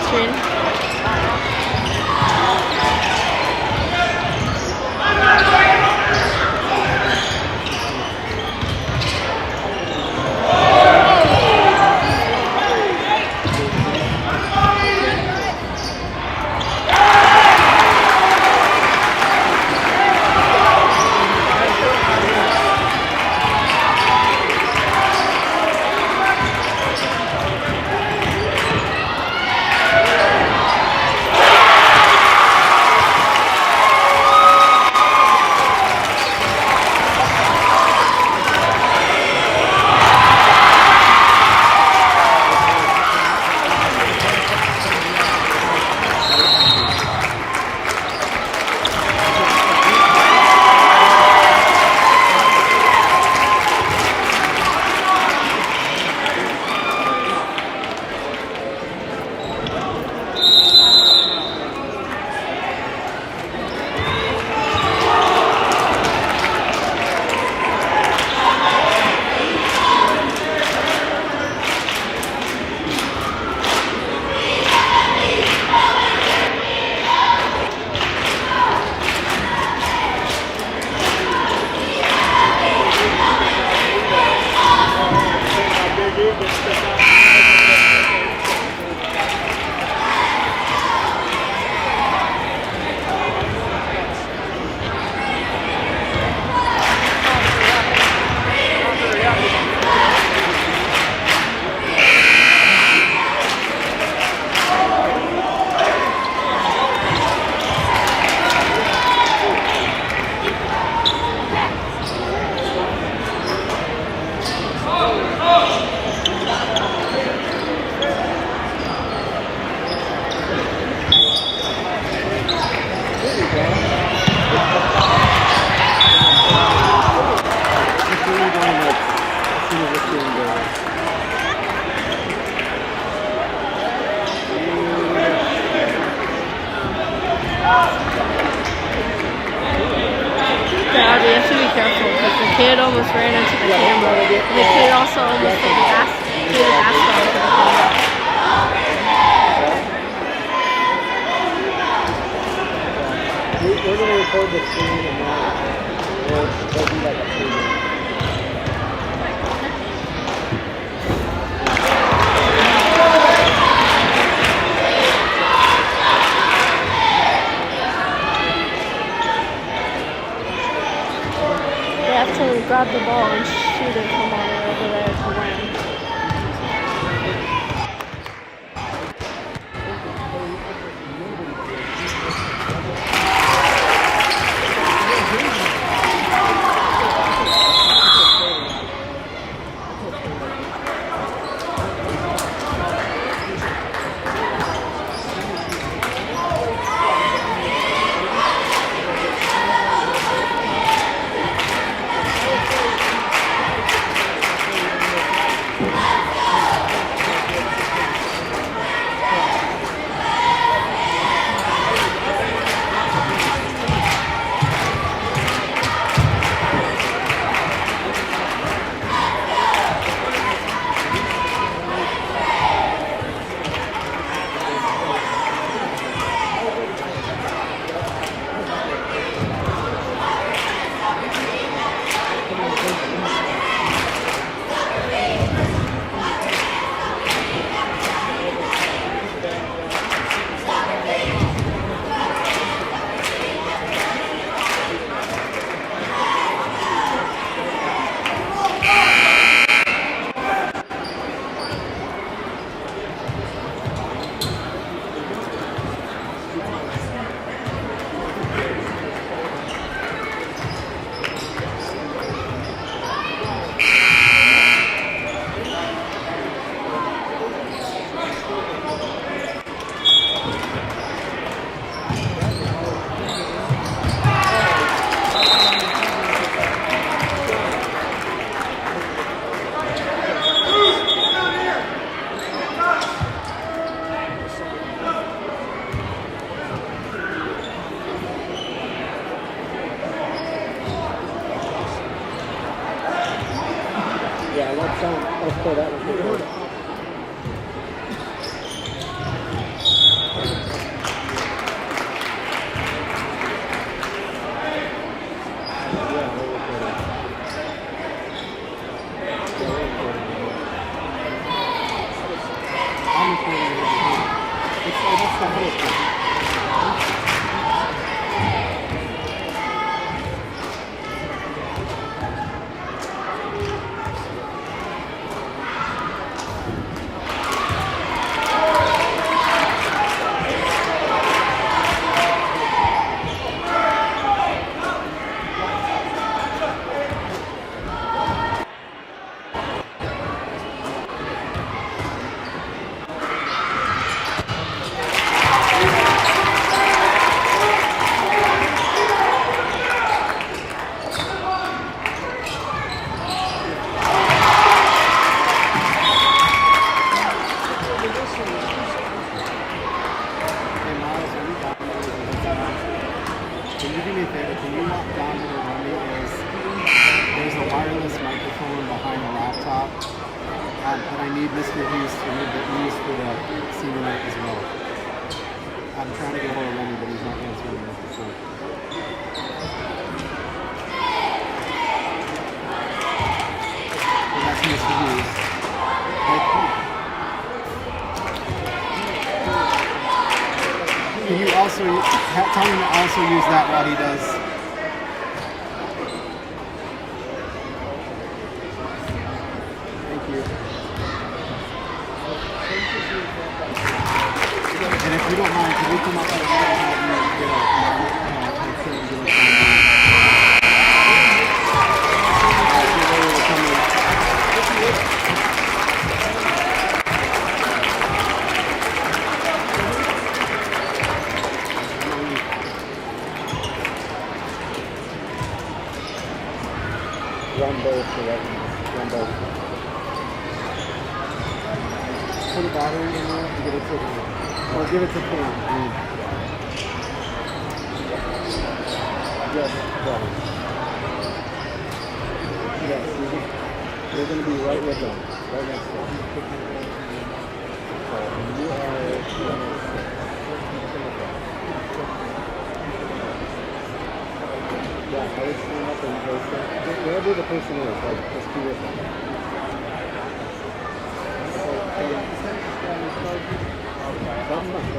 screen. kid almost ran into the camera. The kid also almost threw the basketball into the camera. We're going to record the scene and not, we'll do like a preview. To grab the ball and shoot it from all the way over there to win. Let's play that one. I need Mr. Hughes to move the E's for the senior night as well. I'm trying to get hold of Lenny, but he's not answering me. So. So that's Mr. Hughes. Can you also tell him to also use that while he does? Thank you. And if you don't mind, can we come up with a run both for that. Run both. Put a battery in there and give it to him. Or give it to Cam. Yes, brother. Yes, you're going to be right with them. Right next to them. So you are... Yeah, I would stand up and go wherever the person is, like, just be with them. That's fine.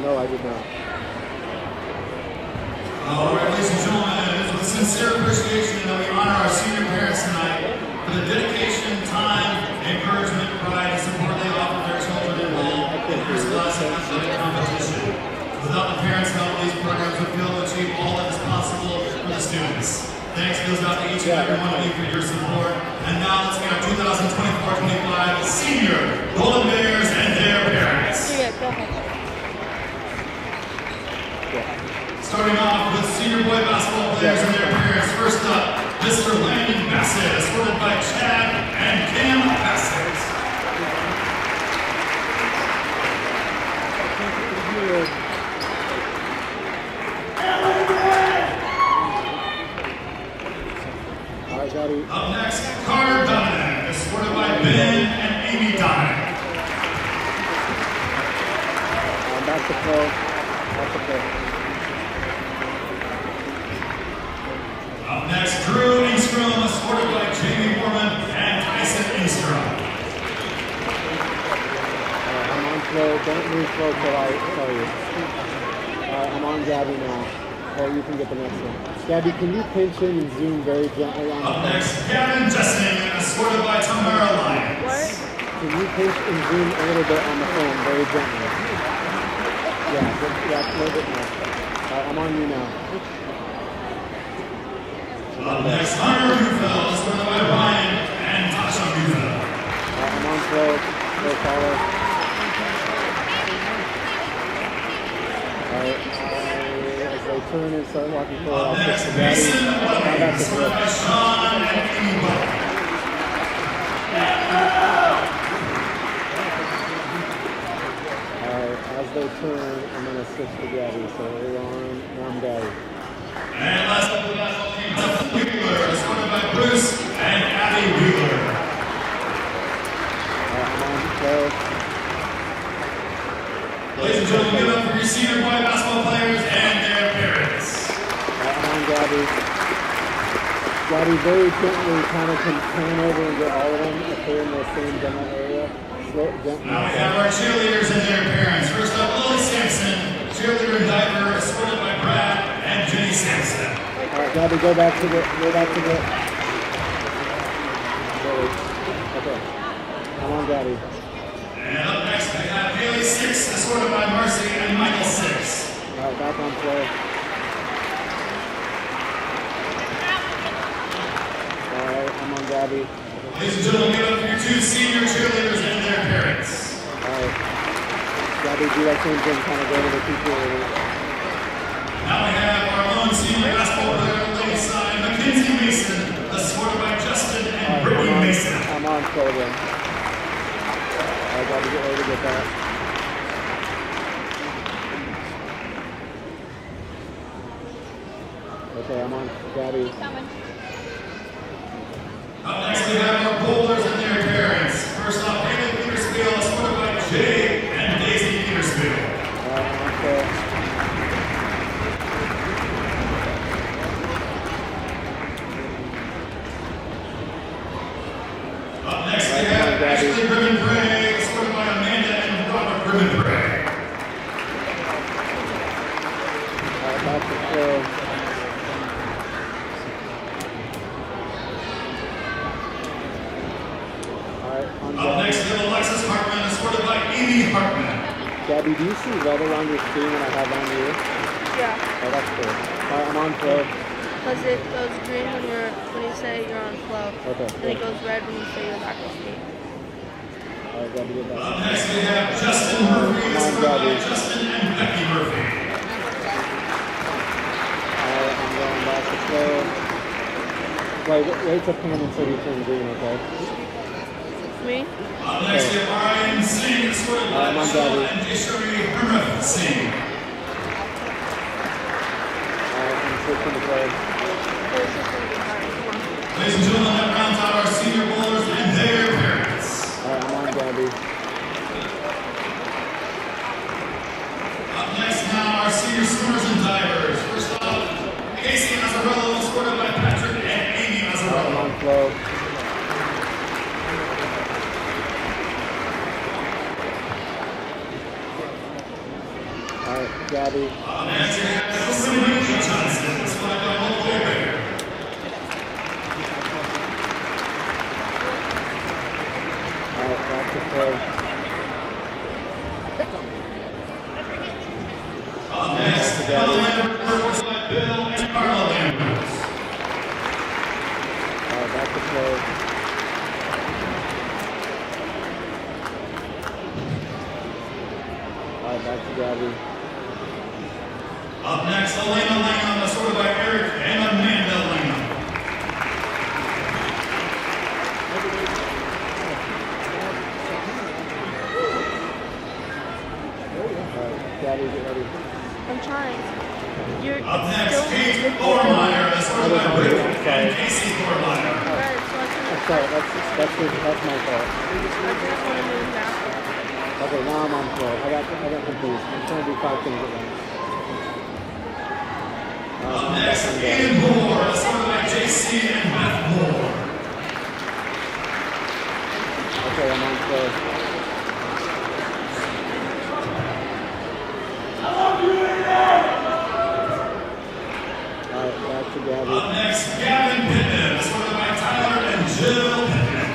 No, I did not. All right, ladies and gentlemen, it's with sincere appreciation that we honor our senior parents tonight for the dedication, time, encouragement, pride, and support they offer their children involved in first-class athletic competition. Without the parents, none of these programs would fail to achieve all that is possible for the students. Thanks goes out to each and every one of you for your support. And now let's get our 2024-25 Senior Golden Bears and their parents. Yeah, go ahead. Starting off with senior boy basketball players and their parents. First up, Mr. Landon Bassett, escorted by Chad and Cam Bassett. Up next, Carter Dominique, escorted by Ben and Amy Dominique. That's the flow. That's the flow. Up next, Drew Ingstrom, escorted by Jamie Mormon and Tyson Ingstrom. I'm on flow. Don't move slow till I tell you. I'm on Gabby now. Oh, you can get the next one. Gabby, can you pinch in and zoom very gently on Up next, Gavin Jessing, escorted by Tamara Lyons. What? Can you pinch and zoom a little bit on the phone very gently? Yeah, a little bit more. I'm on you now. Up next, Hunter Bufel, escorted by Ryan and Tasha Bufel. I'm on flow. Slow follow. Alright, as they turn and start walking forward, Up next, Mason Weatherby, escorted by Sean and Amy Butler. As they turn, I'm going to switch to Gabby. So we're on, now I'm Gabby. And last up the basketball team, Dustin Wheeler, escorted by Bruce and Abby Wheeler. I'm on flow. Ladies and gentlemen, give it up for your senior boy basketball players and their parents. I'm on Gabby. Gabby very gently kind of can turn over and get all of them if they're in the same general area. Slow, gently. Now we have our cheerleaders and their parents. First up, Lily Sampson, cheerleader in diaper, escorted by Brad and Jenny Sampson. All right, Gabby, go back to the. Okay, I'm on Gabby. And up next, we have Haley Six, escorted by Marcy and Michael Six. All right, back on flow. All right, Gabby. Ladies and gentlemen, give up for your two senior cheerleaders and their parents. Alright. Gabby, do that same thing, kind of go to the two cheerleaders. Now we have our own senior basketball player on the ladies' side, Mackenzie Mason, escorted by Justin and Brittany Mason. I'm on program. I gotta get ready to get that. Okay, I'm on Gabby. Up next, we have our bowlers and their parents. First off, Haley Petersfield, escorted by Jay and Daisy Petersfield. Okay. Up next, we have Ashley Ribbon-Bray, escorted by Amanda and Robert Ribbon-Bray. Alright, back to Phil. Up next, we have Alexis Hartman, escorted by Amy Hartman. Gabby, do you see red around your screen when I have on you? Yeah. Oh, that's cool. Alright, I'm on flow. Because it goes green when you say you're on flow. Okay. And it goes red when you say you're back on speed. Alright, Gabby, get that. Up next, we have Justin Murphy, escorted by Justin and Becky Murphy. Alright, I'm going back to flow. Wait till Pam until you turn green, okay? Me? Up next, we have Ryan Singh, escorted by Michelle and Jeshuri Hermith Singh. Alright, I'm switching to play. Ladies and gentlemen, that rounds out our senior bowlers and their parents. Alright, I'm on Gabby. Up next now, our senior swimmers and divers. First off, Casey Azzarello, escorted by Patrick and Amy I'm Azzarello. on flow. Alright, Gabby. Up next, we have Dominique Johnson, escorted by Michael Bear. Alright, back to flow. Up next, Bill Lambert, escorted by Bill and Carla Lambert. Alright, back to flow. Alright, back to Gabby. Up next, Elena Langham, escorted by Eric and Amanda Langham. Alright, Gabby, get ready. I'm trying. You're Up next, still Kate red, Thormeyer, escorted by Rick and Casey Thormeyer. so I I'm sorry, that's my fault. just want to move now. Okay, now I'm on flow. I got confused. I'm trying to do 5 things at once. Up next, Ian Moore, escorted by JC and Beth Moore. Okay, I'm on flow. Alright, back to Gabby. Up next, Gavin Pittman, escorted by Tyler and Jill Pittman.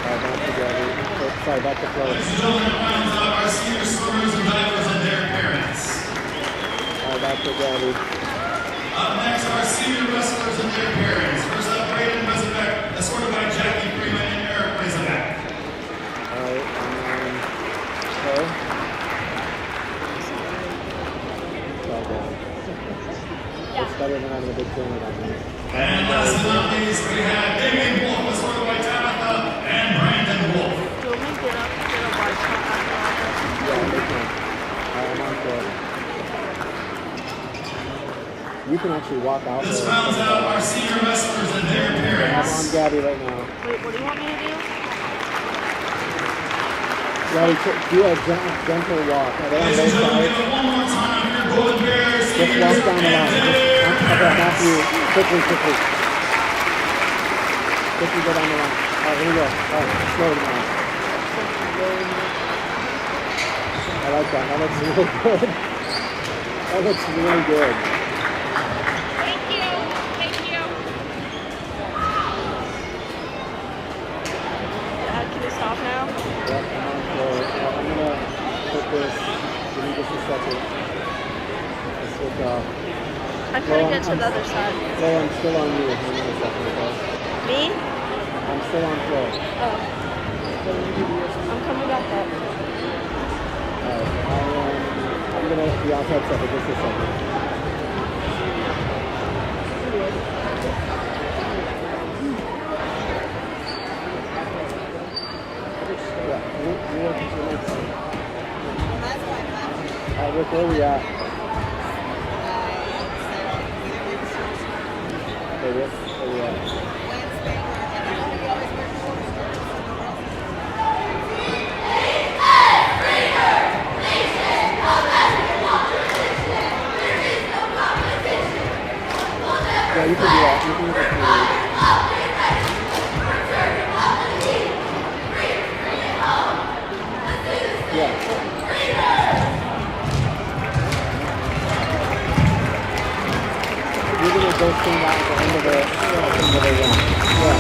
Alright, back to Gabby. Oh, sorry, back to flow. Ladies and gentlemen, that rounds out our senior swimmers and divers and their parents. Alright, back to Gabby. Up next, our senior wrestlers and their parents. First up, Brayden Rezabeck, escorted by Jackie Freeman and Eric Rezabeck. Alright, I'm on flow. Sorry, Gabby. It's better than having a big tournament on me. And last but not least, we have Damien Wolf, escorted by Tabitha and Brandon Wolf. Do you want me to get up and get a white shot after all this? Yeah, they can. Alright, I'm on flow. You can actually walk out This there. rounds out our senior wrestlers and their I'm on parents. Gabby right now. Wait, what do you want me to do? Gabby, do a gentle walk. Are they on Ladies and both gentlemen, sides? give it one more time for your Golden Bears Just seniors walk down the and line. their Okay, I'm after you. parents. Quickly. Quickly go down the line. Alright, here we go. Alright, slow down. I like that. That looks really good. That looks really good. Thank you. Can we stop now? Yep, I'm on floor. I'm gonna put this. Give me just a second. Let's switch off. I couldn't get to the other side. So I'm still on you. Hang on a second, okay? Me? I'm still on floor. Oh. I'm coming back up. Alright, I'm gonna be outside stuff for just a second. Rick, where are we at? Hey, Rick, where are we at? Yeah, you can do that. You can do that. Yeah. You're going to go stand out at the end of the one. Yeah.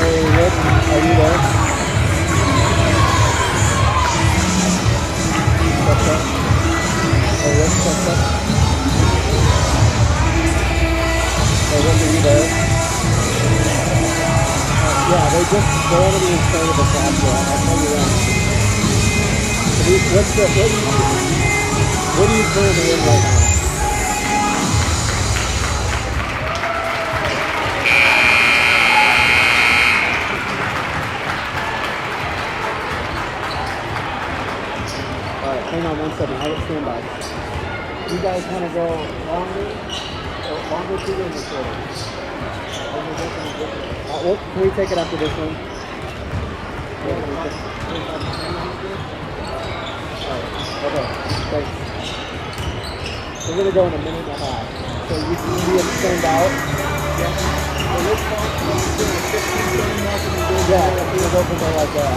Hey, Rick, are you there? What's up? Hey, Rick, what's up? Hey, Rick, are you there? Yeah, they haven't even started the class yet. I'll tell you that. What are you currently in right now? Hang on 1 second, have it stand by. You guys want to go longer two games or shorter? Well, can we take it after this one? Okay, thanks. We're going to go in a minute and a half. So you can be able to stand out. Yeah, we'll go from there like that.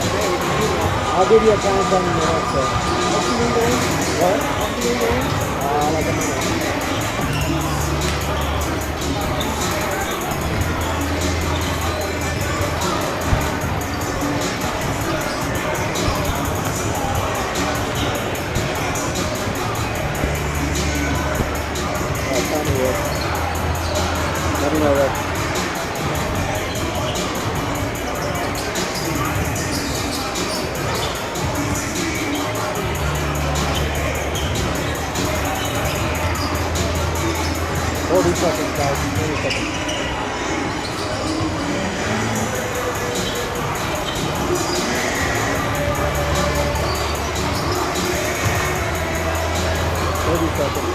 I'll give you a countdown in the next one. What? Like a minute. Tell me, Rick. Let me know, Rick. Hold 30 seconds, guys. 30 seconds.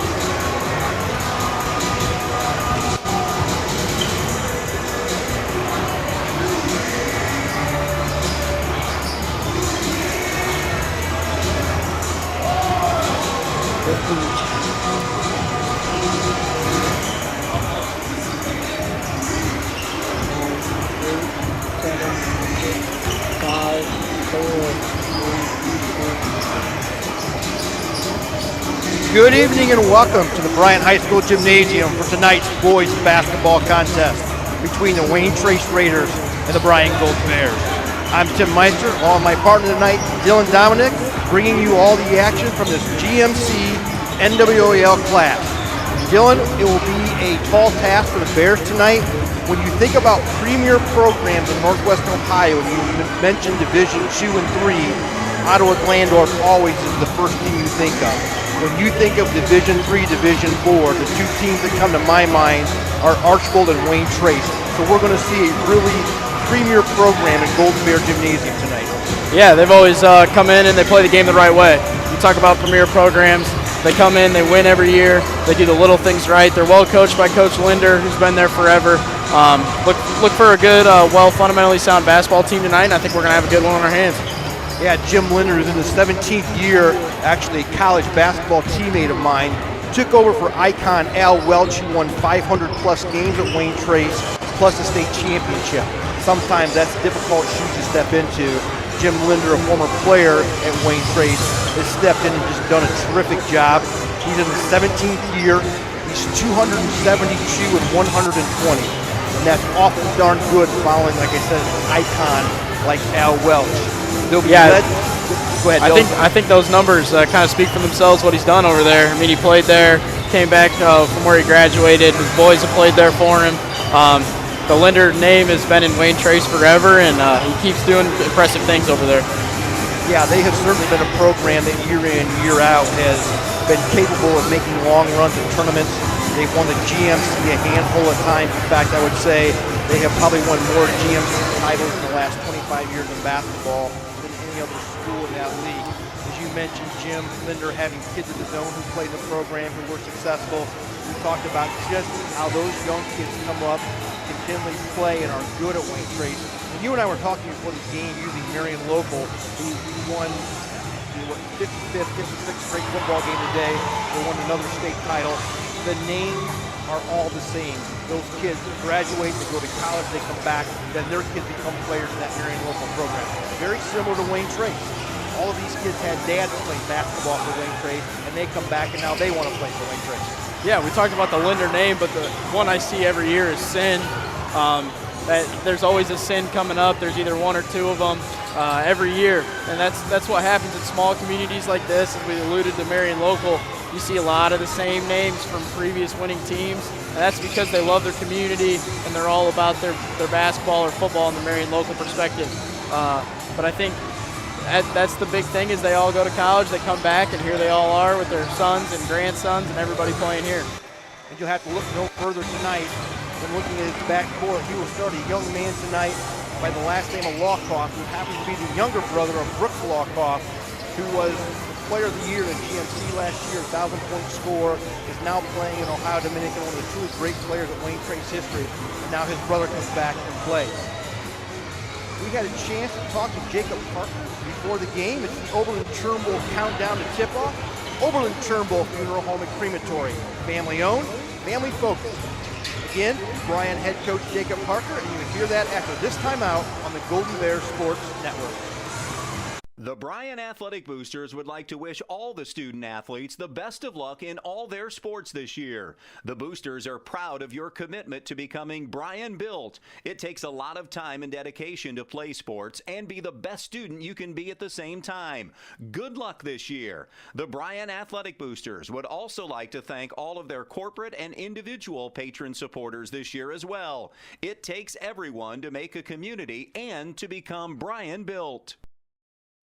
Good evening and welcome to the Bryan High School Gymnasium for tonight's boys basketball contest between the Wayne Trace Raiders and the Bryan Golden Bears. I'm Tim Meister, along with my partner tonight, Dominique, bringing you all the action from this GMC NWAL class. Dylan, it will be a tall task for the Bears tonight. When you think about premier programs in Northwestern Ohio, and you mentioned Division 2 and 3, Ottawa-Glandorf always is the first team you think of. When you think of Division 3, Division 4, the two teams that come to my mind are Archbold and Wayne Trace. So we're going to see a really premier program in Golden Bear Gymnasium tonight. Yeah, they've always come in and they play the game the right way. You talk about premier programs. They come in, they win every year. They do the little things right. They're well coached by Coach Linder, who's been there forever. Look for a good, fundamentally sound basketball team tonight, and I think we're going to have a good one on our hands. Yeah, Jim Linder is in his 17th year, actually a college basketball teammate of mine. Took over for icon Al Welch, who won 500-plus games at Wayne Trace, plus a state championship. Sometimes that's difficult shoes to step into. Jim Linder, a former player at Wayne Trace, has stepped in and just done a terrific job. He's in his 17th year. He's 272 and 120. And that's awful darn good following, like I said, an icon like Al Welch. They'll be led. Go ahead, I think those numbers kind of speak for themselves, what he's done over there. I mean, he played there came back from where he graduated. His boys have played there for him. The Linder name has been in Wayne Trace forever, and he keeps doing impressive things over there. Yeah, they have certainly been a program that year in, year out has been capable of making long runs in tournaments. They've won the GMC a handful of times. In fact, I would say they have probably won more GMC titles in the last 25 years in basketball than any other school in that league. As you mentioned, Jim Linder having kids of his own who played the program, who were successful. We talked about just how those young kids come up, continually play, and are good at Wayne Trace. And you and I were talking before the game using Marion Local, who won the 55th, 56th straight football game today. They won another state title. The names are all the same. Those kids graduate, they go to college, they come back, then their kids become players in that Marion Local program. Very similar to Wayne Trace. All of these kids had dads playing basketball for Wayne Trace, and they come back and now they want to play for Wayne Trace. Yeah, we talked about the Linder name, but the one I see every year is Sin. That there's always a Sin coming up. There's either one or two of them every year, and that's what happens in small communities like this. As we alluded to Marion Local, you see a lot of the same names from previous winning teams, and that's because they love their community and they're all about their basketball or football in the Marion Local perspective. But I think that's the big thing is they all go to college, they come back, and here they all are with their sons and grandsons and everybody playing here. And you'll have to look no further tonight than looking at his backcourt. He will start a young man tonight by the last name of Lawcoff, who happens to be the younger brother of Brooks Lawcoff, who was the player of the year in GMC last year, 1,000-point scorer, is now playing in Ohio Dominican, one of the truly great players in Wayne Trace history, and now his brother comes back and plays. We had a chance to talk to Jacob Parker before the game. It's the Oberlin-Turnbull countdown to tip-off. Oberlin-Turnbull Funeral Home and Crematory. Family-owned, family-focused. Again, Bryan head coach Jacob Parker, and you can hear that after this timeout on the Golden Bears Sports Network. The Bryan Athletic Boosters would like to wish all the student athletes the best of luck in all their sports this year. The Boosters are proud of your commitment to becoming Bryan built. It takes a lot of time and dedication to play sports and be the best student you can be at the same time. Good luck this year. The Bryan Athletic Boosters would also like to thank all of their corporate and individual patron supporters this year as well. It takes everyone to make a community and to become Bryan built.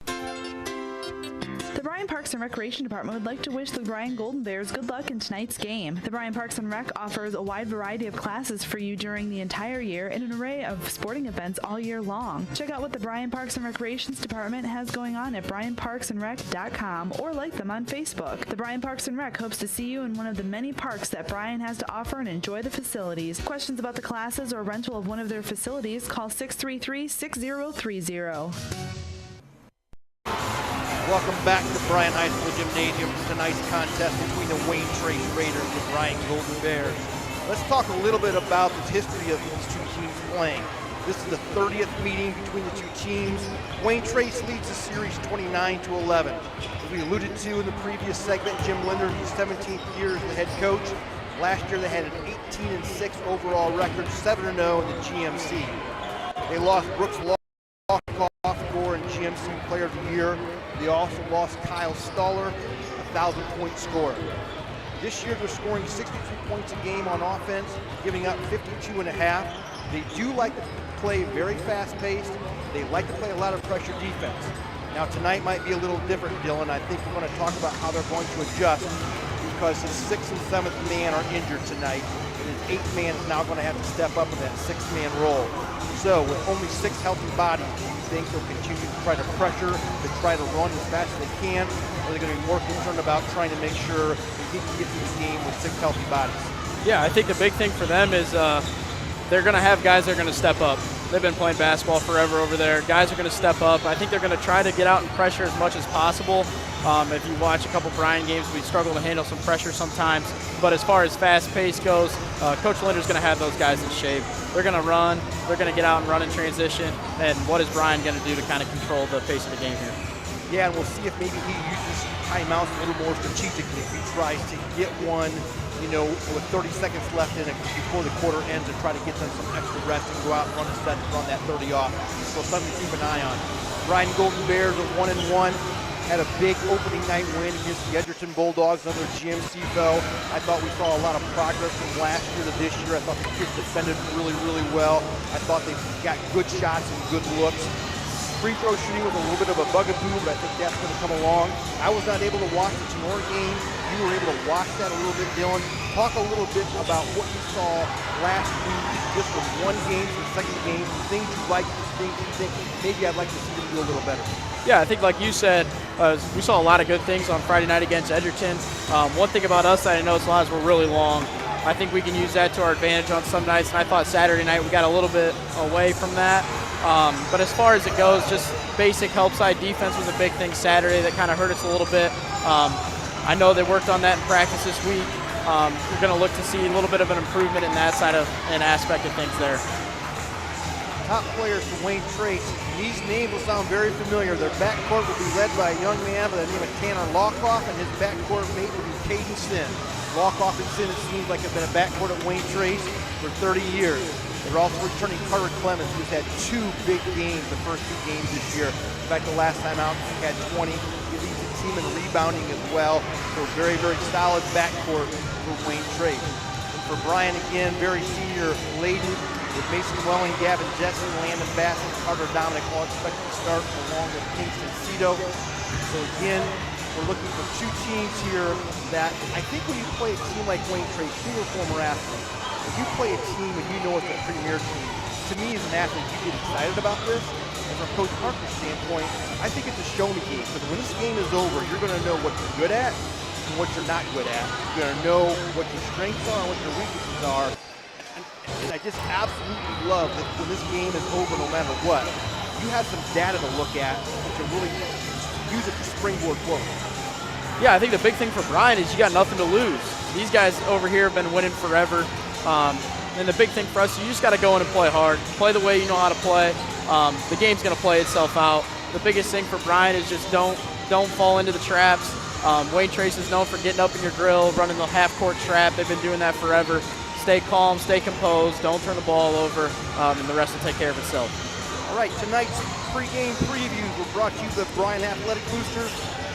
The Bryan Parks and Recreation Department would like to wish the Bryan Golden Bears good luck in tonight's game. The Bryan Parks and Rec offers a wide variety of classes for you during the entire year and an array of sporting events all year long. Check out what the Bryan Parks and Recreations Department has going on at bryanparksandrec.com or like them on Facebook. The Bryan Parks and Rec hopes to see you in one of the many parks that Bryan has to offer and enjoy the facilities. Questions about the classes or rental of one of their facilities, call 633-6030. Welcome back to Bryan High School Gymnasium for tonight's contest between the Wayne Trace Raiders and the Bryan Golden Bears. Let's talk a little bit about the history of these two teams playing. This is the 30th meeting between the two teams. Wayne Trace leads the series 29-11. As we alluded to in the previous segment, Jim Linder, his 17th year as the head coach. Last year they had an 18-6 overall record, 7-0 in the GMC. They lost Brooks Lawcoff, score and GMC Player of the Year. They also lost Kyle Stuller, 1,000-point scorer. This year they're scoring 63 points a game on offense, giving up 52.5. They do like to play very fast-paced. They like to play a lot of pressure defense. Now tonight might be a little different, Dylan. I think we're going to talk about how they're going to adjust because his 6th and 7th man are injured tonight, and his 8th man is now going to have to step up in that 6th-man role. So with only 6 healthy bodies, do you think they'll continue to try to pressure, to try to run as fast as they can, or are they going to be more concerned about trying to make sure they can get through the game with 6 healthy bodies? Yeah, I think the big thing for them is they're going to have guys that are going to step up. They've been playing basketball forever over there. Guys are going to step up. I think they're going to try to get out and pressure as much as possible. If you watch a couple Bryan games, we struggle to handle some pressure sometimes. But as far as fast pace goes, Coach Linder's going to have those guys in shape. They're going to run. They're going to get out and run in transition. And what is Bryan going to do to kind of control the pace of the game here? Yeah, and we'll see if maybe he uses timeouts a little more strategically. If he tries to get one, you know, with 30 seconds left in it before the quarter ends and try to get them some extra rest and go out and run a set and run that 30 off. So something to keep an eye on. Bryan Golden Bears are 1-1. had a big opening night win against the Edgerton Bulldogs under GMC Bell. I thought we saw a lot of progress from last year to this year. I thought the kids defended really, really well. I thought they got good shots and good looks. Free throw shooting was a little bit of a bugaboo, but I think that's going to come along. I was not able to watch the Tenor game. You were able to watch that a little bit, Dylan. Talk a little bit about what you saw last week, just from one game to the second game, things you liked, things you think maybe I'd like to see them do a little better. Yeah, I think like you said, we saw a lot of good things on Friday night against Edgerton. One thing about us that I noticed a lot is we're really long. I think we can use that to our advantage on some nights, and I thought Saturday night we got a little bit away from that. But as far as it goes, just basic help side defense was a big thing Saturday that kind of hurt us a little bit. I know they worked on that in practice this week. We're going to look to see a little bit of an improvement in that side of an aspect of things there. Top players for Wayne Trace. These names will sound very familiar. Their backcourt will be led by a young man by the name of Tanner Lockoff, and his backcourt mate will be Caden Sin. Lockoff and Sin, it seems like, have been a backcourt at Wayne Trace for 30 years. They're also returning Carter Clemens, who's had 2 big games the first 2 games this year. In fact, the last time out, he had 20. He leads the team in rebounding as well. So very, very solid backcourt for Wayne Trace. And for Bryan, again, very senior laden with Mason Welling, Gavin Jetson, Landon Bassett, Carter Dominique all expected to start along with Kingston Cito. So again, we're looking for 2 teams here that I think when you play a team like Wayne Trace, two former athletes, if you play a team and you know it's a premier team, to me as an athlete, you get excited about this. And from Coach Parker's standpoint, I think it's a show-me game. Because when this game is over, you're going to know what you're good at and what you're not good at. You're going to know what your strengths are and what your weaknesses are. And I just absolutely love that when this game is over, no matter what, you have some data to look at and to really use it to springboard forward. Yeah, I think the big thing for Bryan is you got nothing to lose. These guys over here have been winning forever. And the big thing for us, you just got to go in and play hard. Play the way you know how to play. The game's going to play itself out. The biggest thing for Bryan is just don't fall into the traps. Wayne Trace is known for getting up in your grill, running the half-court trap. They've been doing that forever. Stay calm, stay composed, don't turn the ball over, and the rest will take care of itself. All right, tonight's pregame previews were brought to you by the Bryan Athletic Boosters,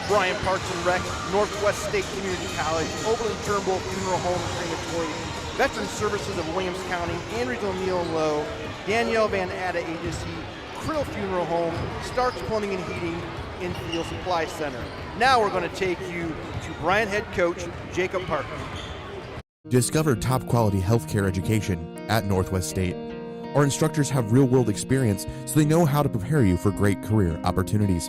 Bryan Parks and Rec, Northwest State Community College, Oberlin-Turnbull Funeral Home and Crematory, Veteran Services of Williams County, Andrews O'Neill and Lowe, Danielle Van Adda Agency, Krill Funeral Home, Starks Plumbing and Heating, Infield Supply Center. Now we're going to take you to Bryan head coach Jacob Parker. Discover top quality healthcare education at Northwest State. Our instructors have real-world experience, so they know how to prepare you for great career opportunities.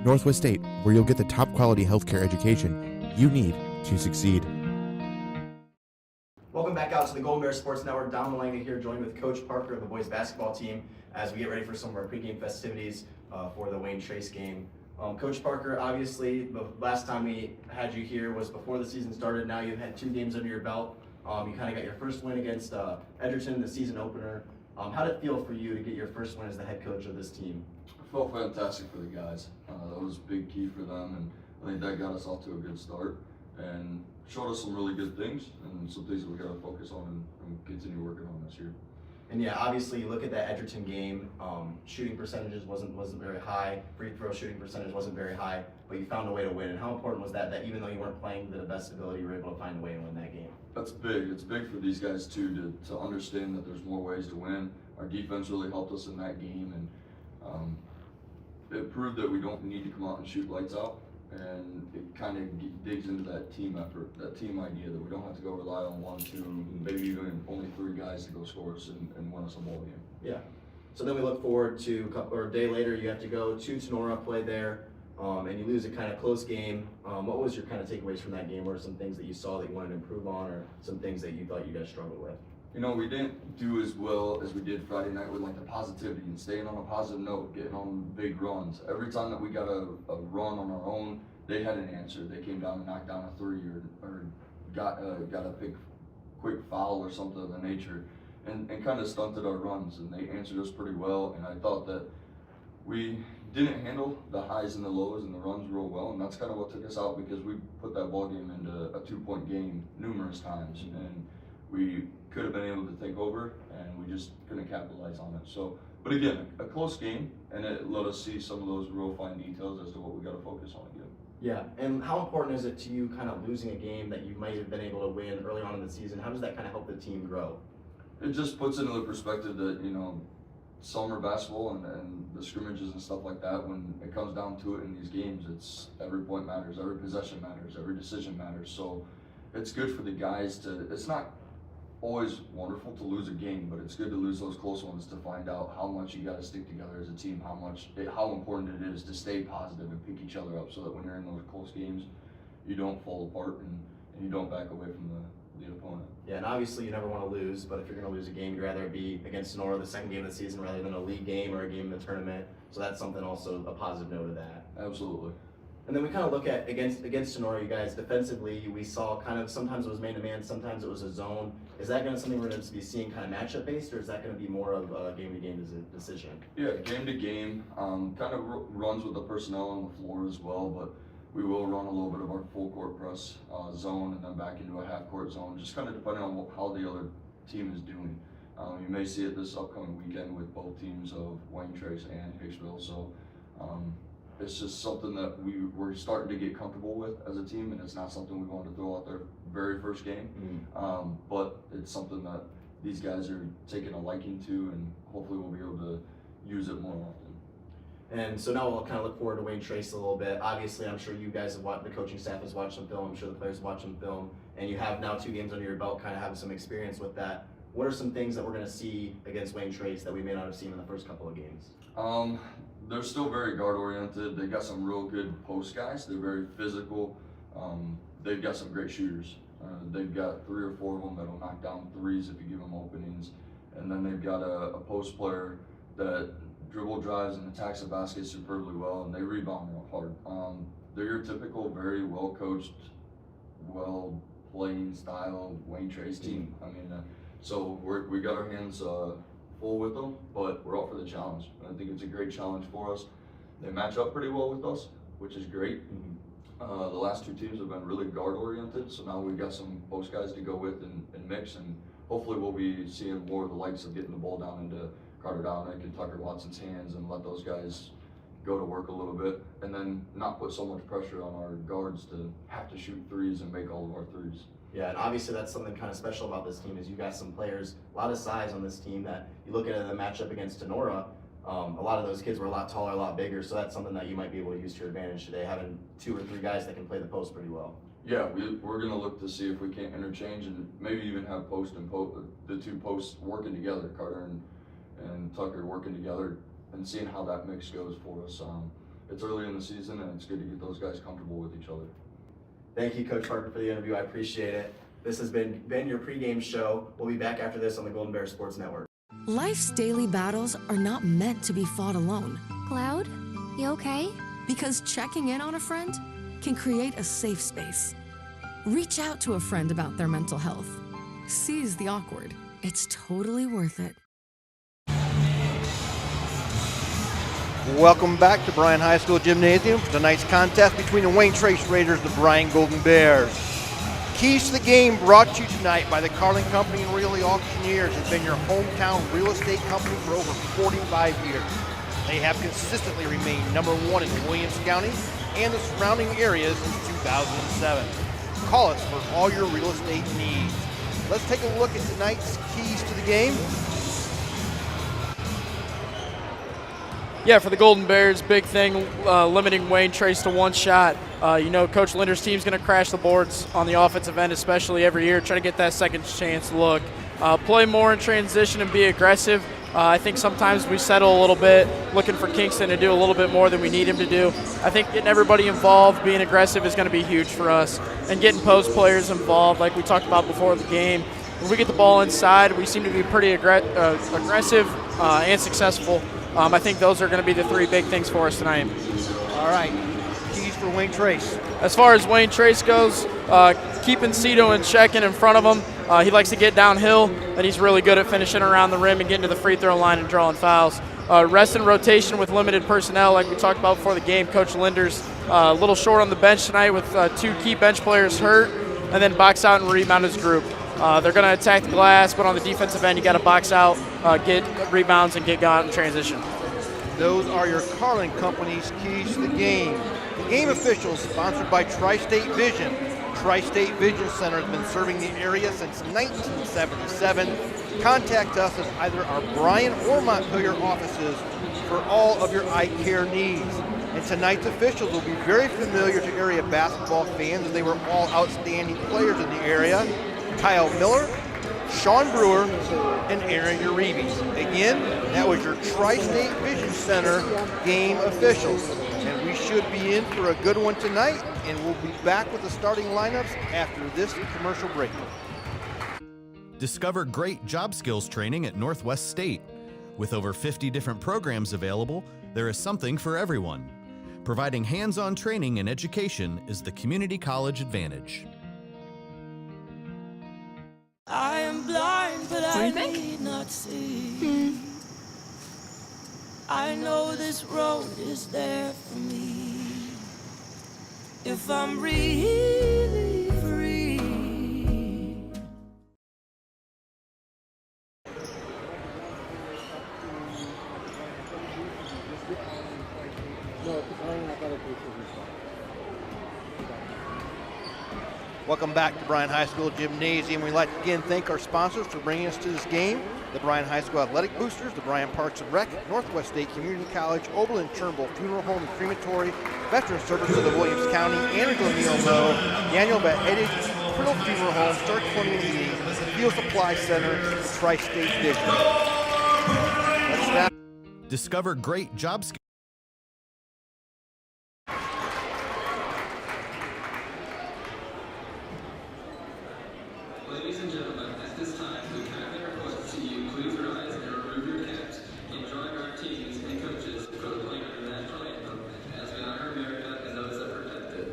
Northwest State, where you'll get the top quality healthcare education you need to succeed. Welcome back out to the Golden Bears Sports Network. Dom Malanga here, joined with Coach Parker of the boys basketball team as we get ready for some of our pregame festivities for the Wayne Trace game. Coach Parker, obviously, the last time we had you here was before the season started. Now you've had 2 games under your belt. You kind of got your first win against Edgerton, the season opener. How did it feel for you to get your first win as the head coach of this team? I felt fantastic for the guys. That was a big key for them, and I think that got us off to a good start and showed us some really good things and some things that we got to focus on and continue working on this year. And yeah, obviously you look at that Edgerton game, shooting percentages wasn't very high, free throw shooting percentage wasn't very high, but you found a way to win. And how important was that even though you weren't playing to the best ability, you were able to find a way to win that game? That's big. It's big for these guys too to understand that there's more ways to win. Our defense really helped us in that game, and it proved that we don't need to come out and shoot lights out. And it kind of digs into that team effort, that team idea that we don't have to go rely on 1, 2, maybe even only 3 guys to go score us and win us a ball game. Yeah. So then we look forward to a day later. You have to go to Tenora, play there, and you lose a kind of close game. What was your kind of takeaways from that game? What are some things that you saw that you wanted to improve on, or some things that you thought you guys struggled with? You know, we didn't do as well as we did Friday night with like the positivity and staying on a positive note, getting on big runs. Every time that we got a run on our own, they had an answer. They came down and knocked down a 3 or got a big quick foul or something of the nature, and kind of stunted our runs. And they answered us pretty well. And I thought that we didn't handle the highs and the lows and the runs real well, and that's kind of what took us out, because we put that ball game into a 2-point game numerous times, and we could have been able to take over, and we just couldn't capitalize on it. So But again, a close game, and it let us see some of those real fine details as to what we got to focus on again. Yeah, and how important is it to you kind of losing a game that you might have been able to win early on in the season? How does that kind of help the team grow? It just puts into the perspective that, you know, summer basketball and the scrimmages and stuff like that, when it comes down to it in these games, it's every point matters, every possession matters, every decision matters. So it's good for the guys to, it's not always wonderful to lose a game, but it's good to lose those close ones to find out how much you got to stick together as a team, how important it is to stay positive and pick each other up, so that when you're in those close games, you don't fall apart and you don't back away from the opponent. Yeah, and obviously you never want to lose, but if you're going to lose a game, you'd rather it be against Sonora, the second game of the season, rather than a league game or a game in the tournament. So that's something also, a positive note of that. Absolutely. And then we kind of look at against Sonora, you guys defensively, we saw kind of sometimes it was man-to-man, sometimes it was a zone. Is that going to something we're going to be seeing kind of matchup based, or is that going to be more of a game-to-game decision? Yeah, game-to-game, kind of runs with the personnel on the floor as well, but we will run a little bit of our full court press zone and then back into a half court zone, just kind of depending on how the other team is doing. You may see it this upcoming weekend with both teams of Wayne Trace and Hicksville. So it's just something that we're starting to get comfortable with as a team, and it's not something we wanted to throw out there very first game. But it's something that these guys are taking a liking to, and hopefully we'll be able to use it more often. And so now we'll kind of look forward to Wayne Trace a little bit. Obviously, I'm sure you guys have watched, the coaching staff has watched some film, I'm sure the players have watched some film, and you have now 2 games under your belt, kind of having some experience with that. What are some things that we're going to see against Wayne Trace that we may not have seen in the first couple of games? They're still very guard oriented. They got some real good post guys. They're very physical. They've got some great shooters. They've got 3 or 4 of them that'll knock down threes if you give them openings. And then they've got a post player that dribble drives and attacks the basket superbly well, and they rebound real hard. They're your typical, very well coached, well playing style Wayne Trace team. I mean, so we got our hands full with them, but we're up for the challenge. I think it's a great challenge for us. They match up pretty well with us, which is great. The last 2 teams have been really guard oriented, so now we've got some post guys to go with and mix, and hopefully we'll be seeing more of the likes of getting the ball down into Carter Dominique and Tucker Watson's hands and let those guys go to work a little bit, and then not put so much pressure on our guards to have to shoot threes and make all of our threes. Yeah, and obviously that's something kind of special about this team is you got some players, a lot of size on this team that you look at in the matchup against Sonora, a lot of those kids were a lot taller, a lot bigger, so that's something that you might be able to use to your advantage today, having 2 or 3 guys that can play the post pretty well. Yeah, we're going to look to see if we can't interchange and maybe even have post and the 2 posts working together, Carter and Tucker working together, and seeing how that mix goes for us. It's early in the season, and it's good to get those guys comfortable with each other. Thank you, Coach Parker, for the interview. I appreciate it. This has been your pregame show. We'll be back after this on the Golden Bears Sports Network. Life's daily battles are not meant to be fought alone. Cloud, you okay? Because checking in on a friend can create a safe space. Reach out to a friend about their mental health. Seize the awkward. It's totally worth it. Welcome back to Bryan High School Gymnasium for tonight's contest between the Wayne Trace Raiders and the Bryan Golden Bears. Keys to the game brought to you tonight by the Carling Company and Realty Auctioneers. Has been your hometown real estate company for over 45 years. They have consistently remained #1 in Williams County and the surrounding areas since 2007. Call us for all your real estate needs. Let's take a look at tonight's keys to the game. Yeah, for the Golden Bears, big thing, limiting Wayne Trace to 1 shot. You know, Coach Linder's team's going to crash the boards on the offensive end, especially every year, try to get that second chance look. Play more in transition and be aggressive. I think sometimes we settle a little bit, looking for Kingston to do a little bit more than we need him to do. I think getting everybody involved, being aggressive is going to be huge for us. And getting post players involved, like we talked about before the game. When we get the ball inside, we seem to be pretty aggressive and successful. I think those are going to be the 3 big things for us tonight. All right, keys for Wayne Trace. As far as Wayne Trace goes, keeping Cito in check and in front of him. He likes to get downhill, and he's really good at finishing around the rim and getting to the free throw line and drawing fouls. Rest and rotation with limited personnel, like we talked about before the game. Coach Linder's a little short on the bench tonight with 2 key bench players hurt, and then box out and rebound his group. They're going to attack the glass, but on the defensive end, you got to box out, get rebounds, and get out in transition. Those are your Carlin Company's keys to the game. The game officials, sponsored by Tri-State Vision. Tri-State Vision Center has been serving the area since 1977. Contact us at either our Bryan or Montpelier offices for all of your eye care needs. And tonight's officials will be very familiar to area basketball fans, as they were all outstanding players in the area. Kyle Miller, Sean Brewer, and Aaron Uribe. Again, that was your Tri-State Vision Center game officials. And we should be in for a good one tonight, and we'll be back with the starting lineups after this commercial break. Discover great job skills training at Northwest State. With over 50 different programs available, there is something for everyone. Providing hands-on training and education is the community college advantage. I am blind, but I need not see. I know this road is there for me. If I'm really free. Welcome back to Bryan High School Gymnasium. We'd like to again thank our sponsors for bringing us to this game. The Bryan High School Athletic Boosters, the Bryan Parks and Rec, Northwest State Community College, Oberlin-Turnbull Funeral Home and Crematory, Veteran Services of Williams County, Andrew O'Neill Moe, Daniel Beheaded, Criddle Funeral Home, Stark 2080, Field Supply Center, Tri-State Vision. Let's now discover great job skills. Ladies and gentlemen, at this time, we kindly request that you please rise and remove your caps and join our teams and coaches for the playing of the national anthem as we honor America and those that protect it.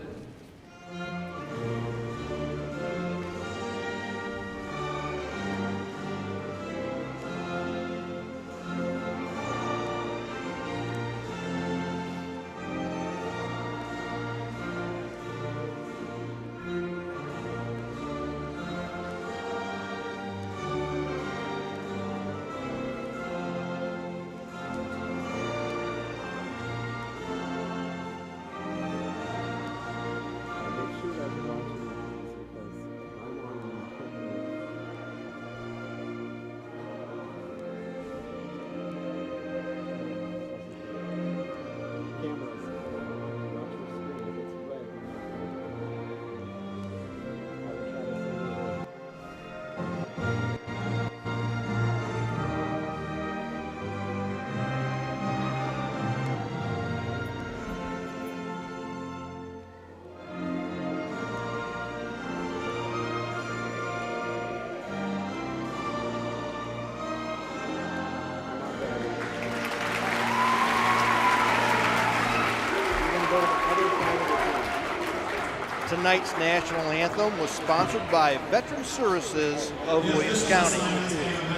Tonight's national anthem was sponsored by Veteran Services of Williams County.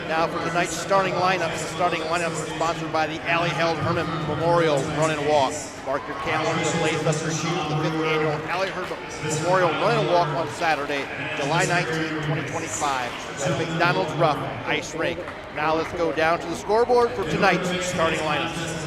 Now for tonight's starting lineups. The starting lineups are sponsored by the Allie Held Herman Memorial Run and Walk. Mark your calendars and lace up your shoes. The 5th annual Allie Held Memorial Run and Walk on Saturday, July 19, 2025 at McDonald's Rough Ice Rink. Now let's go down to the scoreboard for tonight's starting lineups.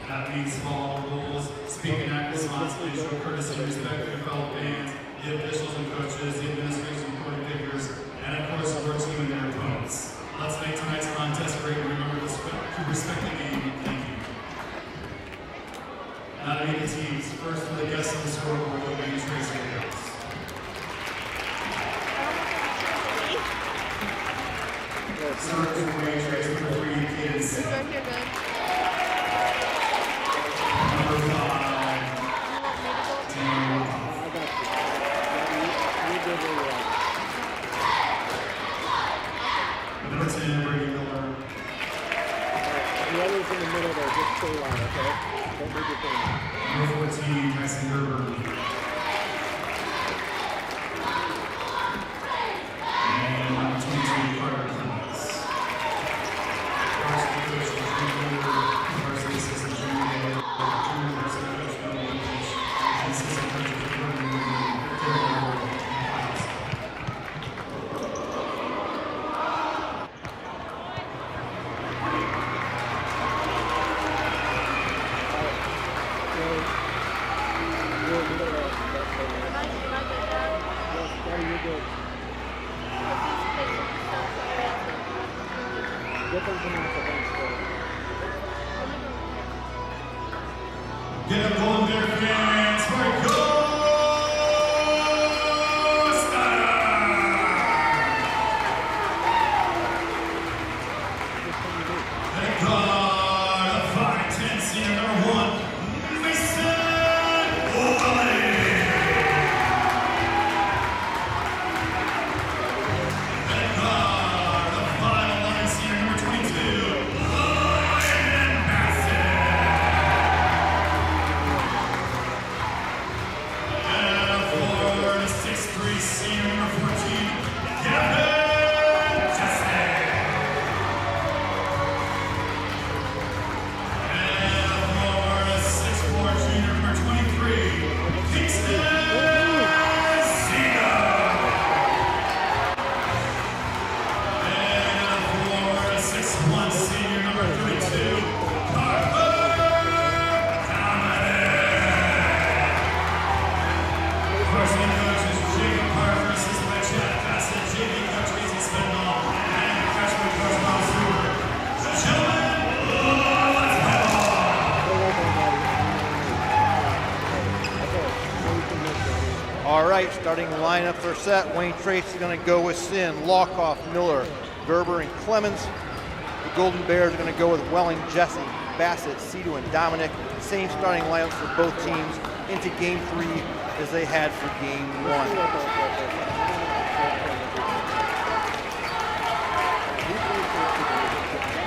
That means follow the rules, speak and act responsibly, show courtesy and respect for your fellow fans, the officials and coaches, the administration and court figures, and of course your team and their opponents. Let's make tonight's contest great and remember to respect the game. Thank you. Now to meet the teams. First for the guests on the scoreboard, the Wayne Trace Bears. Starts with Wayne Trace, number 3, kids. Number 10, Brady Miller. The others in the middle there, just stay line, okay? Don't move your thing. Number 14, Tyson Gerber. And number 22, Carter Clemens. First coach, junior, varsity assistant, junior, varsity coach, assistant coach, you're good. Get them to knock the bench forward. Get up, Golden Bear fans, for a goal! And a guard of 5'10", senior number 1, Meister. Oberlin. And a guard of 5'11", senior number 22, Meister. And a forward, 6'3", senior number 14, Jesse. All right, starting lineup for set. Wayne Trace is going to go with Sin, Lockoff, Miller, Gerber, and Clemens. The Golden Bears are going to go with Welling, Jesse, Bassett, Cito, and Dominic. Same starting lineups for both teams into Game 3 as they had for Game 1.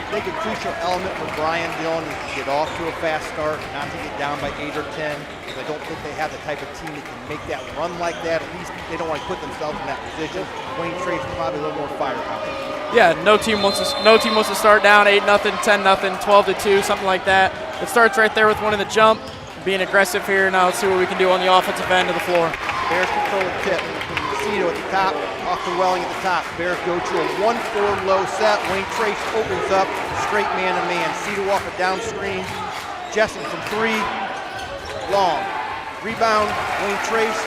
I think a crucial element for Bryan Dillon is to get off to a fast start, not to get down by 8 or 10, because I don't think they have the type of team that can make that run like that. At least they don't want to put themselves in that position. Wayne Trace is probably a little more firepower. Yeah, no team wants to start down 8-0, 10-0, 12-2, something like that. It starts right there with one in the jump, being aggressive here. Now let's see what we can do on the offensive end of the floor. Bears control the tip. Cito at the top, off to Welling at the top. Bears go to a 1-4 low set. Wayne Trace opens up, straight man-to-man. Cito off a down screen. Jesse from 3, long. Rebound, Wayne Trace.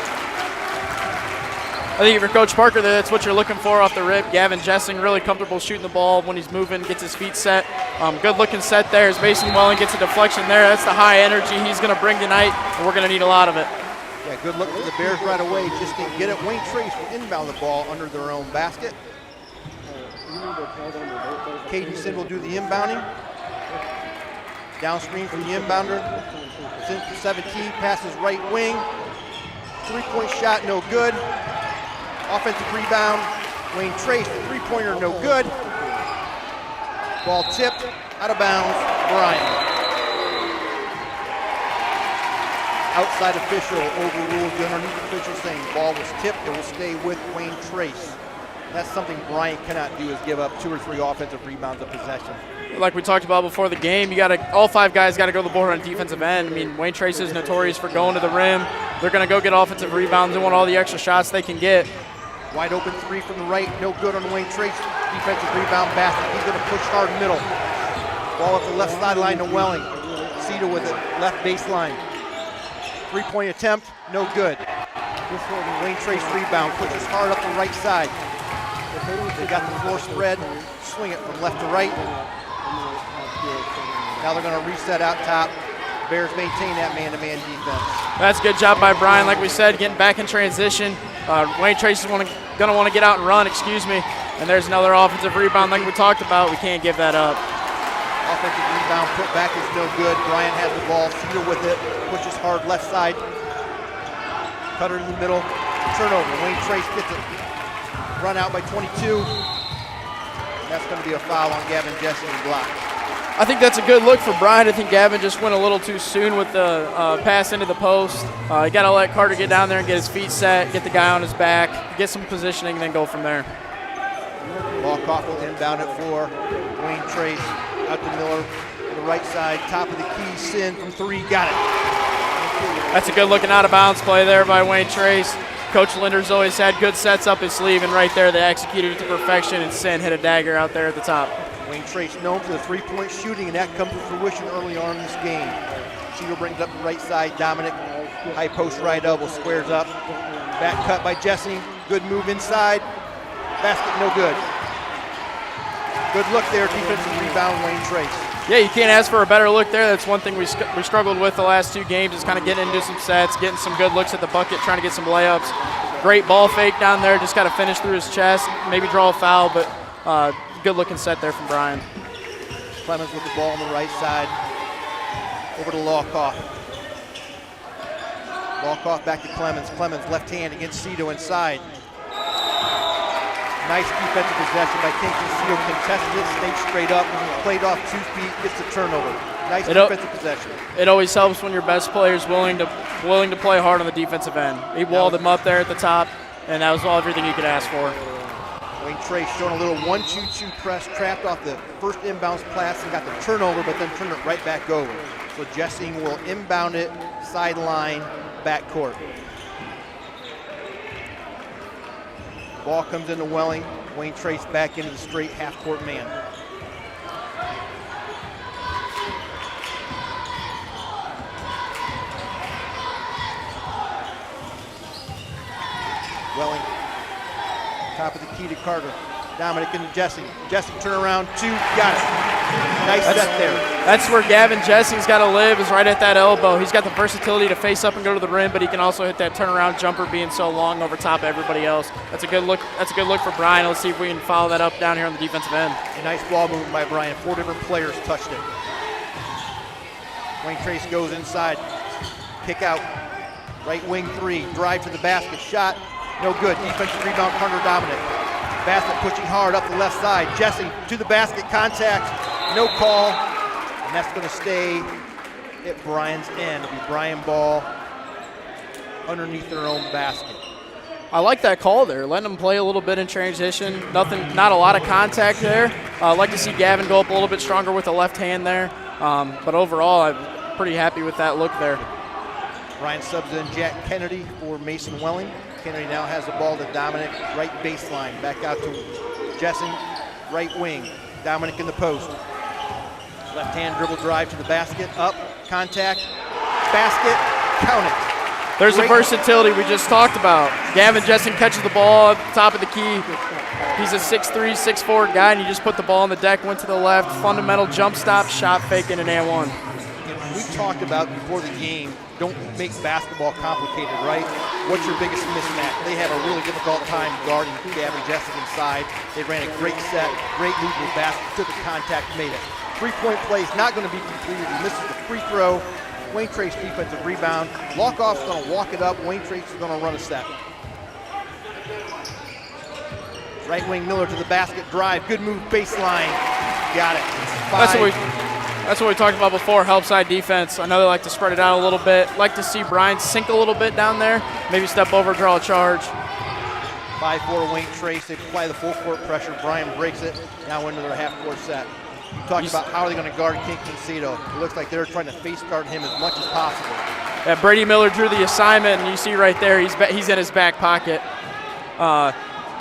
I think if you're Coach Parker, that's what you're looking for off the rip. Gavin Jessing really comfortable shooting the ball when he's moving, gets his feet set. Good looking set there as Mason Welling gets a deflection there. That's the high energy he's going to bring tonight, and we're going to need a lot of it. Yeah, good look for the Bears right away. Just didn't get it. Wayne Trace will inbound the ball under their own basket. Caden Sin will do the inbounding. Down screen from the inbounder. 17 passes right wing. 3-point shot, no good. Offensive rebound. Wayne Trace, the three-pointer, no good. Ball tipped, out of bounds, Bryan. Outside official overruled the underneath official saying ball was tipped. It will stay with Wayne Trace. That's something Bryan cannot do, is give up 2 or 3 offensive rebounds of possession. Like we talked about before the game, all 5 guys got to go to the board on defensive end. I mean, Wayne Trace is notorious for going to the rim. They're going to go get offensive rebounds. They want all the extra shots they can get. Wide open 3 from the right, no good on Wayne Trace. Defensive rebound basket. He's going to push hard middle. Ball up the left sideline to Welling. Cito with it, left baseline. 3-point attempt, no good. Wayne Trace rebound, pushes hard up the right side. They got the floor spread, swing it from left to right. Now they're going to reset out top. Bears maintain that man-to-man defense. That's a good job by Bryan. Like we said, getting back in transition. Wayne Trace is going to want to get out and run, and there's another offensive rebound like we talked about. We can't give that up. Offensive rebound put back is no good. Bryan has the ball, Cito with it, pushes hard left side. Cutter in the middle, turnover. Wayne Trace gets it. Run out by 22. That's going to be a foul on Gavin Jesse and block. I think that's a good look for Bryan. I think Gavin just went a little too soon with the pass into the post. You got to let Carter get down there and get his feet set, get the guy on his back, get some positioning, and then go from there. Lockoff will inbound it for Wayne Trace. Out to Miller to the right side, top of the key, Sin from 3, got it. That's a good looking out of bounds play there by Wayne Trace. Coach Linder's always had good sets up his sleeve, and right there they executed it to perfection, and Sin hit a dagger out there at the top. Wayne Trace known for the 3-point shooting, and that comes to fruition early on in this game. Cito brings up the right side, Dominic High post right elbow, squares up. Back cut by Jesse. Good move inside. Basket no good. Good look there. Defensive rebound, Wayne Trace. Yeah, you can't ask for a better look there. That's one thing we struggled with the last 2 games is kind of getting into some sets, getting some good looks at the bucket, trying to get some layups. Great ball fake down there. Just got to finish through his chest, maybe draw a foul, but good looking set there from Bryan. Clemens with the ball on the right side. Over to Lawkoff. Lawkoff back to Clemens. Clemens left hand against Cito inside. Nice defensive possession by Kingston. Cito contested it, stayed straight up, played off 2 feet, gets the turnover. Nice defensive possession. It always helps when your best player is willing to play hard on the defensive end. He walled him up there at the top, and that was everything you could ask for. Wayne Trace showing a little 1-2-2 press, trapped off the first inbounds pass and got the turnover, but then turned it right back over. So Jessing will inbound it, sideline, backcourt. Ball comes into Welling. Wayne Trace back into the straight half-court man. Welling, top of the key to Carter. Dominique into Jessing. Jessing turn around, 2, got it. Nice set there. That's where Gavin Jessing's got to live, is right at that elbow. He's got the versatility to face up and go to the rim, but he can also hit that turnaround jumper being so long over top of everybody else. That's a good look. That's a good look for Bryan. Let's see if we can follow that up down here on the defensive end. A nice ball movement by Bryan. 4 different players touched it. Wayne Trace goes inside. Kick out. Right wing 3. Drive to the basket. Shot. No good. Defensive rebound, Hunter Dominic. Bassett pushing hard up the left side. Jesse to the basket, contact, no call, and that's going to stay at Bryan's end. It'll be Bryan ball underneath their own basket. I like that call there, letting them play a little bit in transition. Not a lot of contact there. I'd like to see Gavin go up a little bit stronger with the left hand there, but overall, I'm pretty happy with that look there. Bryan subs in Jack Kennedy for Mason Welling. Kennedy now has the ball to Dominic, right baseline. Back out to Jessing, right wing. Dominic in the post. Left hand dribble drive to the basket, up, contact, basket, count it. There's the versatility we just talked about. Gavin Jessing catches the ball at the top of the key. He's a 6'3", 6'4" guy, and you just put the ball on the deck, went to the left, fundamental jump stop, shot fake, and an and 1. We talked about before the game, don't make basketball complicated, right? What's your biggest mismatch? They have a really difficult time guarding Gavin Jessing inside. They ran a great set, great move to the basket, took the contact, made it. 3-point play is not going to be completed. He misses the free throw. Wayne Trace defensive rebound. Lawkoff's going to walk it up. Wayne Trace is going to run a set. Right wing Miller to the basket, drive, good move, baseline. Got it. That's what we talked about before, help side defense. I know they like to spread it out a little bit. Like to see Bryan sink a little bit down there, maybe step over, draw a charge. 5-4 Wayne Trace, they apply the full court pressure. Bryan breaks it, now into their half-court set. You talked about how are they going to guard Kingston Cito. It looks like they're trying to face guard him as much as possible. Yeah, Brady Miller drew the assignment, and you see right there, he's in his back pocket.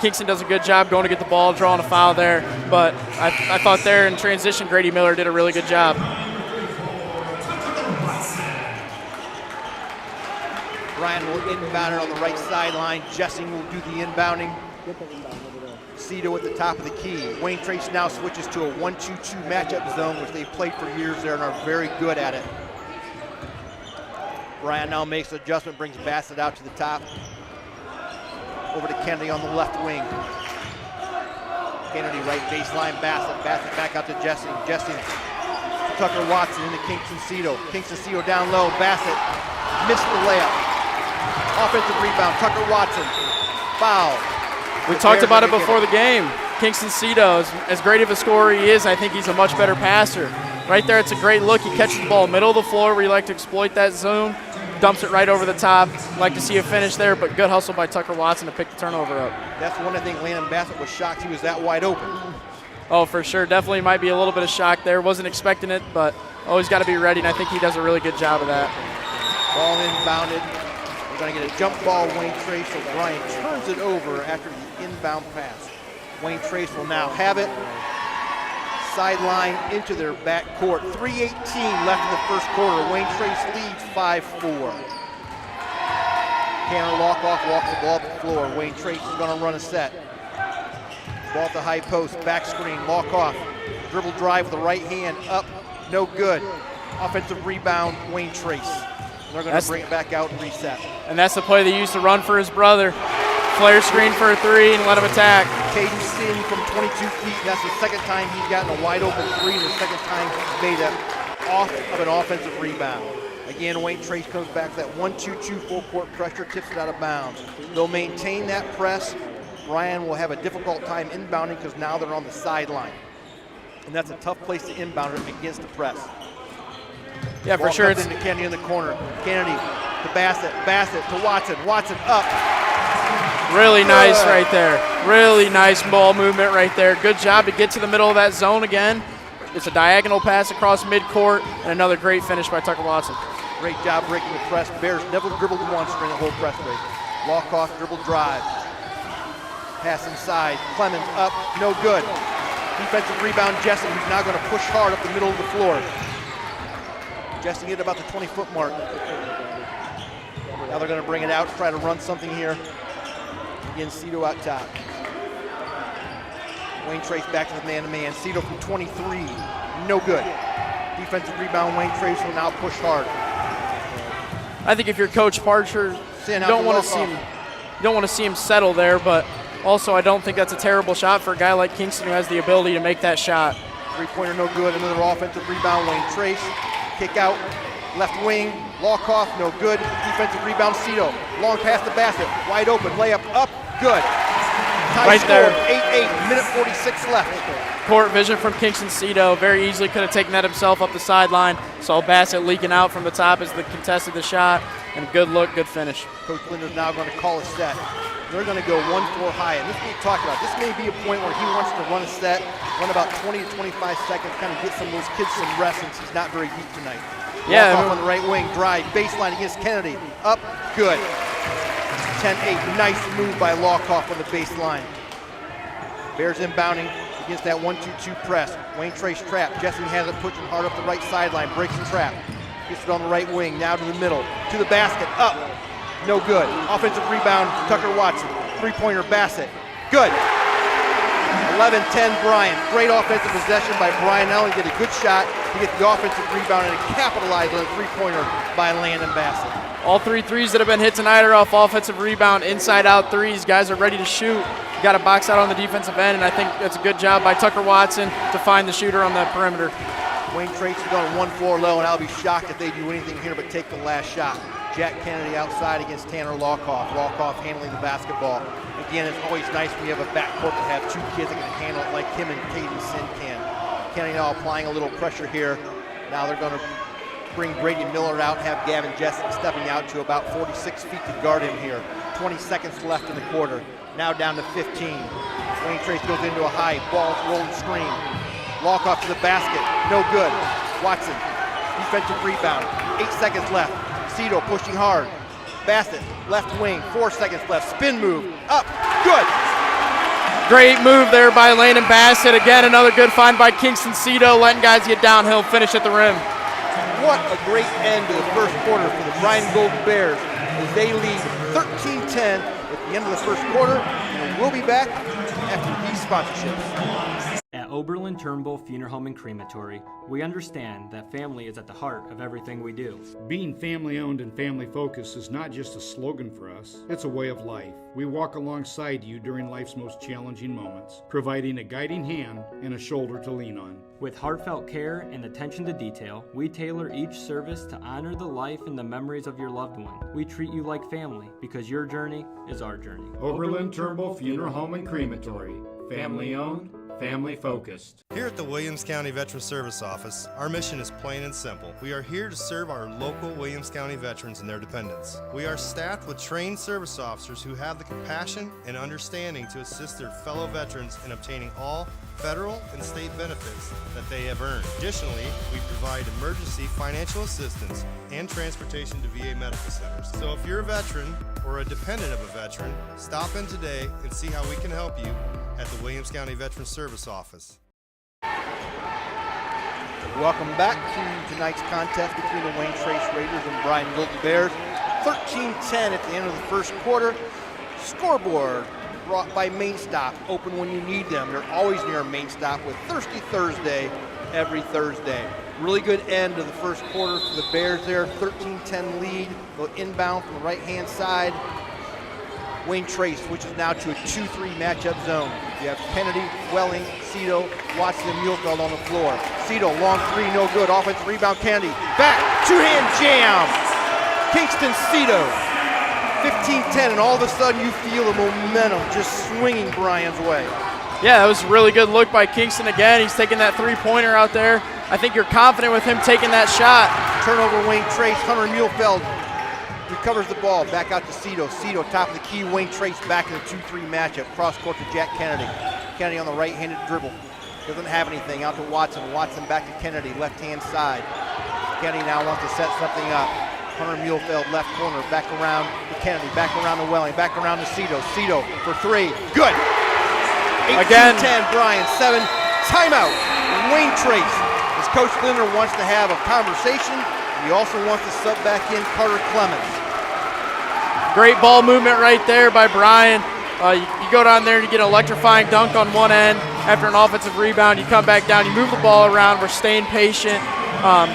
Kingston does a good job going to get the ball, drawing a foul there. But I thought there in transition, Grady Miller did a really good job. Bryan will inbound it on the right sideline. Jessing will do the inbounding. Cito at the top of the key. Wayne Trace now switches to a 1-2-2 matchup zone, which they've played for years there and are very good at it. Bryan now makes the adjustment, brings Bassett out to the top. Over to Kennedy on the left wing. Kennedy right baseline, Bassett. Bassett back out to Jessing. Jessing to Tucker Watson into Kingston Cito. Kingston Cito down low. Bassett missed the layup. Offensive rebound, Tucker Watson. Foul. We talked about it before the game. Kingston Cito, as great of a scorer he is, I think he's a much better passer. Right there, it's a great look. He catches the ball middle of the floor where you like to exploit that zone. Dumps it right over the top. Like to see a finish there, but good hustle by Tucker Watson to pick the turnover up. That's one I think Landon Bassett was shocked he was that wide open. Oh, for sure. Definitely might be a little bit of shock there. Wasn't expecting it, but always got to be ready, and I think he does a really good job of that. Ball inbounded. We're going to get a jump ball, Wayne Trace, so Bryan turns it over after the inbound pass. Wayne Trace will now have it. Sideline into their back court. 3:18 left in the first quarter. Wayne Trace leads 5-4. Tanner Lockoff walks the ball up the floor. Wayne Trace is going to run a set. Ball at the high post, back screen, Lockoff. Dribble drive with the right hand, up, no good. Offensive rebound, Wayne Trace. They're going to bring it back out and reset. And that's the play they used to run for his brother. Flare screen for a three and let him attack. Caden Sin from 22 feet. That's the second time he's gotten a wide open three, the second time he's made it off of an offensive rebound. Again, Wayne Trace comes back to that 1-2-2 full court pressure, tips it out of bounds. They'll maintain that press. Bryan will have a difficult time inbounding because now they're on the sideline. And that's a tough place to inbound against the press. Yeah, for sure. It's into Kennedy in the corner. Kennedy to Bassett. Bassett to Watson. Watson up. Really nice right there. Really nice ball movement right there. Good job to get to the middle of that zone again. It's a diagonal pass across midcourt, and another great finish by Tucker Watson. Great job breaking the press. Bears never dribbled once during the whole press break. Lockoff dribble drive. Pass inside. Clemens up. No good. Defensive rebound, Jessen, who's now going to push hard up the middle of the floor. Jessen at about the 20-foot mark. Now they're going to bring it out, try to run something here. Again, Cito out top. Wayne Trace back to the man-to-man. Cito from 23, no good. Defensive rebound, Wayne Trace will now push hard. I think if you're Coach Parcher, you don't want to see him settle there, but also I don't think that's a terrible shot for a guy like Kingston who has the ability to make that shot. Three-pointer no good. Another offensive rebound, Wayne Trace. Kick out, left wing, Lockoff, no good. Defensive rebound, Cito. Long pass to Bassett, wide open, layup up, good. Tie Right score, there. 8-8, minute 46 left. Court vision from Kingston Cito. Very easily could have taken that himself up the sideline. Saw Bassett leaking out from the top as the contested the shot. And good look, good finish. Coach Linder's now going to call a set. They're going to go 1-4 high. And this is what we talked about. This may be a point where he wants to run a set, run about 20 to 25 seconds, kind of get some of those kids some rest since he's not very deep tonight. Yeah. Off on the right wing, drive, baseline against Kennedy. Up, good. 10-8, nice move by Lockoff on the baseline. Bears inbounding against that 1-2-2 press. Wayne Trace trap. Jessen has it pushing hard up the right sideline, breaks the trap. Gets it on the right wing, now to the middle, to the basket, up. No good. Offensive rebound, Tucker Watson. Three-pointer, Bassett. Good. 11-10, Bryan. Great offensive possession by Bryan Allen. Get a good shot to get the offensive rebound and capitalize on a three-pointer by Landon Bassett. All three threes that have been hit tonight are off offensive rebound, inside-out threes. Guys are ready to shoot. You got to box out on the defensive end, and I think that's a good job by Tucker Watson to find the shooter on that perimeter. Wayne Trace is on 1-4 low, and I'll be shocked if they do anything here but take the last shot. Jack Kennedy outside against Tanner Lockoff. Lockoff handling the basketball. Again, it's always nice when you have a backcourt to have two kids that can handle it like him and Caden Sin can. Kennedy now applying a little pressure here. Now they're going to bring Brady Miller out and have Gavin Jessen stepping out to about 46 feet to guard him here. 20 seconds left in the quarter. Now down to 15. Wayne Trace goes into a high ball rolling screen. Lockoff to the basket, no good. Watson, defensive rebound, 8 seconds left. Cito pushing hard. Bassett, left wing, 4 seconds left. Spin move, up, good. Great move there by Landon Bassett. Again, another good find by Kingston Cito, letting guys get downhill, finish at the rim. What a great end to the first quarter for the Bryan Golden Bears as they lead 13-10 at the end of the first quarter. And we'll be back after these sponsorships. At Oberlin-Turnbull Funeral Home and Crematory, we understand that family is at the heart of everything we do. Being family-owned and family-focused is not just a slogan for us, it's a way of life. We walk alongside you during life's most challenging moments, providing a guiding hand and a shoulder to lean on. With heartfelt care and attention to detail, we tailor each service to honor the life and the memories of your loved one. We treat you like family because your journey is our journey. Oberlin-Turnbull Funeral Home and Crematory. Family-owned, family-focused. Here at the Williams County Veteran Service Office, our mission is plain and simple. We are here to serve our local Williams County veterans and their dependents. We are staffed with trained service officers who have the compassion and understanding to assist their fellow veterans in obtaining all federal and state benefits that they have earned. Additionally, we provide emergency financial assistance and transportation to VA medical centers. So if you're a veteran or a dependent of a veteran, stop in today and see how we can help you at the Williams County Veteran Service Office. Welcome back to tonight's contest between the Wayne Trace Raiders and Bryan Golden Bears. 13-10 at the end of the first quarter. Scoreboard brought by Main Stop, open when you need them. They're always near Main Stop with Thirsty Thursday every Thursday. Really good end of the first quarter for the Bears there, 13-10 lead. They'll inbound from the right-hand side. Wayne Trace switches now to a 2-3 matchup zone. You have Kennedy, Welling, Cito, Watson, and Muehlfeld on the floor. Cito, long three, no good. Offensive rebound, Kennedy. Back, two-hand jam. Kingston Cito, 15-10, and all of a sudden you feel the momentum just swinging Bryan's way. Yeah, that was a really good look by Kingston again. He's taking that three-pointer out there. I think you're confident with him taking that shot. Turnover, Wayne Trace. Hunter Muehlfeld recovers the ball. Back out to Cito. Cito, top of the key. Wayne Trace back in the 2-3 matchup. Cross court to Jack Kennedy. Kennedy on the right-handed dribble. Doesn't have anything. Out to Watson. Watson back to Kennedy, left-hand side. Kennedy now wants to set something up. Hunter Muehlfeld, left corner. Back around to Kennedy. Back around to Welling. Back around to Cito. Cito for three. Good. 18-10, Bryan, 7. Timeout. Wayne Trace. As Coach Linder wants to have a conversation, he also wants to sub back in Carter Clemens. Great ball movement right there by Bryan. You go down there and you get an electrifying dunk on one end. After an offensive rebound, you come back down, you move the ball around. We're staying patient.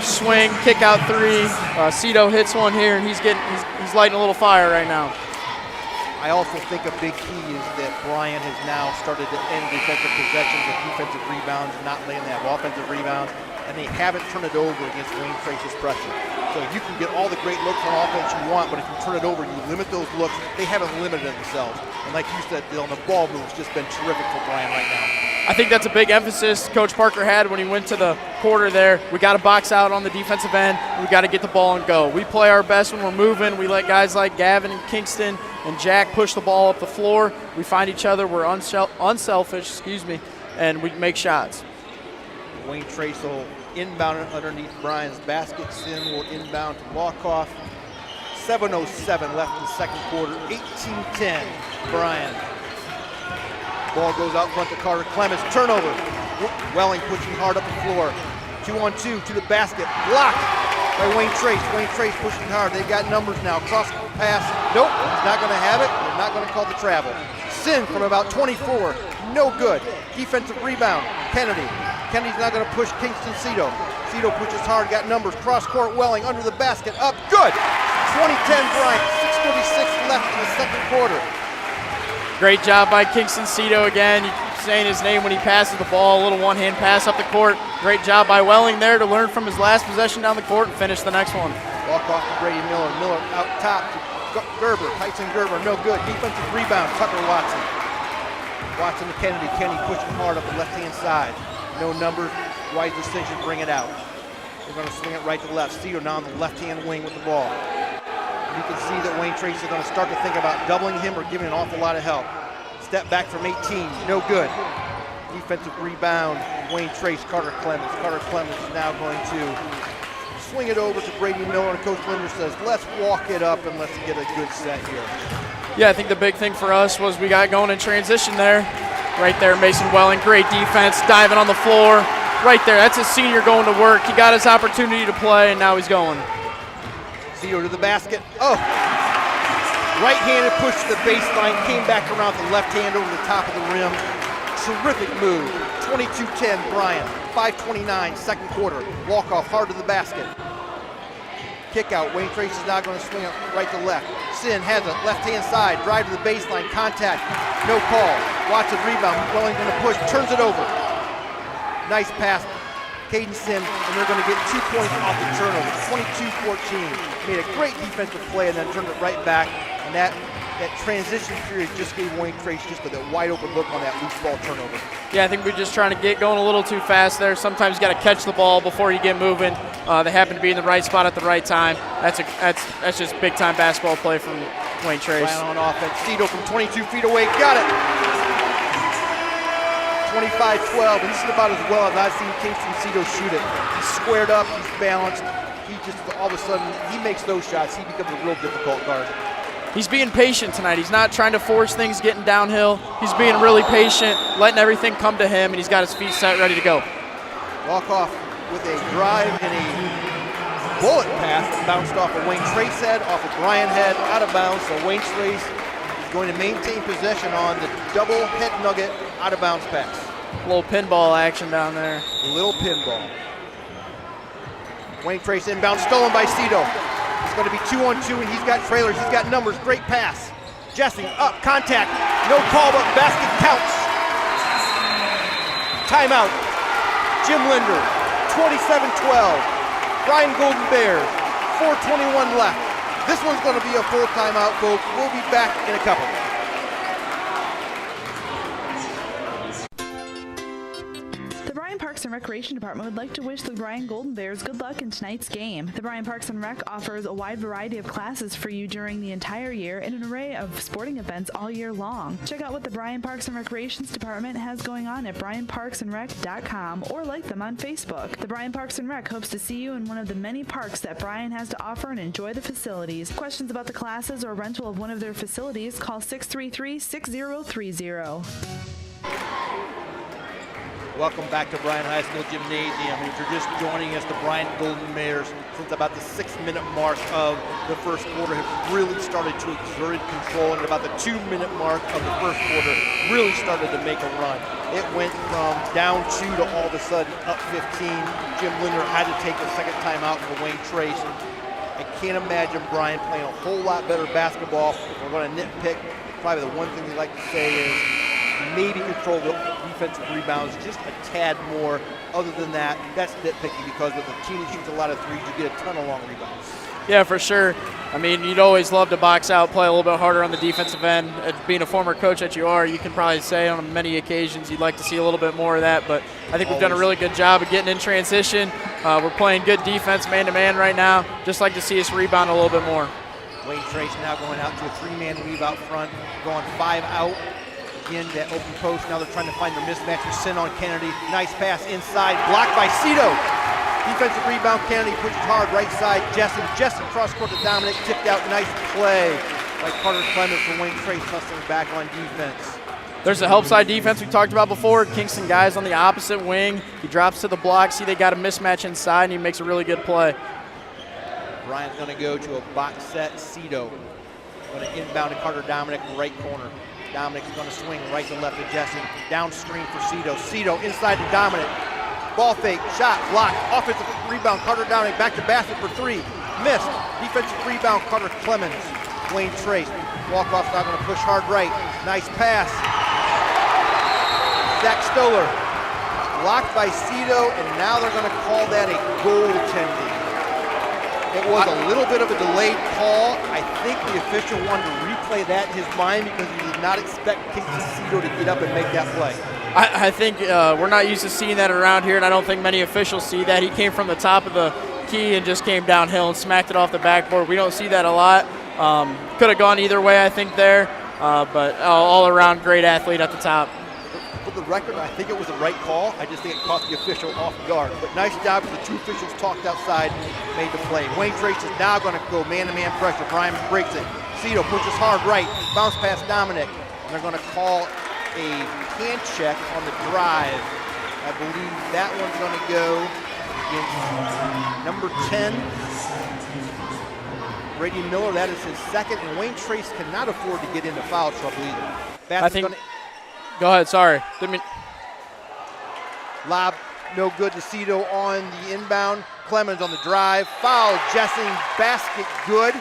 Swing, kick out three. Cito hits one here, and he's lighting a little fire right now. I also think a big key is that Bryan has now started to end defensive possessions with defensive rebounds, not letting them have offensive rebounds, and they haven't turned it over against Wayne Trace's pressure. So you can get all the great looks on offense you want, but if you turn it over, you limit those looks. They haven't limited themselves. And like you said, Dylan, the ball move's just been terrific for Bryan right now. I think that's a big emphasis Coach Parker had when he went to the quarter there. We got to box out on the defensive end. We got to get the ball and go. We play our best when we're moving. We let guys like Gavin and Kingston and Jack push the ball up the floor. We find each other. We're unselfish, and we make shots. Wayne Trace will inbound underneath Bryan's basket. Sin will inbound to Walkoff. 7:07 left in the second quarter. 18-10, Bryan. Ball goes out front to Carter Clemens. Turnover. Welling pushing hard up the floor. 2-on-2 to the basket. Blocked by Wayne Trace. Wayne Trace pushing hard. They've got numbers now. Cross pass. Nope. He's not going to have it. They're not going to call the travel. Sin from about 24. No good. Defensive rebound. Kennedy. Kennedy's not going to push Kingston Cito. Cito pushes hard. Got numbers. Cross court. Welling under the basket. Up. Good. 20-10 Bryan. 6:36 left in the second quarter. Great job by Kingston Cito again. You keep saying his name when he passes the ball. A little one-hand pass up the court. Great job by Welling there to learn from his last possession down the court and finish the next one. Walk off to Brady Miller. Miller out top to Gerber. Tyson Gerber, no good. Defensive rebound, Tucker Watson. Watson to Kennedy. Kennedy pushing hard up the left-hand side. No numbers. Wise decision, bring it out. They're going to swing it right to left. Cito now on the left-hand wing with the ball. You can see that Wayne Trace is going to start to think about doubling him or giving an awful lot of help. Step back from 18, no good. Defensive rebound, Wayne Trace, Carter Clemens. Carter Clemens is now going to swing it over to Brady Miller, and Coach Linder says, let's walk it up and let's get a good set here. Yeah, I think the big thing for us was we got going in transition there. Right there, Mason Welling, great defense, diving on the floor. Right there, that's a senior going to work. He got his opportunity to play, and now he's going. Cito to the basket. Oh! Right-handed push to the baseline, came back around the left hand over the top of the rim. Terrific move. 22-10 Bryan. 5:29 second quarter. Walk-off hard to the basket. Kick out. Wayne Trace is now going to swing it right to left. Sin has it. Left-hand side. Drive to the baseline. Contact. No call. Watson rebound. Welling going to push. Turns it over. Nice pass. Caden Sin, and they're going to get 2 points off the turnover. 22-14. Made a great defensive play and then turned it right back. And that transition period just gave Wayne Trace just that wide open look on that loose ball turnover. Yeah, I think we're just trying to get going a little too fast there. Sometimes you got to catch the ball before you get moving. They happen to be in the right spot at the right time. That's just big time basketball play from Wayne Trace. Bryan on offense. Cito from 22 feet away. Got it. 25-12, and this is about as well as I've seen Kingston Cito shoot it. He's squared up, he's balanced. He just, all of a sudden, he makes those shots. He becomes a real difficult guard. He's being patient tonight. He's not trying to force things getting downhill. He's being really patient, letting everything come to him, and he's got his feet set, ready to go. Walk off with a drive and a bullet pass bounced off of Wayne Trace head, off of Bryan head, out of bounds. So Wayne Trace is going to maintain possession on the double head nugget out of bounds pass. A little pinball action down there. A little pinball. Wayne Trace inbound, stolen by Cito. It's going to be 2-on-2, and he's got trailers. He's got numbers. Great pass. Jesse up, contact. No call, but basket counts. Timeout. Jim Linder, 27-12. Bryan Golden Bears, 4:21 left. This one's going to be a full timeout, folks. We'll be back in a couple. The Bryan Parks and Recreation Department would like to wish the Bryan Golden Bears good luck in tonight's game. The Bryan Parks and Rec offers a wide variety of classes for you during the entire year and an array of sporting events all year long. Check out what the Bryan Parks and Recreations Department has going on at bryanparksandrec.com or like them on Facebook. The Bryan Parks and Rec hopes to see you in one of the many parks that Bryan has to offer and enjoy the facilities. Questions about the classes or rental of one of their facilities, call 633-6030. Welcome back to Bryan High School Gymnasium. If you're just joining us, the Bryan Golden Bears, since about the 6-minute mark of the first quarter, have really started to exert control, and at about the 2-minute mark of the first quarter, really started to make a run. It went from down 2 to all of a sudden up 15. Jim Linder had to take a second timeout for Wayne Trace. I can't imagine Bryan playing a whole lot better basketball. If we're going to nitpick, probably the one thing we like to say is maybe control the defensive rebounds just a tad more. Other than that, that's nitpicking, because with a team that shoots a lot of threes, you get a ton of long rebounds. Yeah, for sure. I mean, you'd always love to box out, play a little bit harder on the defensive end. Being a former coach that you are, you can probably say on many occasions you'd like to see a little bit more of that, but I think we've done a really good job of getting in transition. We're playing good defense man-to-man right now. Just like to see us rebound a little bit more. Wayne Trace now going out to a 3-man weave out front, going 5 out. Again, that open post. Now they're trying to find their mismatch with Sin on Kennedy. Nice pass inside, blocked by Cito. Defensive rebound, Kennedy pushes hard, right side, Jesse cross court to Dominique, tipped out, nice play by Carter Clemens for Wayne Trace, hustling back on defense. There's a help side defense we talked about before. Kingston guys on the opposite wing. He drops to the block, see they got a mismatch inside, and he makes a really good play. Bryan's gonna go to a box set, Cito. Gonna inbound to Carter Dominic, right corner. Dominic's going to swing right to left to Jesse. Downstream for Cito. Cito inside to Dominic. Ball fake, shot, block, offensive rebound. Carter Dominic back to basket for 3. Missed. Defensive rebound, Carter Clemens. Wayne Trace. Walk-off's not going to push hard right. Nice pass. Zach Stoller. Blocked by Cito, and now they're going to call that a goaltending. It was a little bit of a delayed call. I think the official wanted to replay that in his mind because he did not expect Kingston Cito to get up and make that play. I think we're not used to seeing that around here, and I don't think many officials see that. He came from the top of the key and just came downhill and smacked it off the backboard. We don't see that a lot. Could have gone either way, I think, there. But all around great athlete at the top. For the record, I think it was the right call. I just think it caught the official off guard. But nice job for the two officials talked outside, made the play. Wayne Trace is now going to go man-to-man pressure. Bryan breaks it. Cito pushes hard right. Bounce past Dominic. And they're going to call a hand check on the drive. I believe that one's going to go against number 10. Brady Miller, that is his second. And Wayne Trace cannot afford to get into foul trouble either. I think. Go ahead, sorry. Lob, no good to Cito on the inbound. Clemens on the drive. Foul, Jessing, basket good.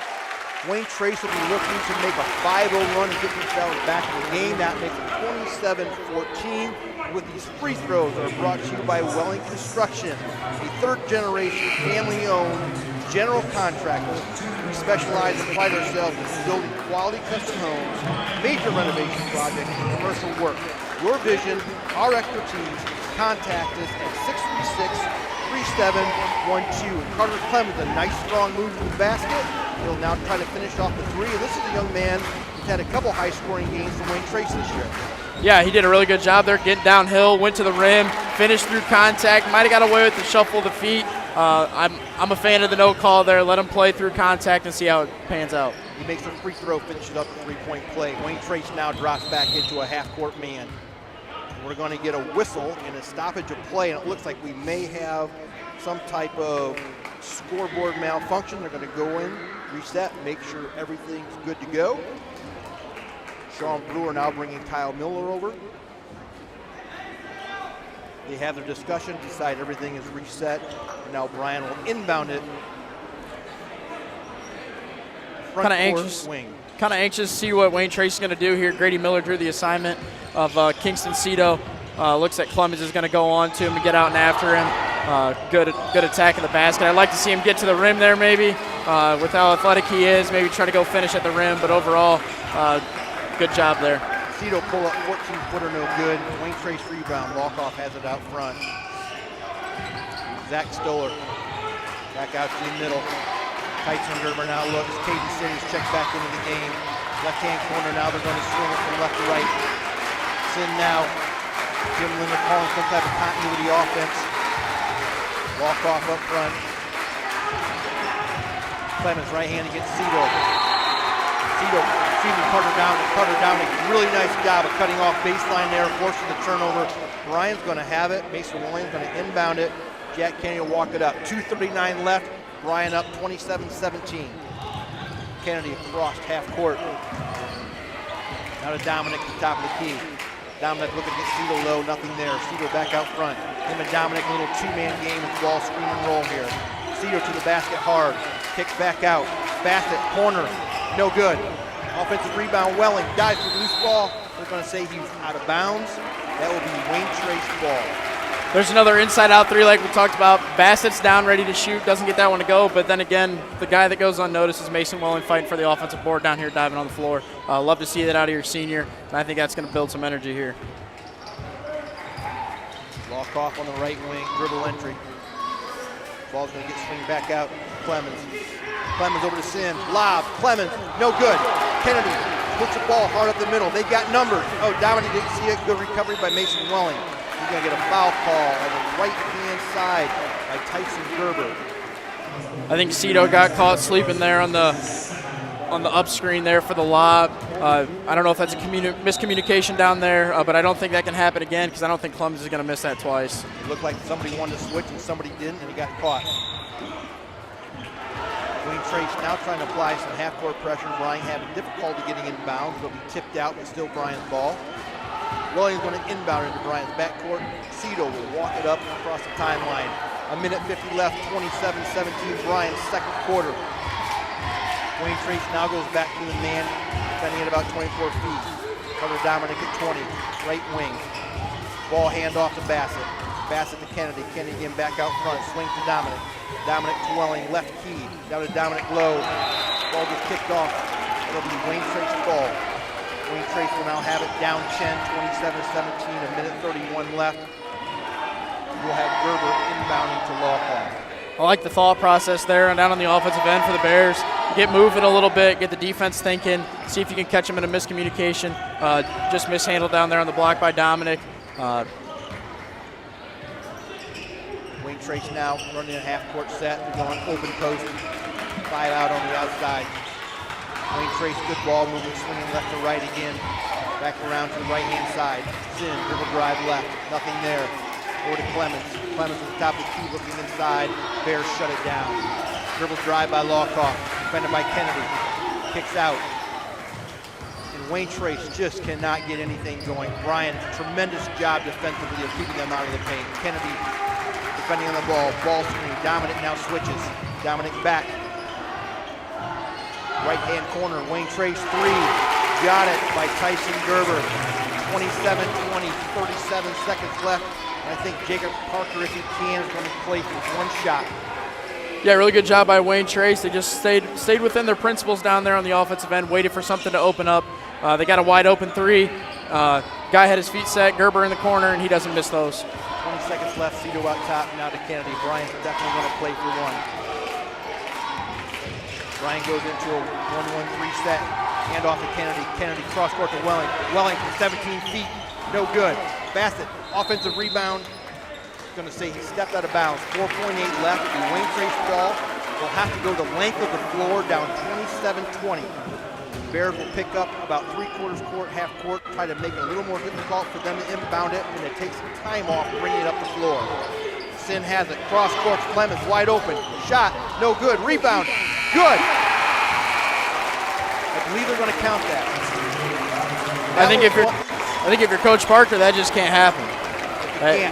Wayne Trace will be looking to make a 5-0 run and get themselves back in the game. That makes it 27-14. With these free throws that are brought to you by Welling Construction, a third-generation, family-owned general contractor. We specialize and pride ourselves in building quality custom homes, major renovation projects, and commercial work. Your vision, our expertise. Contact us at 636-3712. And Carter Clemens, a nice strong move to the basket. He'll now try to finish off the three. This is a young man who's had a couple high-scoring games from Wayne Trace this year. Yeah, he did a really good job there, getting downhill, went to the rim, finished through contact, might have got away with the shuffle of the feet. I'm a fan of the no call there. Let him play through contact and see how it pans out. He makes a free throw, finishes up the three-point play. Wayne Trace now drops back into a half-court man. We're going to get a whistle and a stoppage of play, and it looks like we may have some type of scoreboard malfunction. They're going to go in, reset, make sure everything's good to go. Sean Brewer now bringing Kyle Miller over. They have their discussion, decide everything is reset, and now Bryan will inbound it. Kind of anxious. Kind of anxious to see what Wayne Trace is going to do here. Grady Miller drew the assignment of Kingston Cito. Looks like Clemens is going to go on to him and get out and after him. Good attack in the basket. I'd like to see him get to the rim there maybe. With how athletic he is, maybe try to go finish at the rim. But overall, good job there. Cito pull up 14-footer, no good. Wayne Trace rebound. Walkoff has it out front. Zach Stoller back out to the middle. Tyson Gerber now looks. Caden Sims checks back into the game. Left-hand corner now. They're going to swing it from left to right. Sin now. Jim Linder calling some type of continuity offense. Walkoff up front. Clemens right hand against Cito. Carter Dominic. Really nice job of cutting off baseline there, forcing the turnover. Bryan's going to have it. Mason Williams going to inbound it. Jack Kennedy will walk it up. 2:39 left. Bryan up 27-17. Kennedy across half court. Now to Dominic at the top of the key. Dominic looking to get Cito low, nothing there. Cito back out front. Him and Dominic, a little two-man game with ball screen and roll here. Cito to the basket hard. Kicks back out. Bassett, corner, no good. Offensive rebound, Welling dives for the loose ball. They're going to say he's out of bounds. That will be Wayne Trace ball. There's another inside-out three like we talked about. Bassett's down, ready to shoot. Doesn't get that one to go. But then again, the guy that goes unnoticed is Mason Welling fighting for the offensive board down here, diving on the floor. Love to see that out of your senior. And I think that's going to build some energy here. Walkoff on the right wing, dribble entry. Ball's going to get swinged back out. Clemens over to Sin. Lob. Clemens, no good. Kennedy puts the ball hard up the middle. They got numbers. Oh, Dominique didn't see it. Good recovery by Mason Welling. He's going to get a foul call on the right-hand side by Tyson Gerber. I think Cito got caught sleeping there on the up screen there for the lob. I don't know if that's a miscommunication down there, but I don't think that can happen again because I don't think Clemens is going to miss that twice. It looked like somebody wanted to switch and somebody didn't, and he got caught. Wayne Trace now trying to apply some half-court pressure. Bryan having difficulty getting in bounds. They'll be tipped out, but still Bryan's ball. Williams going to inbound into Bryan's backcourt. Cito will walk it up across the timeline. A minute 50 left, 27-17, Bryan's second quarter. Wayne Trace now goes back to the man, defending at about 24 feet. Cover Dominic at 20, right wing. Ball handoff to Bassett. Bassett to Kennedy. Kennedy again back out front, swing to Dominic. Dominic to Welling, left key. Down to Dominic low. Ball gets kicked off. It'll be Wayne Trace's ball. Wayne Trace will now have it down 10, 27-17, a minute 31 left. We'll have Gerber inbounding to Walkoff. I like the thought process there and down on the offensive end for the Bears. Get moving a little bit, get the defense thinking, see if you can catch them in a miscommunication. Just mishandled down there on the block by Dominic. Wayne Trace now running a half-court set. They're going open post. 5 out on the outside. Wayne Trace, good ball moving, swinging left to right again. Back around to the right-hand side. Sin, dribble drive left, nothing there. Over to Clemens. Clemens at the top of the key looking inside. Bears shut it down. Dribble drive by Lawcock, defended by Kennedy. Kicks out. And Wayne Trace just cannot get anything going. Bryan, tremendous job defensively of keeping them out of the paint. Kennedy defending on the ball. Ball screen. Dominic now switches. Dominic back. Right-hand corner, Wayne Trace, 3. Got it by Tyson Gerber. 27-20, 37 seconds left. And I think Jacob Parker, if he can, is going to play for one shot. Yeah, really good job by Wayne Trace. They just stayed within their principles down there on the offensive end, waited for something to open up. They got a wide open 3. Guy had his feet set, Gerber in the corner, and he doesn't miss those. 20 seconds left, Cito out top, now to Kennedy. Bryan's definitely going to play for one. Bryan goes into a 1-1-3 set. Hand off to Kennedy. Kennedy cross court to Welling. Welling from 17 feet. No good. Bassett, offensive rebound. Going to say he stepped out of bounds. 4.8 left. The Wayne Trace ball will have to go the length of the floor, down 27-20. Bears will pick up about 3/4 court, half court, try to make it a little more difficult for them to inbound it, and it takes some time off bringing it up the floor. in, has it. Cross court, Clemens wide open. Shot, no good. Rebound, good. I believe they're going to count that. I think if you're Coach Parker, that just can't happen.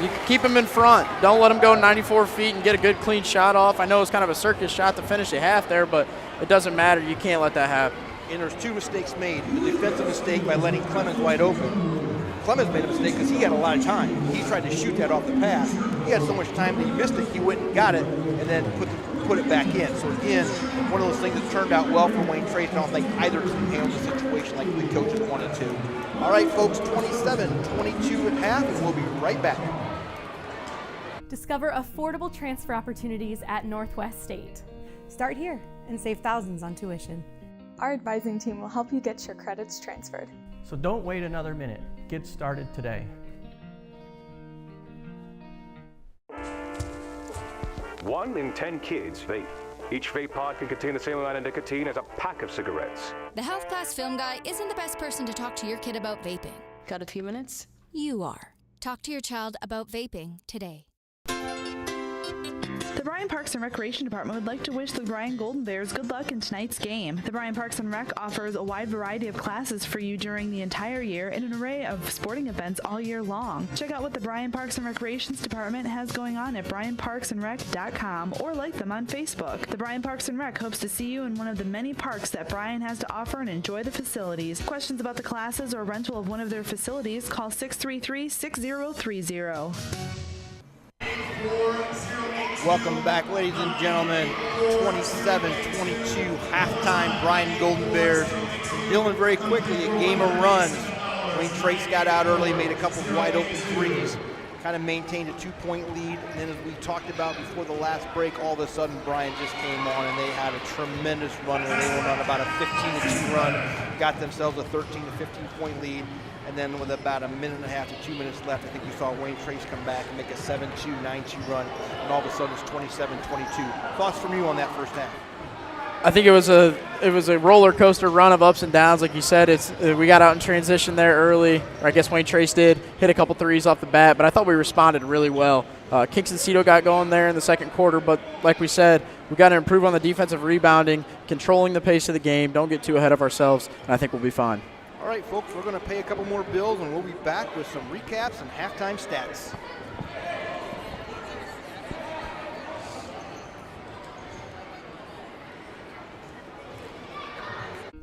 You keep him in front. Don't let him go 94 feet and get a good clean shot off. I know it's kind of a circus shot to finish the half there, but it doesn't matter. You can't let that happen. And there's two mistakes made. The defensive mistake by letting Clemens wide open. Clemens made a mistake because he had a lot of time. He tried to shoot that off the pass. He had so much time that he missed it. He went and got it and then put it back in. So again, one of those things that turned out well for Wayne Trace. I don't think either team handled the situation like the coaches wanted to. All right, folks, 27-22 at half, and we'll be right back. Discover affordable transfer opportunities at Northwest State. Start here and save thousands on tuition. Our advising team will help you get your credits transferred. So don't wait another minute. Get started today. One in 10 kids vape. Each vape pod can contain the same amount of nicotine as a pack of cigarettes. The health class film guy isn't the best person to talk to your kid about vaping. Got a few minutes? You are. Talk to your child about vaping today. The Bryan Parks and Recreation Department would like to wish the Bryan Golden Bears good luck in tonight's game. The Bryan Parks and Rec offers a wide variety of classes for you during the entire year and an array of sporting events all year long. Check out what the Bryan Parks and Recreations Department has going on at bryanparksandrec.com or like them on Facebook. The Bryan Parks and Rec hopes to see you in one of the many parks that Bryan has to offer and enjoy the facilities. Questions about the classes or rental of one of their facilities, call 633-6030. Welcome back, ladies and gentlemen. 27-22 halftime. Bryan Golden Bears dealing very quickly a game of runs. Wayne Trace got out early, made a couple of wide open threes, kind of maintained a 2-point lead. And then as we talked about before the last break, all of a sudden Bryan just came on and they had a tremendous run. And they went on about a 15-2 run, got themselves a 13 to 15-point lead. And then with about a minute and a half to 2 minutes left, I think you saw Wayne Trace come back and make a 7-2, 9-2 run. And all of a sudden it's 27-22. Thoughts from you on that first half? I think it was a roller coaster run of ups and downs, like you said. We got out in transition there early, or I guess Wayne Trace did, hit a couple threes off the bat, but I thought we responded really well. Kingston Cito got going there in the second quarter, but like we said, we got to improve on the defensive rebounding, controlling the pace of the game, don't get too ahead of ourselves, and I think we'll be fine. All right, folks, we're going to pay a couple more bills, and we'll be back with some recaps and halftime stats.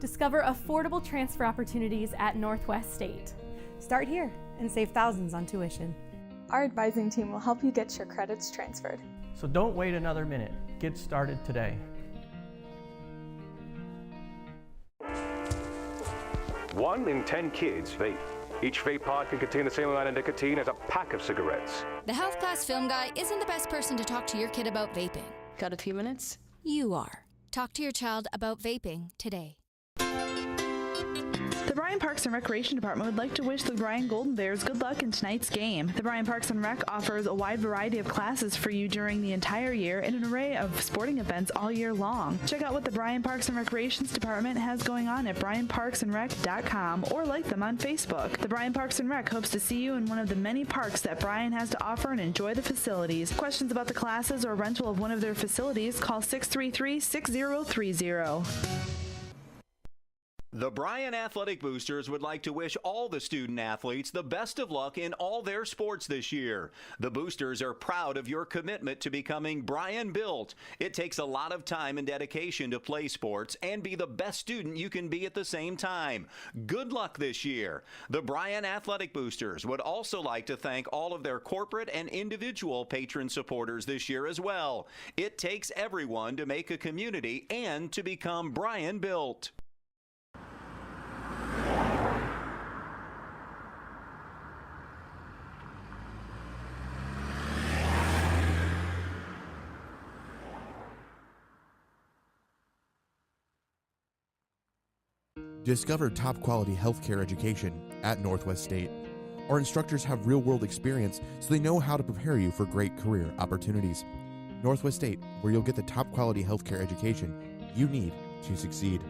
Discover affordable transfer opportunities at Northwest State. Start here and save thousands on tuition. Our advising team will help you get your credits transferred. So don't wait another minute. Get started today. One in 10 kids vape. Each vape pod can contain the same amount of nicotine as a pack of cigarettes. The health class film guy isn't the best person to talk to your kid about vaping. Got a few minutes? You are. Talk to your child about vaping today. The Bryan Parks and Recreation Department would like to wish the Bryan Golden Bears good luck in tonight's game. The Bryan Parks and Rec offers a wide variety of classes for you during the entire year and an array of sporting events all year long. Check out what the Bryan Parks and Recreations Department has going on at bryanparksandrec.com or like them on Facebook. The Bryan Parks and Rec hopes to see you in one of the many parks that Bryan has to offer and enjoy the facilities. Questions about the classes or rental of one of their facilities, call 633-6030. The Bryan Athletic Boosters would like to wish all the student athletes the best of luck in all their sports this year. The Boosters are proud of your commitment to becoming Bryan built. It takes a lot of time and dedication to play sports and be the best student you can be at the same time. Good luck this year. The Bryan Athletic Boosters would also like to thank all of their corporate and individual patron supporters this year as well. It takes everyone to make a community and to become Bryan built. Discover top quality healthcare education at Northwest State. Our instructors have real-world experience, so they know how to prepare you for great career opportunities. Northwest State, where you'll get the top quality healthcare education you need to succeed.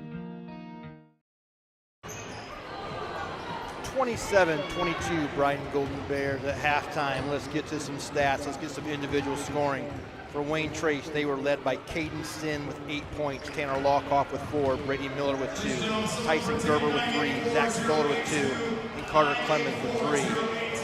27-22 Bryan Golden Bears at halftime. Let's get to some stats. Let's get some individual scoring. For Wayne Trace, they were led by Caden Sin with 8 points, Tanner Lockoff with 4, Brady Miller with 2, Tyson Gerber with 3, Zach Stoller with 2, and Carter Clemens with 3.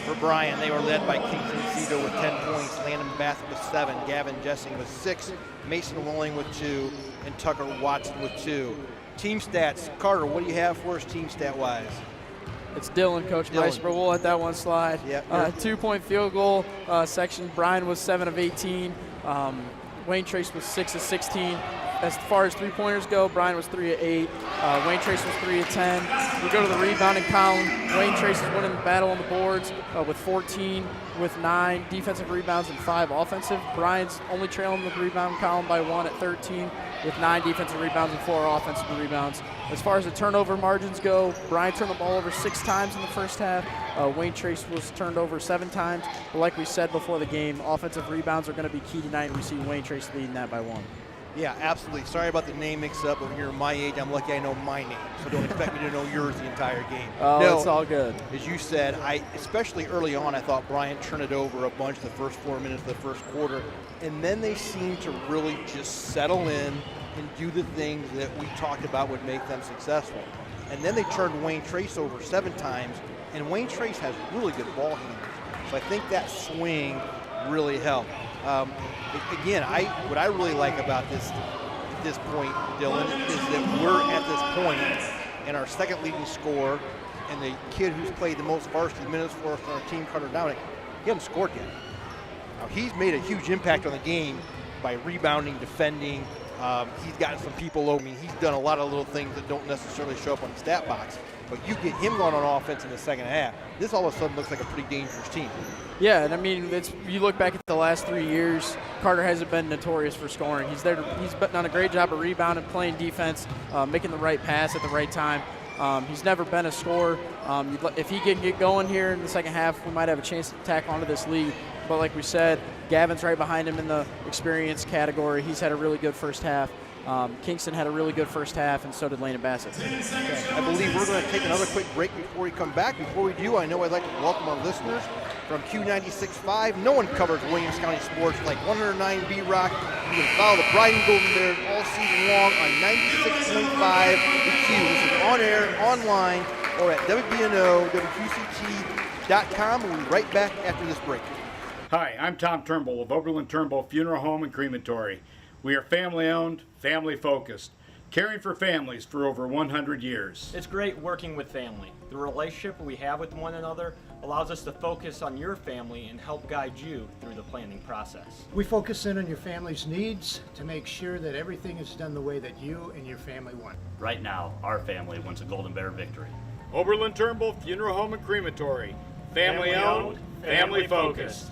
For Bryan, they were led by Kingston Cedar with 10 points, Landon Bassett with 7, Gavin Jessing with 6, Mason Willing with 2, and Tucker Watson with 2. Team stats, Carter, what do you have for us team stat-wise? It's Dylan, Coach Meister, but we'll let that one slide. Yep. 2-point field goal section, Bryan was 7 of 18. Wayne Trace was 6 of 16. As far as three-pointers go, Bryan was 3 of 8. Wayne Trace was 3 of 10. We go to the rebounding column. Wayne Trace is winning the battle on the boards with 14, with 9 defensive rebounds and 5 offensive. Bryan's only trailing the rebound column by 1 at 13, with 9 defensive rebounds and 4 offensive rebounds. As far as the turnover margins go, Bryan turned the ball over 6 times in the first half. Wayne Trace was turned over 7 times. But like we said before the game, offensive rebounds are going to be key tonight, and we see Wayne Trace leading that by 1. Yeah, absolutely. Sorry about the name mix-up, but when you're my age, I'm lucky I know my name, so don't expect me to know yours the entire game. Oh, no, it's all good. As you said, especially early on, I thought Bryan turned it over a bunch the first 4 minutes of the first quarter, and then they seemed to really just settle in and do the things that we talked about would make them successful. And then they turned Wayne Trace over 7 times, and Wayne Trace has really good ball handlers. So I think that swing really helped. Again, what I really like about this point, Dylan, is that we're at this point, and our second leading scorer, and the kid who's played the most varsity minutes for us on our team, Carter Dominique, he hasn't scored yet. Now, he's made a huge impact on the game by rebounding, defending. He's got some people over. I mean, he's done a lot of little things that don't necessarily show up on the stat box. But you get him going on offense in the second half, this all of a sudden looks like a pretty dangerous team. Yeah, and I mean, you look back at the last 3 years, Carter hasn't been notorious for scoring. He's done a great job of rebounding, playing defense, making the right pass at the right time. He's never been a scorer. If he can get going here in the second half, we might have a chance to tack onto this lead. But like we said, Gavin's right behind him in the experience category. He's had a really good first half. Kingston had a really good first half, and so did Landon Bassett. Okay. I believe we're going to take another quick break before we come back. Before we do, I know I'd like to welcome our listeners from Q96.5. No one covers Williams County sports like 109 B-Rock. You can follow the Bryan Golden Bears all season long on 96.5 The Q. This is on air, online, or at WBNO, WQCT.com. We'll be right back after this break. Hi, I'm Tom Turnbull of Oberlin-Turnbull Funeral Home and Crematory. We are family-owned, family-focused, caring for families for over 100 years. It's great working with family. The relationship we have with one another allows us to focus on your family and help guide you through the planning process. We focus in on your family's needs to make sure that everything is done the way that you and your family want. Right now, our family wants a Golden Bear victory. Oberlin-Turnbull Funeral Home and Crematory. Family-owned, family-focused.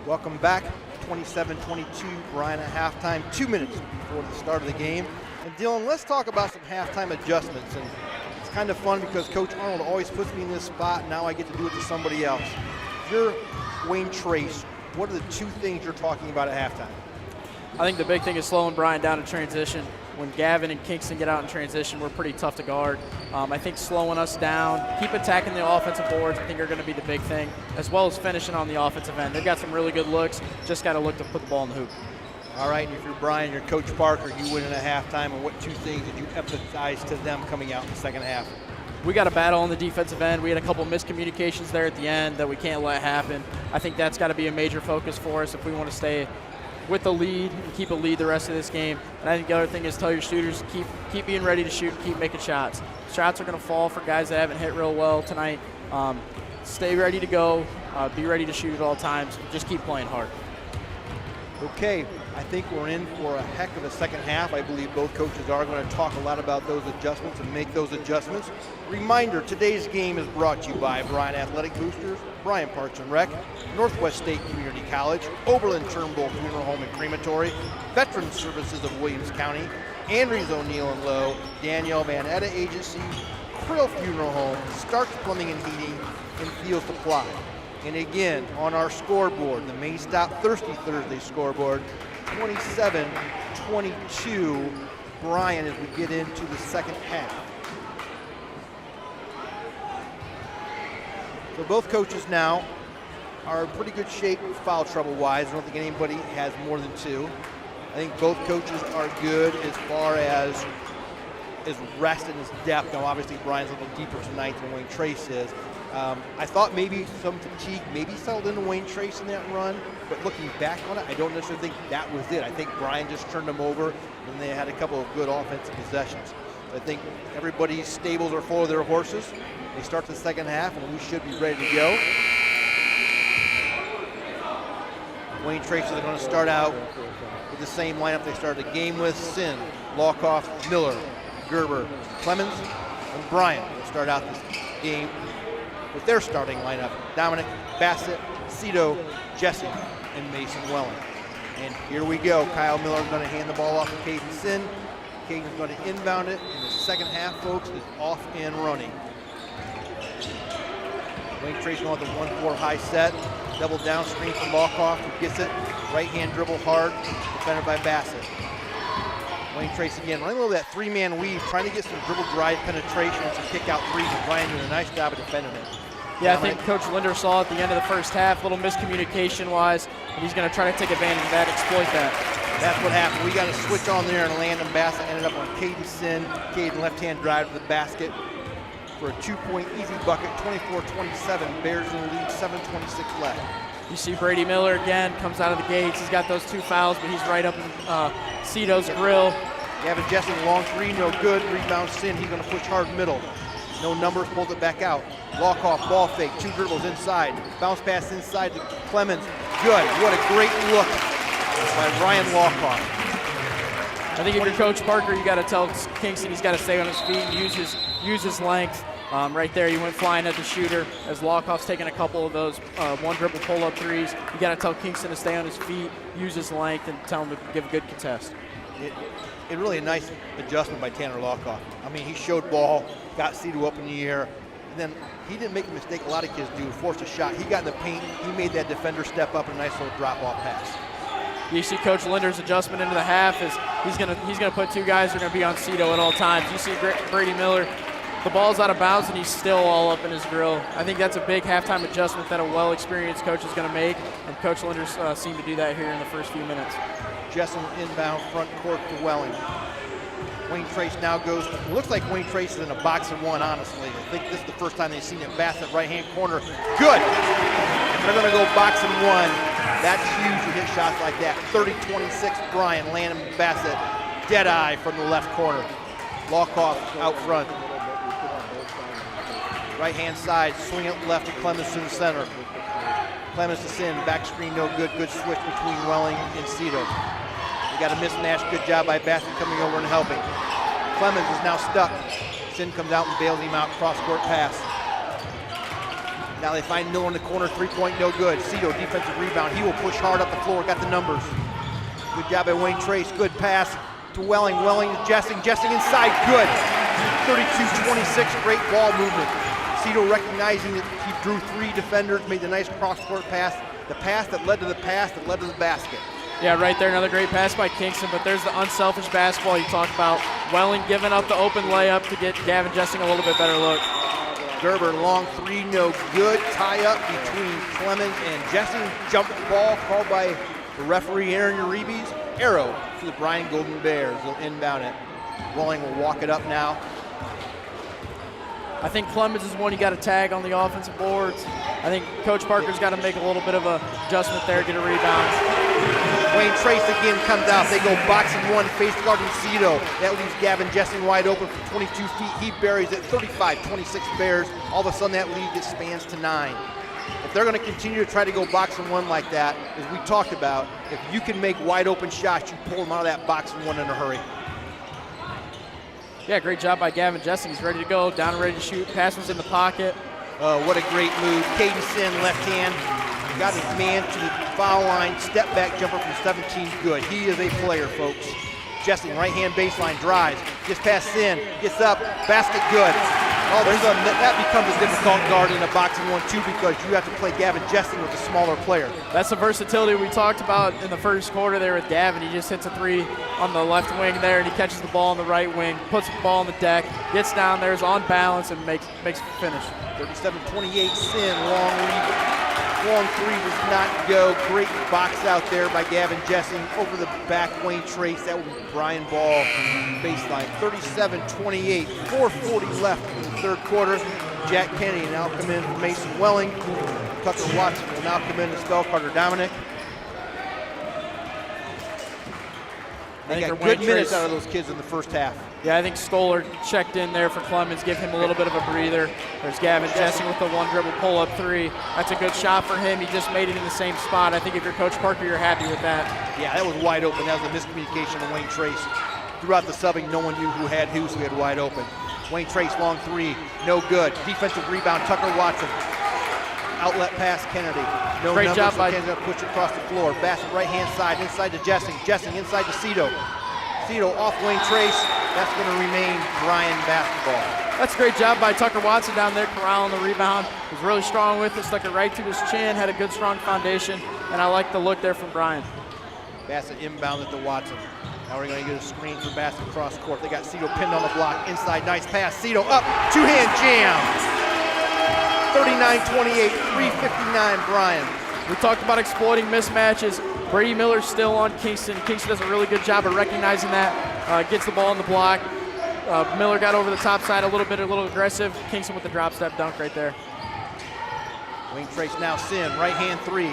Welcome back. 27-22, Bryan at halftime, 2 minutes before the start of the game. And Dylan, let's talk about some halftime adjustments. And it's kind of fun because Coach Arnold always puts me in this spot. Now I get to do it to somebody else. If you're Wayne Trace, what are the 2 things you're talking about at halftime? I think the big thing is slowing Bryan down in transition. When Gavin and Kingston get out in transition, we're pretty tough to guard. I think slowing us down, keep attacking the offensive boards, I think are going to be the big thing, as well as finishing on the offensive end. They've got some really good looks, just got to look to put the ball in the hoop. All right, and if you're Bryan, you're Coach Parker, you win in a halftime, and what 2 things did you emphasize to them coming out in the second half? We got a battle on the defensive end. We had a couple miscommunications there at the end that we can't let happen. I think that's got to be a major focus for us if we want to stay with the lead and keep a lead the rest of this game. And I think the other thing is tell your shooters, keep being ready to shoot, keep making shots. Shots are going to fall for guys that haven't hit real well tonight. Stay ready to go, be ready to shoot at all times. Just keep playing hard. Okay, I think we're in for a heck of a second half. I believe both coaches are going to talk a lot about those adjustments and make those adjustments. Reminder, today's game is brought to you by Bryan Athletic Boosters, Bryan Parks and Rec, Northwest State Community College, Oberlin-Turnbull Funeral Home and Crematory, Veterans Services of Williams County, Andrews O'Neill and Lowe, Danielle Van Etta Agency, Krill Funeral Home, Starks Plumbing and Heating, and Field Supply. And again, on our scoreboard, the May Stop Thirsty Thursday scoreboard, 27-22 Bryan as we get into the second half. So both coaches now are in pretty good shape foul trouble wise. I don't think anybody has more than 2. I think both coaches are good as far as his rest and his depth. Now obviously Bryan's a little deeper tonight than Wayne Trace is. I thought maybe some fatigue maybe settled into Wayne Trace in that run, but looking back on it, I don't necessarily think that was it. I think Bryan just turned them over, and they had a couple of good offensive possessions. I think everybody's stables are full of their horses. They start the second half, and we should be ready to go. Wayne Trace is going to start out with the same lineup they started the game with: Sin, Lawkoff, Miller, Gerber, Clemens, and Bryan. They'll start out this game with their starting lineup: Dominique, Bassett, Cito, Jesse, and Mason Welling. And here we go. Kyle Miller is going to hand the ball off to Caden Sin. Caden's going to inbound it, and the second half, folks, is off and running. Wayne Trace going with the 1-4 high set. Double down screen from Lawkoff, who gets it. Right hand dribble hard, defended by Bassett. Wayne Trace again, running a little of that 3-man weave, trying to get some dribble drive penetration and some kick out threes, and Bryan doing a nice job of defending it. Yeah, I think Coach Linder saw at the end of the first half, a little miscommunication-wise, and he's going to try to take advantage of that, exploit that. That's what happened. We got a switch on there, and Landon Bassett ended up on Caden Sin. Caden left-hand drive to the basket for a 2-point easy bucket, 24-27. Bears in the lead, 7:26 left. You see Brady Miller again, comes out of the gates. He's got those 2 fouls, but he's right up in Cito's grill. Gavin Jessing, long 3, no good. Rebound Sin, he's going to push hard middle. No numbers, pulls it back out. Lawkoff, ball fake, 2 dribbles inside. Bounce pass inside to Clemens. Good. What a great look by Ryan Lawkoff. I think if you're Coach Parker, you got to tell Kingston he's got to stay on his feet and use his length. Right there, he went flying at the shooter as Lawkoff's taking a couple of those 1-dribble pull-up threes. You got to tell Kingston to stay on his feet, use his length, and tell him to give a good contest. It really a nice adjustment by Tanner Lawkoff. I mean, he showed ball, got Cito up in the air, and then he didn't make a mistake a lot of kids do, forced a shot. He got in the paint, he made that defender step up, and a nice little drop-off pass. You see Coach Linder's adjustment into the half is he's gonna put 2 guys who are gonna be on Cito at all times. You see Brady Miller, the ball's out of bounds and he's still all up in his grill. I think that's a big halftime adjustment that a well-experienced coach is gonna make, and Coach Linder seemed to do that here in the first few minutes. Jessen inbound front court to Welling. Wayne Trace now goes, it looks like Wayne Trace is in a box and 1, honestly. I think this is the first time they've seen it. Bassett, right-hand corner, good. They're gonna go box and 1. That's huge to hit shots like that. 30-26 Bryan, Landon Bassett, dead eye from the left corner. Lawkoff out front. Right-hand side, swing it left to Clemens to the center. Clemens to Sin, back screen no good. Good switch between Welling and Cito. They got a mismatch, good job by Bassett coming over and helping. Clemens is now stuck. Sin comes out and bails him out, cross-court pass. Now they find Miller in the corner, 3-point, no good. Cito, defensive rebound. He will push hard up the floor, got the numbers. Good job by Wayne Trace, good pass to Welling. Welling to Jessing inside, good. 32-26, great ball movement. Cito recognizing that he drew 3 defenders, made the nice cross-court pass. The pass that led to the pass that led to the basket. Yeah, right there, another great pass by Kingston, but there's the unselfish basketball you talked about. Welling giving up the open layup to get Gavin Jessing a little bit better look. Gerber, long 3, no good. Tie up between Clemens and Jessing. Jump ball called by the referee, Aaron Uribe's. Arrow to the Bryan Golden Bears. They'll inbound it. Welling will walk it up now. I think Clemens is one you got to tag on the offensive boards. I think Coach Parker's got to make a little bit of a adjustment there, get a rebound. Wayne Trace again comes out. They go boxing 1, face guarding Cito. That leaves Gavin Jessing wide open for 22 feet. He buries it, 35-26 Bears. All of a sudden that lead expands to 9. If they're going to continue to try to go boxing 1 like that, as we talked about, if you can make wide open shots, you pull them out of that boxing 1 in a hurry. Yeah, great job by Gavin Jessing. He's ready to go, down and ready to shoot. Pass was in the pocket. Oh, what a great move. Caden Sin, left hand. Got his man to the foul line. Step back jumper from 17, good. He is a player, folks. Jessing, right hand baseline, drives. Gets past Sin, gets up, basket good. All of a sudden, that becomes a difficult guard in a boxing 1-2 because you have to play Gavin Jessing with a smaller player. That's the versatility we talked about in the first quarter there with Gavin. He just hits a three on the left wing there, and he catches the ball on the right wing, puts the ball on the deck, gets down there, is on balance, and makes a finish. 37-28 Sin, long three does not go. Great box out there by Gavin Jessing over the back. Wayne Trace, that would be Brian Ball baseline. 37-28, 4:40 left in the third quarter. Jack Kennedy now come in for Mason Welling. Tucker Watson will now come in to spell Carter Dominique. They got good minutes out of those kids in the first half. Yeah, I think Stoller checked in there for Clemens, give him a little bit of a breather. There's Gavin Jessing with the one dribble pull-up three. That's a good shot for him. He just made it in the same spot. I think if you're Coach Parker, you're happy with that. Yeah, that was wide open. That was a miscommunication of Wayne Trace. Throughout the subbing, no one knew who had who, so he had wide open. Wayne Trace, long three, no good. Defensive rebound, Tucker Watson. Outlet pass, Kennedy. No Great numbers, job by Kennedy push it across the floor. Bassett right-hand side, inside to Jessing. Jessing inside to Cito. Cito off Wayne Trace. That's going to remain Bryan basketball. That's a great job by Tucker Watson down there corralling the rebound. He was really strong with it, stuck it right to his chin, had a good strong foundation, and I like the look there from Bryan. Bassett inbounded to Watson. Now we're going to get a screen for Bassett cross court. They got Cito pinned on the block. Inside, nice pass. Cito up, two-hand jam. 39-28, 3:59 Bryan. We talked about exploiting mismatches. Brady Miller's still on Kingston. Kingston does a really good job of recognizing that. Gets the ball on the block. Miller got over the top side a little aggressive. Kingston with the drop step dunk right there. Wayne Trace now Sin, right-hand three.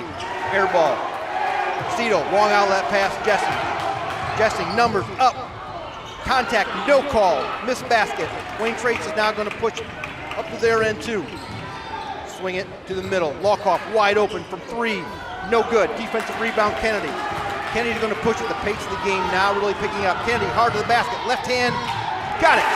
Air ball. Cito, long outlet pass, Jessing. Jessing, numbers up. Contact, no call. Missed basket. Wayne Trace is now going to push up to their end too. Swing it to the middle. Lockoff wide open from three. No good. Defensive rebound, Kennedy. Kennedy's going to push it. The pace of the game now really picking up. Kennedy hard to the basket. Left hand. Got it.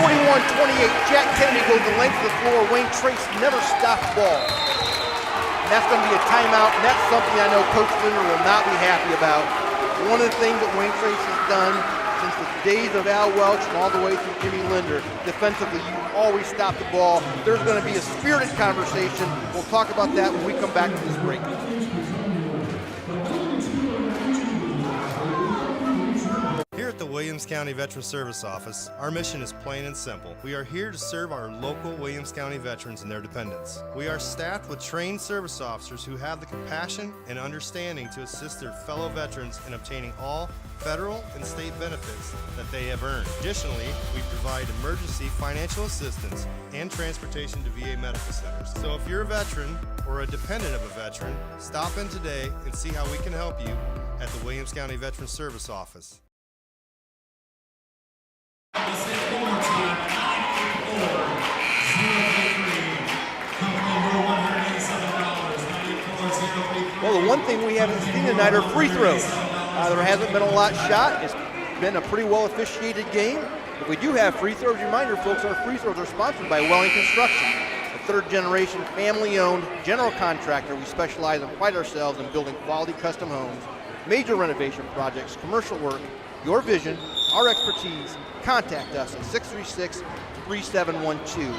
41-28. Jack Kennedy goes the length of the floor. Wayne Trace never stopped the ball. And that's going to be a timeout, and that's something I know Coach Linder will not be happy about. One of the things that Wayne Trace has done since the days of Al Welch and all the way through Jimmy Linder, defensively, you always stop the ball. There's going to be a spirited conversation. We'll talk about that when we come back from this break. Here at the Williams County Veteran Service Office, our mission is plain and simple. We are here to serve our local Williams County veterans and their dependents. We are staffed with trained service officers who have the compassion and understanding to assist their fellow veterans in obtaining all federal and state benefits that they have earned. Additionally, we provide emergency financial assistance and transportation to VA medical centers. So if you're a veteran or a dependent of a veteran, stop in today and see how we can help you at the Williams County Veteran Service Office. Well, the one thing we haven't seen tonight are free throws. There hasn't been a lot shot. It's been a pretty well officiated game. If we do have free throws, reminder folks, our free throws are sponsored by Welling Construction, a third generation family owned general contractor. We specialize and pride ourselves in building quality custom homes, major renovation projects, commercial work. Your vision, our expertise. Contact us at 636-3712.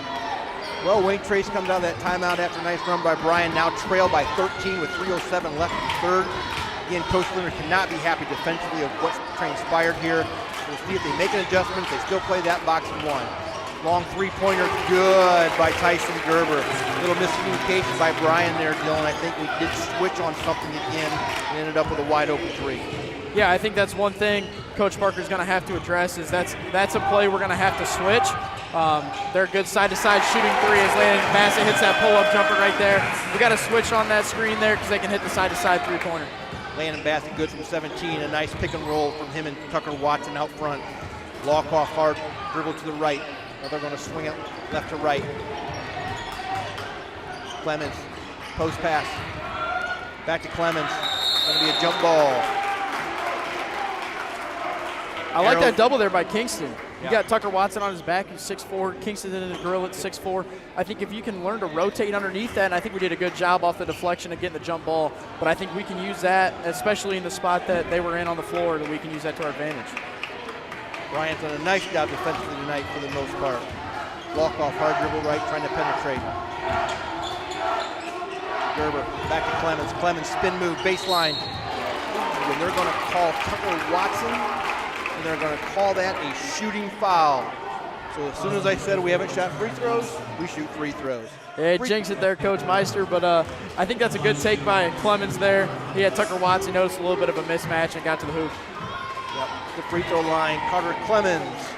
Well, Wayne Trace comes out of that timeout after a nice run by Bryan, now trailed by 13 with 3:07 left in the third. Again, Coach Linder cannot be happy defensively of what's transpired here. We'll see if they make an adjustment. They still play that boxing one. Long three-pointer, good by Tyson Gerber. A little miscommunication by Bryan there, Dylan. I think we did switch on something again and ended up with a wide-open three. Yeah, I think that's one thing Coach Parker's going to have to address is that's a play we're going to have to switch. They're good side-to-side shooting three as Landon Bassett hits that pull-up jumper right there. We got to switch on that screen there because they can hit the side-to-side three-pointer. Landon Bassett good from 17. A nice pick and roll from him and Tucker Watson out front. Lockoff hard, dribble to the right. Now they're going to swing it left to right. Clemens, post pass. Back to Clemens. Going to be a jump ball. I like that double there by Kingston. You got Tucker Watson on his back, who's 6'4". Kingston in the grill at 6'4". I think if you can learn to rotate underneath that, and I think we did a good job off the deflection of getting the jump ball, but I think we can use that, especially in the spot that they were in on the floor, that we can use that to our advantage. Bryan's done a nice job defensively tonight for the most part. Walk off, hard dribble right, trying to penetrate. Gerber, back to Clemens. Clemens, spin move, baseline. And they're going to call Tucker Watson, and they're going to call that a shooting foul. So as soon as I said we haven't shot free throws, we shoot free throws. Yeah, jinx it there, Coach Meister, but I think that's a good take by Clemens there. He had Tucker Watson, noticed a little bit of a mismatch and got to the hoop. Yep, the free throw line, Carter Clemens.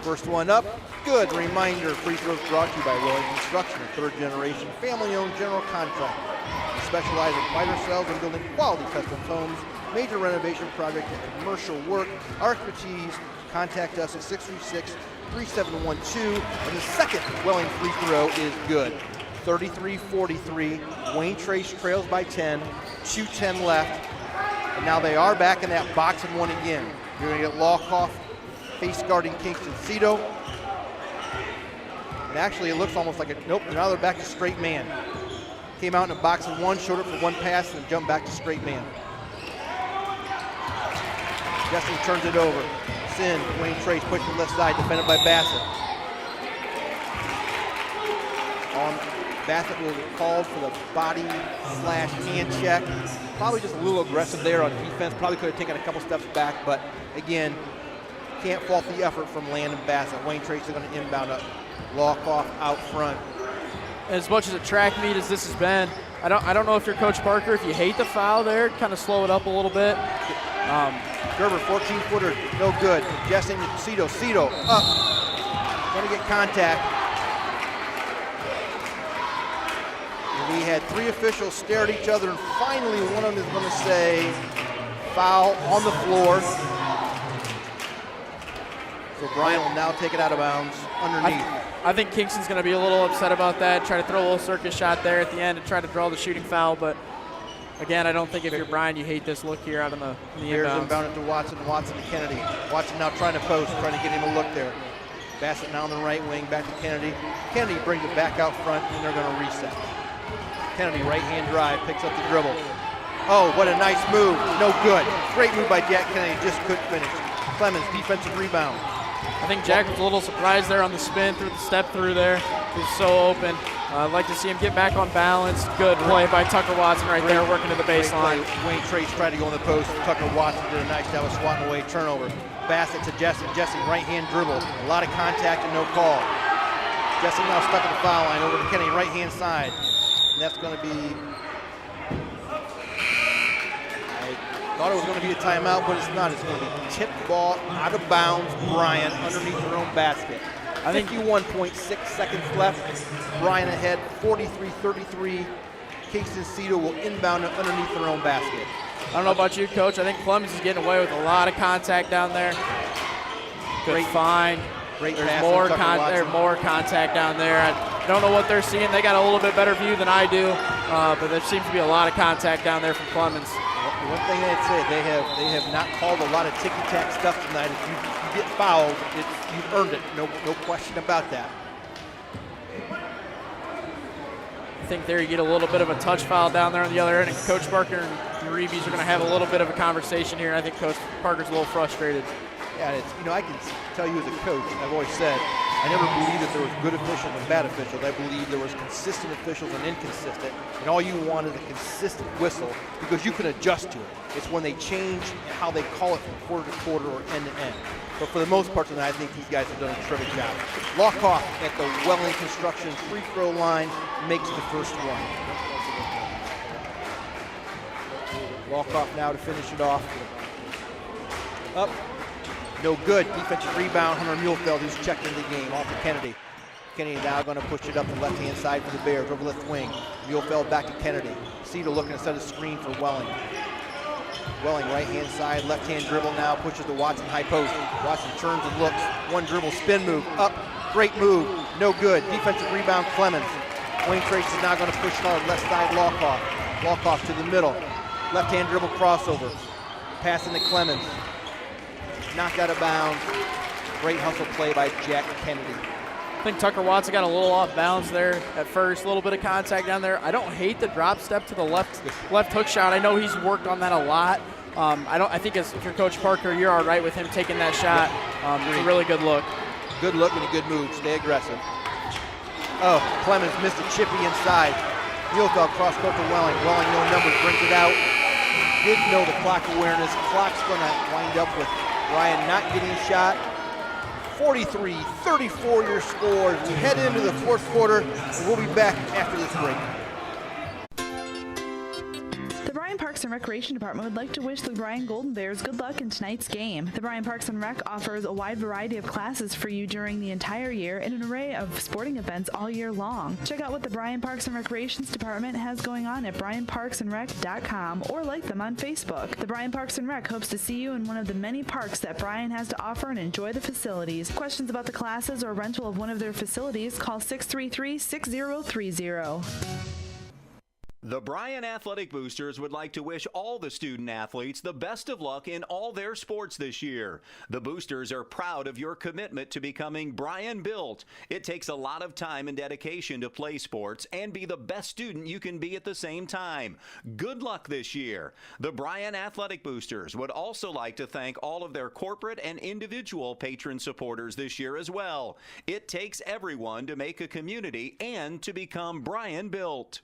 First one up, good. Reminder, free throws brought to you by Willing Construction, a third-generation, family-owned general contractor. We specialize in fiber cells and building quality custom homes, major renovation projects, and commercial work. Our expertise, contact us at 636-3712. And the second Welling free throw is good. 33-43. Wayne Trace trails by 10. 2:10 left. And now they are back in that box and one again. You're going to get Lawkoff face guarding Kingston Cito. And actually, it looks almost like a nope. Now they're back to straight man. Came out in a box and one, showed up for one pass, and jumped back to straight man. Justin turns it over. Sin, Wayne Trace pushed to the left side, defended by Bassett. Bassett will get called for the body/hand check. Probably just a little aggressive there on defense. Probably could have taken a couple steps back, but again, can't fault the effort from Landon Bassett. Wayne Trace is going to inbound up. Lawkoff out front. As much as a track meet as this has been, I don't know if you're Coach Parker, if you hate the foul there, kind of slow it up a little bit. Gerber, 14-footer, no good. Justin Cito up. Going to get contact. And we had three officials stare at each other, and finally one of them is going to say foul on the floor. So Bryan will now take it out of bounds underneath. I think Kingston's going to be a little upset about that, try to throw a little circus shot there at the end and try to draw the shooting foul, but again, I don't think if you're Bryan, you hate this look here out in the Bears inbounds. inbounded to Watson, Watson to Kennedy. Watson now trying to post, trying to get him a look there. Bassett now on the right wing, back to Kennedy. Kennedy brings it back out front, and they're going to reset. Kennedy, right-hand drive, picks up the dribble. Oh, what a nice move. No good. Great move by Jack Kennedy, just couldn't finish. Clemens, defensive rebound. I think Jack was a little surprised there on the spin through the step through there. He was so open. I'd like to see him get back on balance. Good play by Tucker Watson right there, working to the baseline. Wayne Trace tried to go in the post. Tucker Watson did a nice job of swatting away turnover. Bassett to Jesse. Jesse, right-hand dribble. A lot of contact and no call. Jesse now stuck at the foul line over to Kennedy, right-hand side. And that's going to be, I thought it was going to be a timeout, but it's not. It's going to be tipped ball out of bounds, Bryan, underneath their own basket. I think 51.6 seconds left. Bryan ahead, 43-33. Kingston Cito will inbound underneath their own basket. I don't know about you, Coach. I think Clemens is getting away with a lot of contact down there. Good find. Great There's pass more, from Tucker Watson. more contact down there. I don't know what they're seeing. They got a little bit better view than I do, but there seems to be a lot of contact down there from Clemens. One thing I'd say, they have not called a lot of ticky-tack stuff tonight. If you get fouled, you've earned it. No question about that. I think there you get a little bit of a touch foul down there on the other end, and Coach Parker and Reeves are going to have a little bit of a conversation here, and I think Coach Parker's a little frustrated. Yeah, I can tell you as a coach, I've always said, I never believed that there was good officials and bad officials. I believe there was consistent officials and inconsistent, and all you want is a consistent whistle because you can adjust to it. It's when they change how they call it from quarter to quarter or end to end. But for the most part tonight, I think these guys have done a terrific job. Lawkoff at the Welling Construction free throw line makes the first one. Lawkoff now to finish it off. Up. No good. Defensive rebound. Hunter Muehlfeld, who's checked into the game, off to Kennedy. Kennedy now going to push it up the left-hand side for the Bears, over left wing. Muehlfeld back to Kennedy. Cito looking to set a screen for Welling. Welling, right-hand side, left-hand dribble now, pushes to Watson, high post. Watson turns and looks. One dribble, spin move, up. Great move. No good. Defensive rebound, Clemens. Wayne Trace is now going to push hard, left side, Lawkoff. Lawkoff to the middle. Left-hand dribble crossover. Passing to Clemens. Knocked out of bounds. Great hustle play by Jack Kennedy. I think Tucker Watson got a little off balance there at first, a little bit of contact down there. I don't hate the drop step to the left hook shot. I know he's worked on that a lot. I think if you're Coach Parker, you're all right with him taking that shot. It's a really good look. Good look and a good move. Stay aggressive. Oh, Clemens missed a chippy inside. Muehlfeld cross court to Welling. Welling, no numbers, brings it out. Didn't know the clock awareness. Clock's going to wind up with Ryan not getting a shot. 43-34 your score as we head into the fourth quarter. And we'll be back after this break. The Bryan Parks and Recreation Department would like to wish the Bryan Golden Bears good luck in tonight's game. The Bryan Parks and Rec offers a wide variety of classes for you during the entire year and an array of sporting events all year long. Check out what the Bryan Parks and Recreations Department has going on at bryanparksandrec.com or like them on Facebook. The Bryan Parks and Rec hopes to see you in one of the many parks that Bryan has to offer and enjoy the facilities. Questions about the classes or rental of one of their facilities, call 633-6030. The Bryan Athletic Boosters would like to wish all the student athletes the best of luck in all their sports this year. The Boosters are proud of your commitment to becoming Bryan built. It takes a lot of time and dedication to play sports and be the best student you can be at the same time. Good luck this year. The Bryan Athletic Boosters would also like to thank all of their corporate and individual patron supporters this year as well. It takes everyone to make a community and to become Bryan built.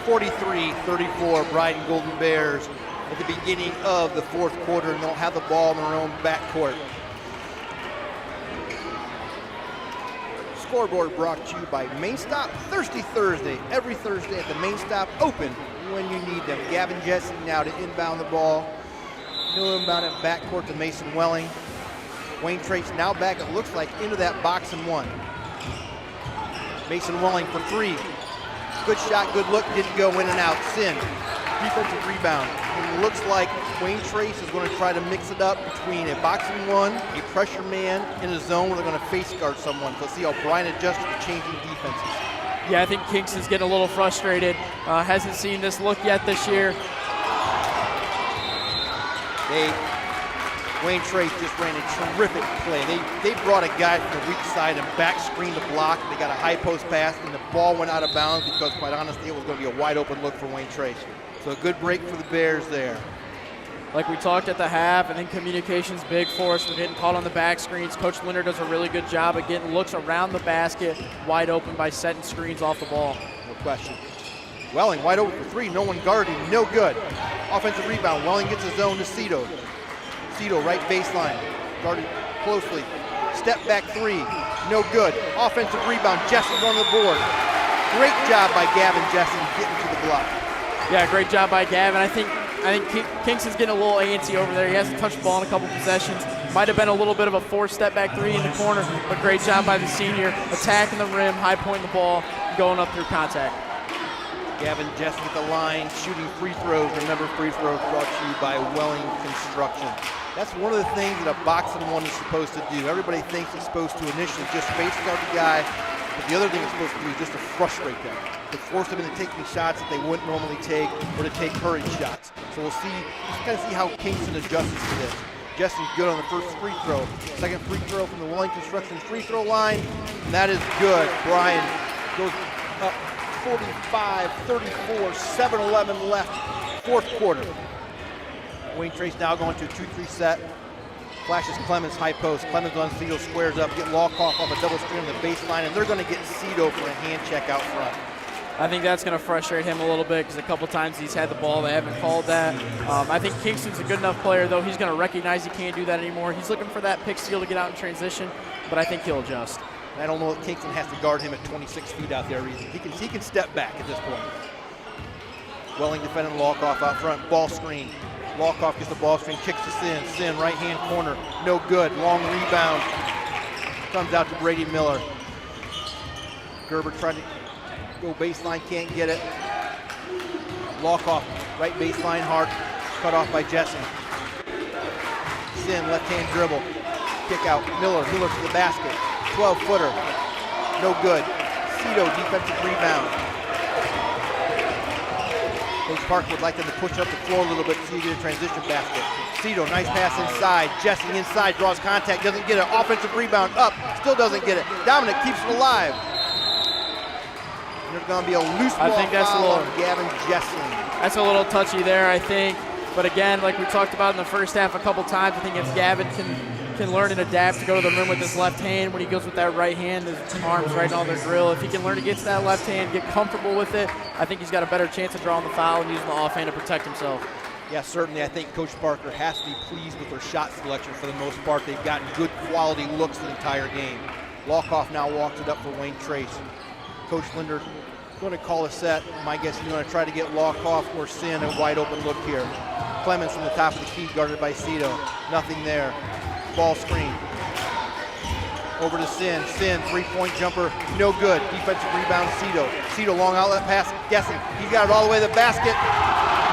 43-34 Bryan Golden Bears at the beginning of the fourth quarter, and they'll have the ball in their own backcourt. Scoreboard brought to you by Main Stop Thirsty Thursday. Every Thursday at the Main Stop, open when you need them. Gavin Jesse now to inbound the ball. He'll inbound it backcourt to Mason Welling. Wayne Trace now back, it looks like, into that box and one. Mason Welling for three. Good shot, good look, didn't go in and out. Sin, defensive rebound. It looks like Wayne Trace is going to try to mix it up between a boxing one, a pressure man, in a zone where they're going to face guard someone. So let's see how Bryan adjusts to the changing defenses. Yeah, I think Kingston's getting a little frustrated. Hasn't seen this look yet this year. Wayne Trace just ran a terrific play. They brought a guy from the weak side and back screened the block. They got a high post pass, and the ball went out of bounds because, quite honestly, it was going to be a wide open look for Wayne Trace. So a good break for the Bears there. Like we talked at the half, I think communication's big for us. We're getting caught on the back screens. Coach Linder does a really good job of getting looks around the basket, wide open by setting screens off the ball. No question. Welling wide open for three, no one guarding, no good. Offensive rebound, Welling gets his zone to Cito. Cito, right baseline, guarded closely. Step back three, no good. Offensive rebound, Jessen's on the board. Great job by Gavin Jessen getting to the block. Yeah, great job by Gavin. I think Kingston's getting a little antsy over there. He hasn't touched the ball in a couple possessions. Might have been a little bit of a forced step back three in the corner, but great job by the senior, attacking the rim, high pointing the ball, going up through contact. Gavin Jessen at the line, shooting free throws. Remember, free throws brought to you by Welling Construction. That's one of the things that a boxing one is supposed to do. Everybody thinks it's supposed to initially just face guard the guy, but the other thing it's supposed to do is just to frustrate them, to force them into taking shots that they wouldn't normally take, or to take hurried shots. So we'll kind of see how Kingston adjusts to this. Jessen's good on the first free throw. Second free throw from the Welling Construction free throw line, and that is good. Bryan goes up 45-34, 7-11 left, fourth quarter. Wayne Trace now going to a 2-3 set. Flashes Clemens high post. Clemens on Cito, squares up, get Lawcoff off a double screen on the baseline, and they're going to get Cito for a hand check out front. I think that's going to frustrate him a little bit because a couple times he's had the ball. They haven't called that. I think Kingston's a good enough player, though. He's going to recognize he can't do that anymore. He's looking for that pick steal to get out in transition, but I think he'll adjust. I don't know if Kingston has to guard him at 26 feet out there. He can step back at this point. Welling defending Lawcoff out front. Ball screen. Lawcoff gets the ball screen, kicks to Sin. Sin, right-hand corner. No good. Long rebound. Comes out to Brady Miller. Gerber trying to go baseline, can't get it. Lawcoff, right baseline, hard. Cut off by Jessen. Sin, left-hand dribble. Kick out. Miller to the basket. 12-footer. No good. Cito, defensive rebound. Coach Park would like them to push up the floor a little bit to see if you get a transition basket. Cito, nice pass inside. Jesse inside, draws contact, doesn't get it. Offensive rebound up, still doesn't get it. Dominique keeps it alive. And there's going to be a loose ball foul on Gavin Jessen. That's a little touchy there, I think. But again, like we talked about in the first half a couple times, I think if Gavin can can learn and adapt to go to the rim with his left hand. When he goes with that right hand, his arms right on their grill. If he can learn to get to that left hand, get comfortable with it, I think he's got a better chance of drawing the foul and using the offhand to protect himself. Yeah, certainly. I think Coach Barker has to be pleased with their shot selection for the most part. They've gotten good quality looks the entire game. Lockoff now walks it up for Wayne Trace. Coach Linder going to call a set. My guess he's going to try to get Lockoff or Sin a wide open look here. Clemens from the top of the key, guarded by Cito. Nothing there. Ball screen. Over to Sin. Sin, three-point jumper, no good. Defensive rebound, Cito. Cito, long outlet pass, guessing. He's got it all the way to the basket.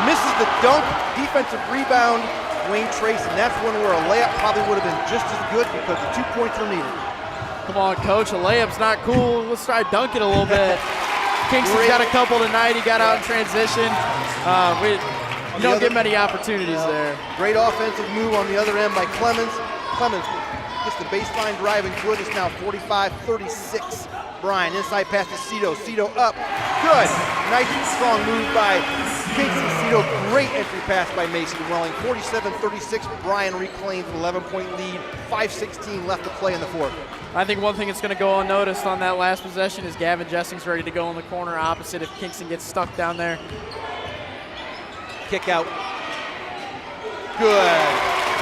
Misses the dunk. Defensive rebound, Wayne Trace, and that's one where a layup probably would have been just as good because the 2 points are needed. Come on, Coach, a layup's not cool. Let's try dunking a little bit. Kingston's got a couple tonight. He got out in transition. We don't get many opportunities there. Great offensive move on the other end by Clemens. Clemens gets the baseline drive and good. It's now 45-36. Bryan inside pass to Cito. Cito up. Good. Nice and strong move by Kingston. Cito. Great entry pass by Mason Welling. 47-36. Bryan reclaims an 11-point lead. 5:16 left to play in the fourth. I think one thing that's going to go unnoticed on that last possession is Gavin Jessing's ready to go in the corner opposite if Kingston gets stuck down there. Kick out. Good.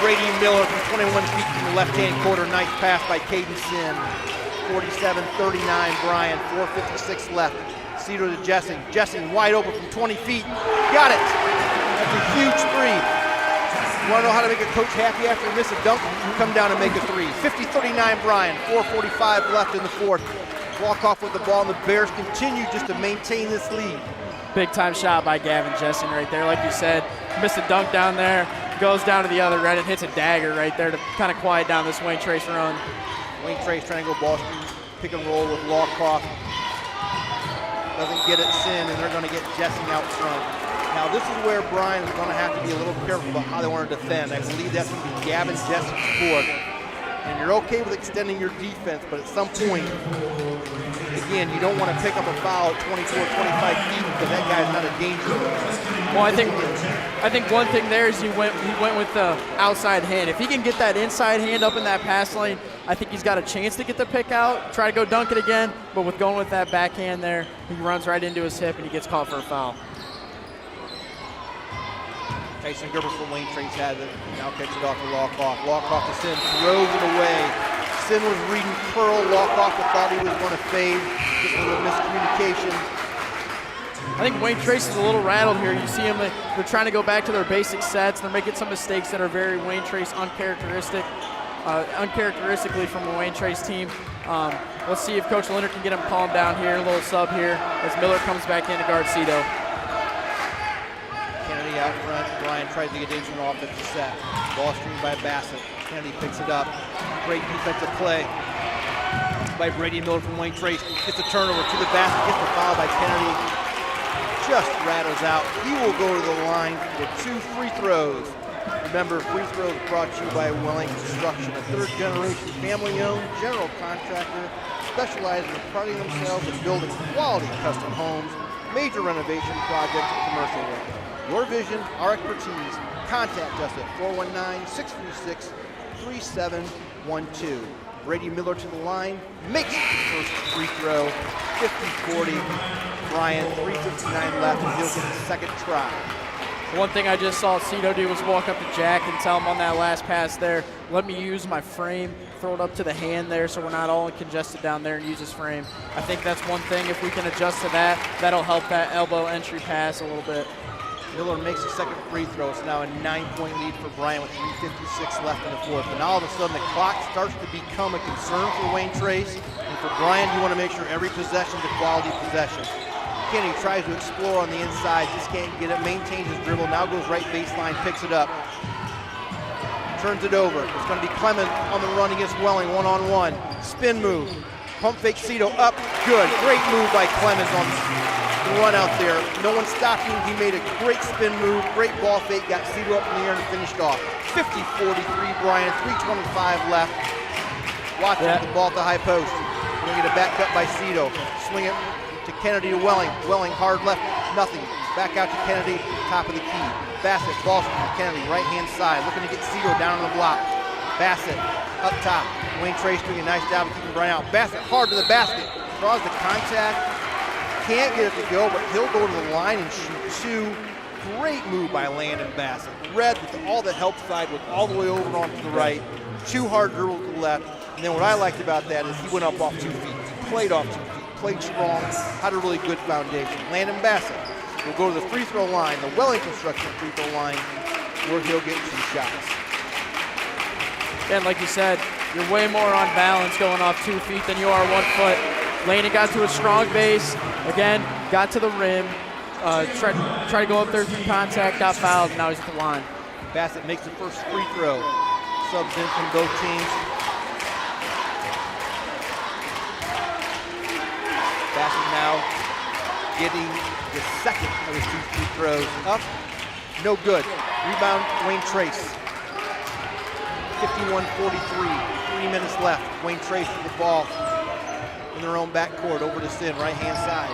Brady Miller from 21 feet from the left-hand quarter. Nice pass by Caden Sin. 47-39 Bryan. 4:56 left. Cito to Jessing. Jessing wide open from 20 feet. Got it. That's a huge three. You want to know how to make a coach happy after you miss a dunk? Come down and make a three. 50-39 Bryan. 4:45 left in the fourth. Walk off with the ball, and the Bears continue just to maintain this lead. Big time shot by Gavin Jessing right there. Like you said, missed a dunk down there, goes down to the other end and hits a dagger right there to kind of quiet down this Wayne Trace run. Wayne Trace trying to go ball screen, pick and roll with Lawcock. Doesn't get it Sin, and they're going to get Jessing out front. Now this is where Bryan is going to have to be a little careful about how they want to defend. I believe that's going to be Gavin Jessing's board. And you're okay with extending your defense, but at some point, again, you don't want to pick up a foul at 24, 25 feet because that guy's not a danger. Well, I think one thing there is he went with the outside hand. If he can get that inside hand up in that pass lane, I think he's got a chance to get the pick out, try to go dunk it again, but with going with that backhand there, he runs right into his hip and he gets called for a foul. Tyson Gerber from Wayne Trace has it. Now kicks it off to Lawcock. Lawcock to Sin, throws it away. Sin was reading curl. Lawcock thought he was going to fade. Just a little miscommunication. I think Wayne Trace is a little rattled here. You see him, they're trying to go back to their basic sets. They're making some mistakes that are very Wayne Trace uncharacteristically from a Wayne Trace team. Let's see if Coach Linder can get him calmed down here. A little sub here as Miller comes back in to guard Cito. Kennedy out front. Bryan tries to get into an offensive set. Ball screen by Bassett. Kennedy picks it up. Great defensive play by Brady Miller from Wayne Trace. Gets a turnover to the basket. Gets the foul by Kennedy. Just rattles out. He will go to the line with 2 free throws. Remember, free throws brought to you by Welling Construction, a third-generation family-owned general contractor specializing in priding themselves in building quality custom homes, major renovation projects, and commercial work. Your vision, our expertise. Contact us at 419-636-3712. Brady Miller to the line, makes the first free throw, 50-40. Bryan, 3:59 left, and he'll get the second try. One thing I just saw Cito do was walk up to Jack and tell him on that last pass there, let me use my frame, throw it up to the hand there so we're not all congested down there and use his frame. I think that's one thing. If we can adjust to that, that'll help that elbow entry pass a little bit. Miller makes a second free throw. It's now a 9-point lead for Bryan with 3:56 left in the fourth. And all of a sudden, the clock starts to become a concern for Wayne Trace. And for Bryan, you want to make sure every possession is a quality possession. Kennedy tries to explore on the inside, just can't get it, maintains his dribble, now goes right baseline, picks it up. Turns it over. It's going to be Clemens on the run against Welling, one-on-one. Spin move. Pump fake Cito up. Good. Great move by Clemens on the run out there. No one stopped him. He made a great spin move, great ball fake, got Cito up in the air and finished off. 50-43 Bryan, 3:25 left. Watching the ball at the high post. We're going to get a back cut by Cito. Swing it to Kennedy to Welling. Welling hard left, nothing. Back out to Kennedy, top of the key. Bassett, ball from Kennedy, right-hand side, looking to get Cito down on the block. Bassett up top. Wayne Trace doing a nice job of keeping Bryan out. Bassett hard to the basket. Draws the contact. Can't get it to go, but he'll go to the line and shoot two. Great move by Landon Bassett. Red with all the help side, with all the way over onto the right. Two hard dribbles to the left. And then what I liked about that is he went up off 2 feet. He played off 2 feet, played strong, had a really good foundation. Landon Bassett will go to the free throw line, the Welling Construction free throw line, where he'll get 2 shots. And like you said, you're way more on balance going off 2 feet than you are 1 foot. Landon got to a strong base. Again, got to the rim. Tried to go up there through contact, got fouled, and now he's at the line. Bassett makes the first free throw. Subs in from both teams. Bassett now getting the second of his 2 free throws. Up, no good. Rebound, Wayne Trace. 51-43, 3 minutes left. Wayne Trace with the ball in their own backcourt, over to Sin, right-hand side.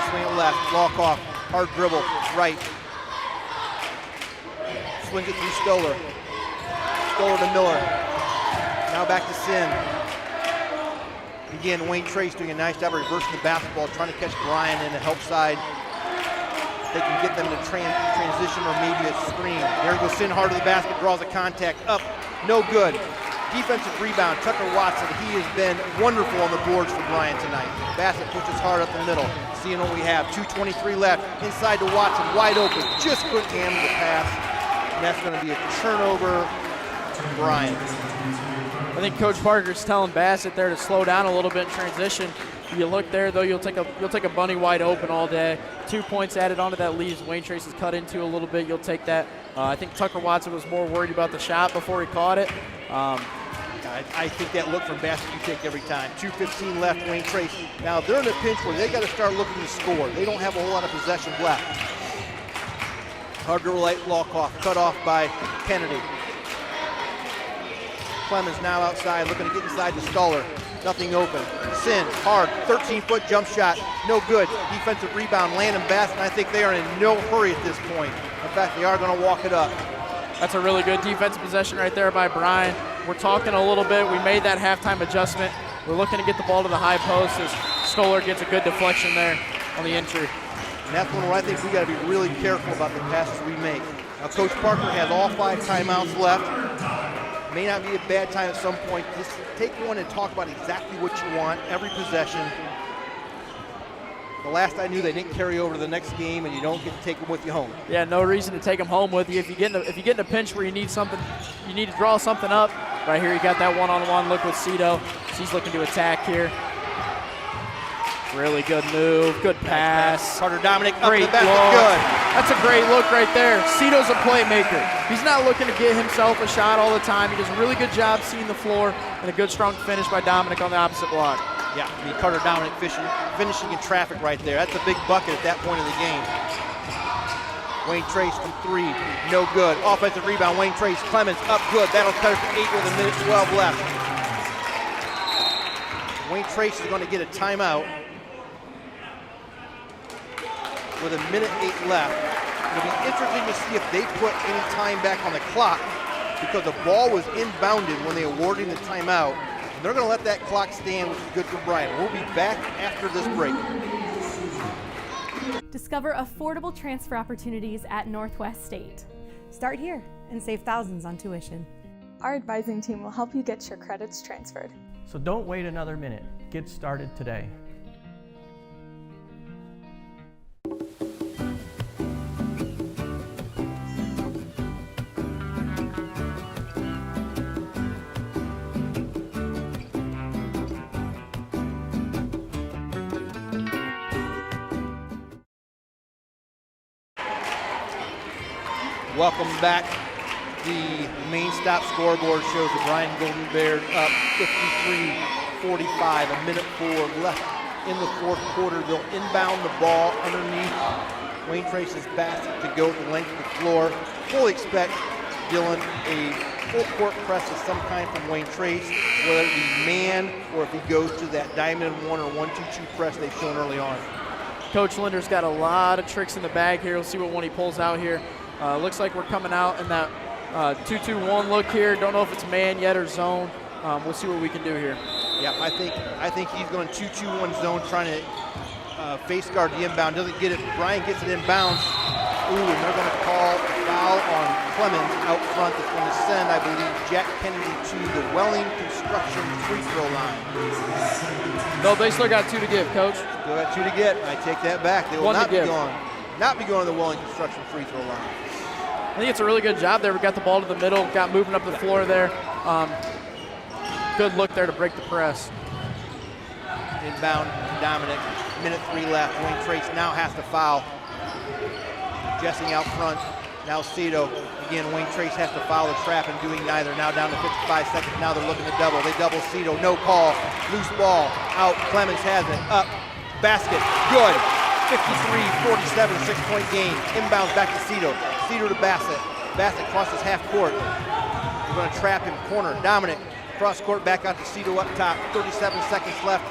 Swing it left, walk off, hard dribble, right. Swings it through Stoller. Stoller to Miller. Now back to Sin. Again, Wayne Trace doing a nice job of reversing the basketball, trying to catch Bryan in the help side. They can get them to transition or maybe a screen. There goes Sin hard to the basket, draws a contact, up, no good. Defensive rebound, Tucker Watson. He has been wonderful on the boards for Bryan tonight. Bassett pushes hard up the middle. Seeing what we have, 2:23 left. Inside to Watson, wide open. Just couldn't handle the pass. And that's going to be a turnover to Bryan. I think Coach Parker's telling Bassett there to slow down a little bit in transition. You look there though, you'll take a bunny wide open all day. 2 points added onto that leaves Wayne Trace is cut into a little bit. You'll take that. I think Tucker Watson was more worried about the shot before he caught it. I think that look from Bassett you take every time. 2:15 left, Wayne Trace. Now they're in a pinch where they got to start looking to score. They don't have a whole lot of possession left. Hard to relate, walk off, cut off by Kennedy. Clemens now outside, looking to get inside to Stoller. Nothing open. Sin, hard, 13-foot jump shot, no good. Defensive rebound, Landon Bassett, and I think they are in no hurry at this point. In fact, they are going to walk it up. That's a really good defensive possession right there by Bryan. We're talking a little bit. We made that halftime adjustment. We're looking to get the ball to the high post as Stoller gets a good deflection there on the entry. And that's one where I think we got to be really careful about the passes we make. Now, Coach Parker has all 5 timeouts left. May not be a bad time at some point. Just take one and talk about exactly what you want every possession. The last I knew, they didn't carry over to the next game, and you don't get to take them with you home. Yeah, no reason to take them home with you. If you get in a pinch where you need something, you need to draw something up. Right here, you got that one-on-one look with Cito. She's looking to attack here. Really good move, good pass. Carter Dominique up great the basket, look. good. That's a great look right there. Cito's a playmaker. He's not looking to get himself a shot all the time. He does a really good job seeing the floor, and a good strong finish by Dominique on the opposite block. Yeah, I mean, Carter Dominique finishing in traffic right there. That's a big bucket at that point of the game. Wayne Trace from 3, no good. Offensive rebound, Wayne Trace, Clemens up good. That'll cut it to 8 with a minute 12 left. Wayne Trace is going to get a timeout with a minute 8 left. It'll be interesting to see if they put any time back on the clock, because the ball was inbounded when they awarded the timeout. And they're going to let that clock stand, which is good for Bryan. We'll be back after this break. Discover affordable transfer opportunities at Northwest State. Start here and save thousands on tuition. Our advising team will help you get your credits transferred. So don't wait another minute. Get started today. Welcome back. The main stop scoreboard shows the Bryan Golden Bears up 53-45, a minute 4 left in the fourth quarter. They'll inbound the ball underneath Wayne Trace's basket to go the length of the floor. Fully expect, Dylan, a full court press of some kind from Wayne Trace, whether it be man or if he goes to that diamond 1 or 1-2-2 press they've shown early on. Coach Linder's got a lot of tricks in the bag here. We'll see what one he pulls out here. Looks like we're coming out in that 2-2-1 look here. Don't know if it's man yet or zone. We'll see what we can do here. Yeah, I think he's going 2-2-1 zone, trying to face guard the inbound. Doesn't get it. Bryan gets it inbounds. Ooh, and they're going to call a foul on Clemens out front. That's going to send, I believe, Jack Kennedy to the Welling Construction free throw line. No, they still got 2 to give, Coach. Still got 2 to get. I take that back. They will not be going to the Welling Construction free throw line. I think it's a really good job there. We got the ball to the middle, got moving up the floor there. Good look there to break the press. Inbound, Dominique. Minute 3 left. Wayne Trace now has to foul. Jessing out front. Now Cito. Again, Wayne Trace has to foul the trap and doing neither. Now down to 55 seconds. Now they're looking to double. They double Cito. No call. Loose ball. Out. Clemens has it. Up. Basket. Good. 53-47, 6-point game. Inbounds back to Cito. Cito to Bassett. Bassett crosses half court. They're going to trap him. Corner. Dominic. Cross court back out to Cito up top. 37 seconds left.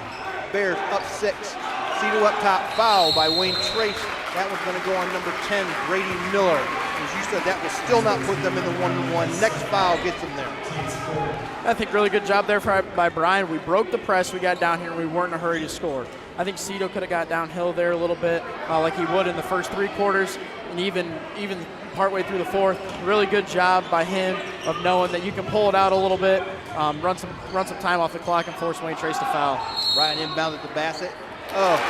Bears up 6. Cito up top. Foul by Wayne Trace. That one's going to go on number 10, Brady Miller. As you said, that will still not put them in the 1-1. Next foul gets them there. I think really good job there by Bryan. We broke the press. We got down here, and we weren't in a hurry to score. I think Cito could have got downhill there a little bit, like he would in the first 3 quarters, and even partway through the 4th. Really good job by him of knowing that you can pull it out a little bit, run some time off the clock, and force Wayne Trace to foul. Bryan inbounded to Bassett. Oh.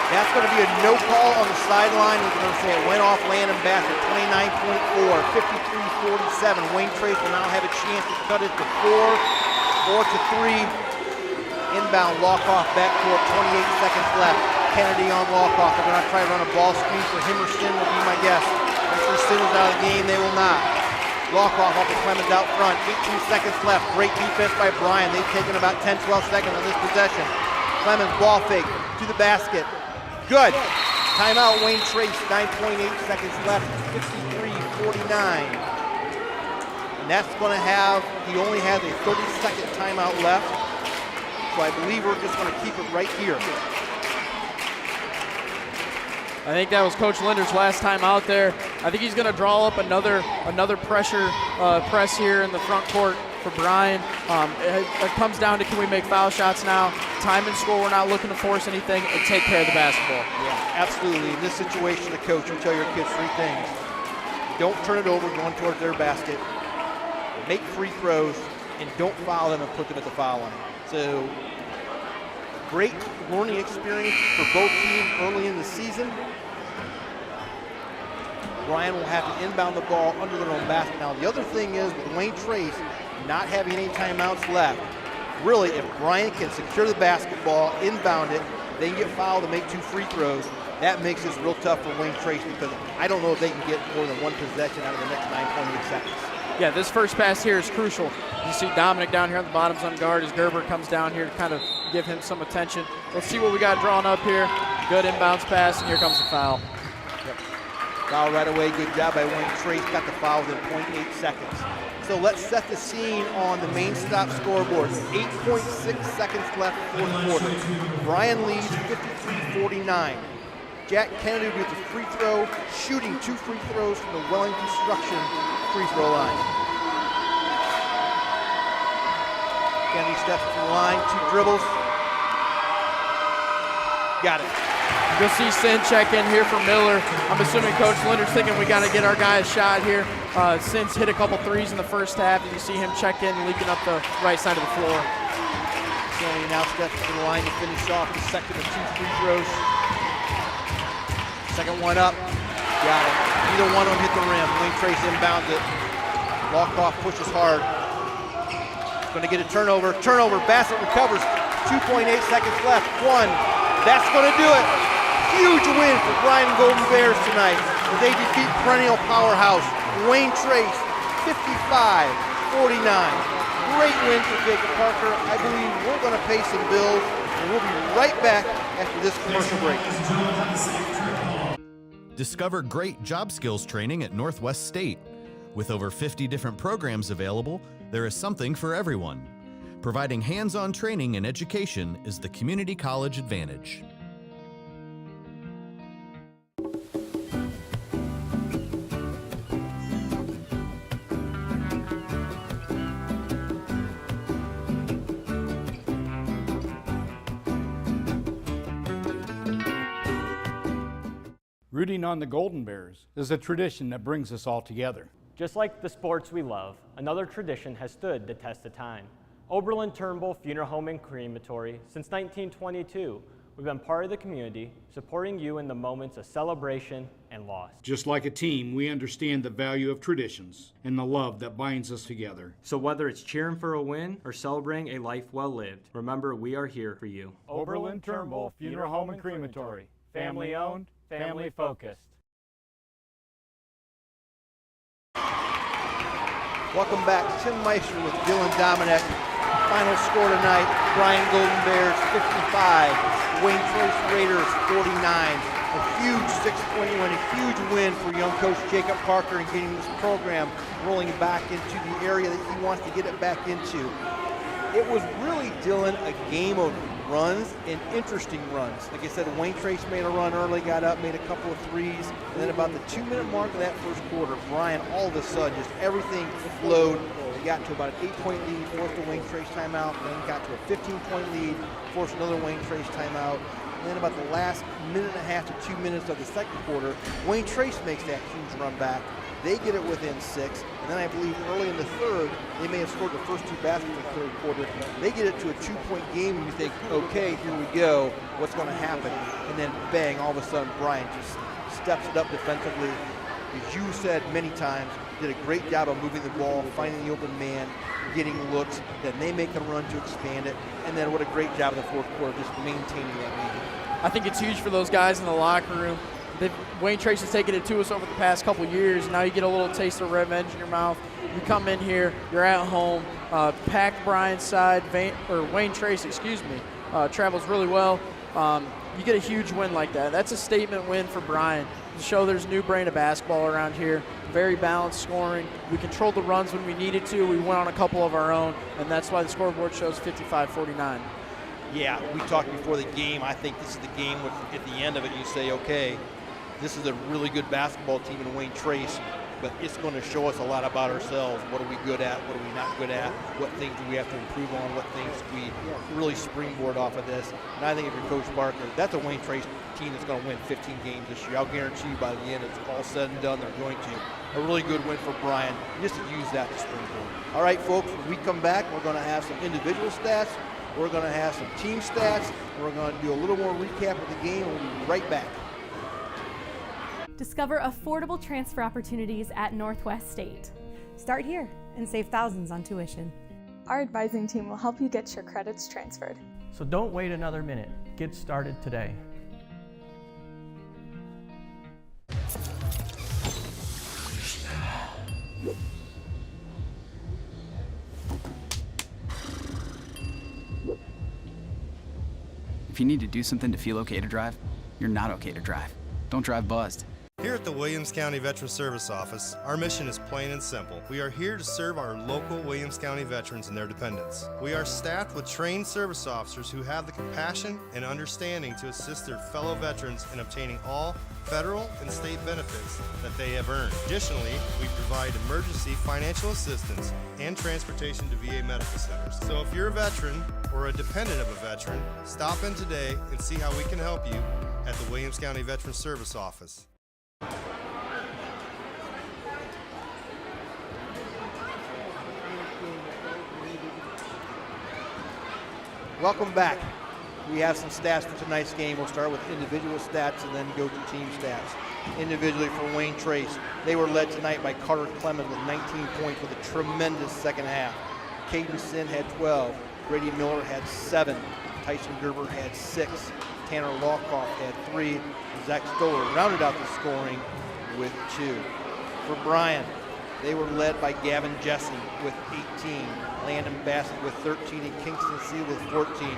That's going to be a no call on the sideline. We're going to say it went off Landon Bassett. 29.4, 53-47. Wayne Trace will now have a chance to cut it to 4 to 3. Inbound walk-off backcourt, 28 seconds left. Kennedy on walk-off. They're going to try to run a ball screen for him or Sin will be my guess. If Sin is out of the game, they will not. Walk-off off of Clemens out front. 18 seconds left. Great defense by Bryan. They've taken about 10-12 seconds on this possession. Clemens ball fake to the basket. Good. Timeout, Wayne Trace, 9.8 seconds left, 53-49. And that's going to have, he only has a 30-second timeout left. So I believe we're just going to keep it right here. I think that was Coach Linder's last time out there. I think he's going to draw up another pressure press here in the front court for Bryan. It comes down to, can we make foul shots now? Time and score, we're not looking to force anything, and take care of the basketball. Yeah, absolutely. In this situation, the coach, you tell your kids 3 things. Don't turn it over going towards their basket. Make free throws, and don't foul them and put them at the foul line. So, great learning experience for both teams early in the season. Bryan will have to inbound the ball under their own basket. Now, the other thing is, with Wayne Trace not having any timeouts left, really, if Bryan can secure the basketball, inbound it, they can get fouled and make 2 free throws, that makes this real tough for Wayne Trace, because I don't know if they can get more than 1 possession out of the next 9.8 seconds. Yeah, this first pass here is crucial. You see Dominic down here on the bottoms on guard as Gerber comes down here to kind of give him some attention. Let's see what we got drawn up here. Good inbounds pass, and here comes the foul. Yep. Foul right away. Good job by Wayne Trace. Got the foul within 0.8 seconds. So let's set the scene on the main stop scoreboard. 8.6 seconds left, 4th quarter. Bryan leads 53-49. Jack Kennedy with the free throw, shooting 2 free throws from the Welling Construction free throw line. Kennedy steps to the line, 2 dribbles. Got it. You'll see Sin check in here for Miller. I'm assuming Coach Linder's thinking we got to get our guy a shot here. Sin's hit a couple threes in the first half. You see him check in, leaking up the right side of the floor. Kennedy now steps to the line to finish off the second of 2 free throws. Second one up. Got it. Neither one of them hit the rim. Wayne Trace inbounds it. Walk-off pushes hard. Going to get a turnover. Turnover. Bassett recovers. 2.8 seconds left. 1. That's going to do it. Huge win for Bryan Golden Bears tonight as they defeat perennial powerhouse Wayne Trace 55-49. Great win for Jacob Parker. I believe we're going to pay some bills, and we'll be right back after this commercial break. Discover great job skills training at Northwest State. With over 50 different programs available, there is something for everyone. Providing hands-on training and education is the community college advantage. Rooting on the Golden Bears is a tradition that brings us all together. Just like the sports we love, another tradition has stood the test of time. Oberlin-Turnbull Funeral Home and Crematory since 1922. We've been part of the community, supporting you in the moments of celebration and loss. Just like a team, we understand the value of traditions and the love that binds us together. So whether it's cheering for a win or celebrating a life well lived, remember we are here for you. Oberlin-Turnbull Funeral Home and Crematory. Family owned, family focused. Welcome back. Tim Meister with Dylan Dominique. Final score tonight, Bryan Golden Bears 55, Wayne Trace Raiders 49. A huge 6-point win, a huge win for young coach Jacob Parker and getting this program rolling back into the area that he wants to get it back into. It was really, Dylan, a game of runs and interesting runs. Like I said, Wayne Trace made a run early, got up, made a couple of threes, and then about the 2-minute mark of that first quarter, Bryan, all of a sudden, just everything flowed. He got to about an 8-point lead, forced a Wayne Trace timeout, and then got to a 15-point lead, forced another Wayne Trace timeout. And then about the last minute and a half to 2 minutes of the second quarter, Wayne Trace makes that huge run back. They get it within 6, and then I believe early in the third, they may have scored the first 2 baskets in the third quarter. They get it to a 2-point game, and you think, okay, here we go, what's going to happen? And then bang, all of a sudden, Bryan just steps it up defensively. As you said many times, did a great job of moving the ball, finding the open man, getting looks. Then they make the run to expand it, and then what a great job in the fourth quarter, just maintaining that lead. I think it's huge for those guys in the locker room. Wayne Trace has taken it to us over the past couple years. Now you get a little taste of revenge in your mouth. You come in here, you're at home, packed Bryan's side, Wayne Trace, travels really well. You get a huge win like that. That's a statement win for Bryan to show there's a new brand of basketball around here. Very balanced scoring. We controlled the runs when we needed to. We went on a couple of our own, and that's why the scoreboard shows 55-49. Yeah, we talked before the game. I think this is the game where at the end of it you say, okay, this is a really good basketball team in Wayne Trace, but it's going to show us a lot about ourselves. What are we good at? What are we not good at? What things do we have to improve on? What things do we really springboard off of this? And I think if you're Coach Parker, that's a Wayne Trace team that's going to win 15 games this year. I'll guarantee you by the end, it's all said and done, they're going to. A really good win for Bryan, just to use that to springboard. All right, folks, when we come back, we're going to have some individual stats. We're going to have some team stats. We're going to do a little more recap of the game, and we'll be right back. Discover affordable transfer opportunities at Northwest State. Start here and save thousands on tuition. Our advising team will help you get your credits transferred. So don't wait another minute. Get started today. If you need to do something to feel okay to drive, you're not okay to drive. Don't drive buzzed. Here at the Williams County Veteran Service Office, our mission is plain and simple. We are here to serve our local Williams County veterans and their dependents. We are staffed with trained service officers who have the compassion and understanding to assist their fellow veterans in obtaining all federal and state benefits that they have earned. Additionally, we provide emergency financial assistance and transportation to VA medical centers. So if you're a veteran or a dependent of a veteran, stop in today and see how we can help you at the Williams County Veteran Service Office. Welcome back. We have some stats for tonight's game. We'll start with individual stats and then go to team stats. Individually for Wayne Trace, they were led tonight by Carter Clemens with 19 points with a tremendous second half. Caden Sin had 12. Brady Miller had 7. Tyson Gerber had 6. Tanner Lawcoff had 3. And Zach Stoller rounded out the scoring with 2. For Bryan, they were led by Gavin Jesse with 18. Landon Bassett with 13 and Kingston Seal with 14.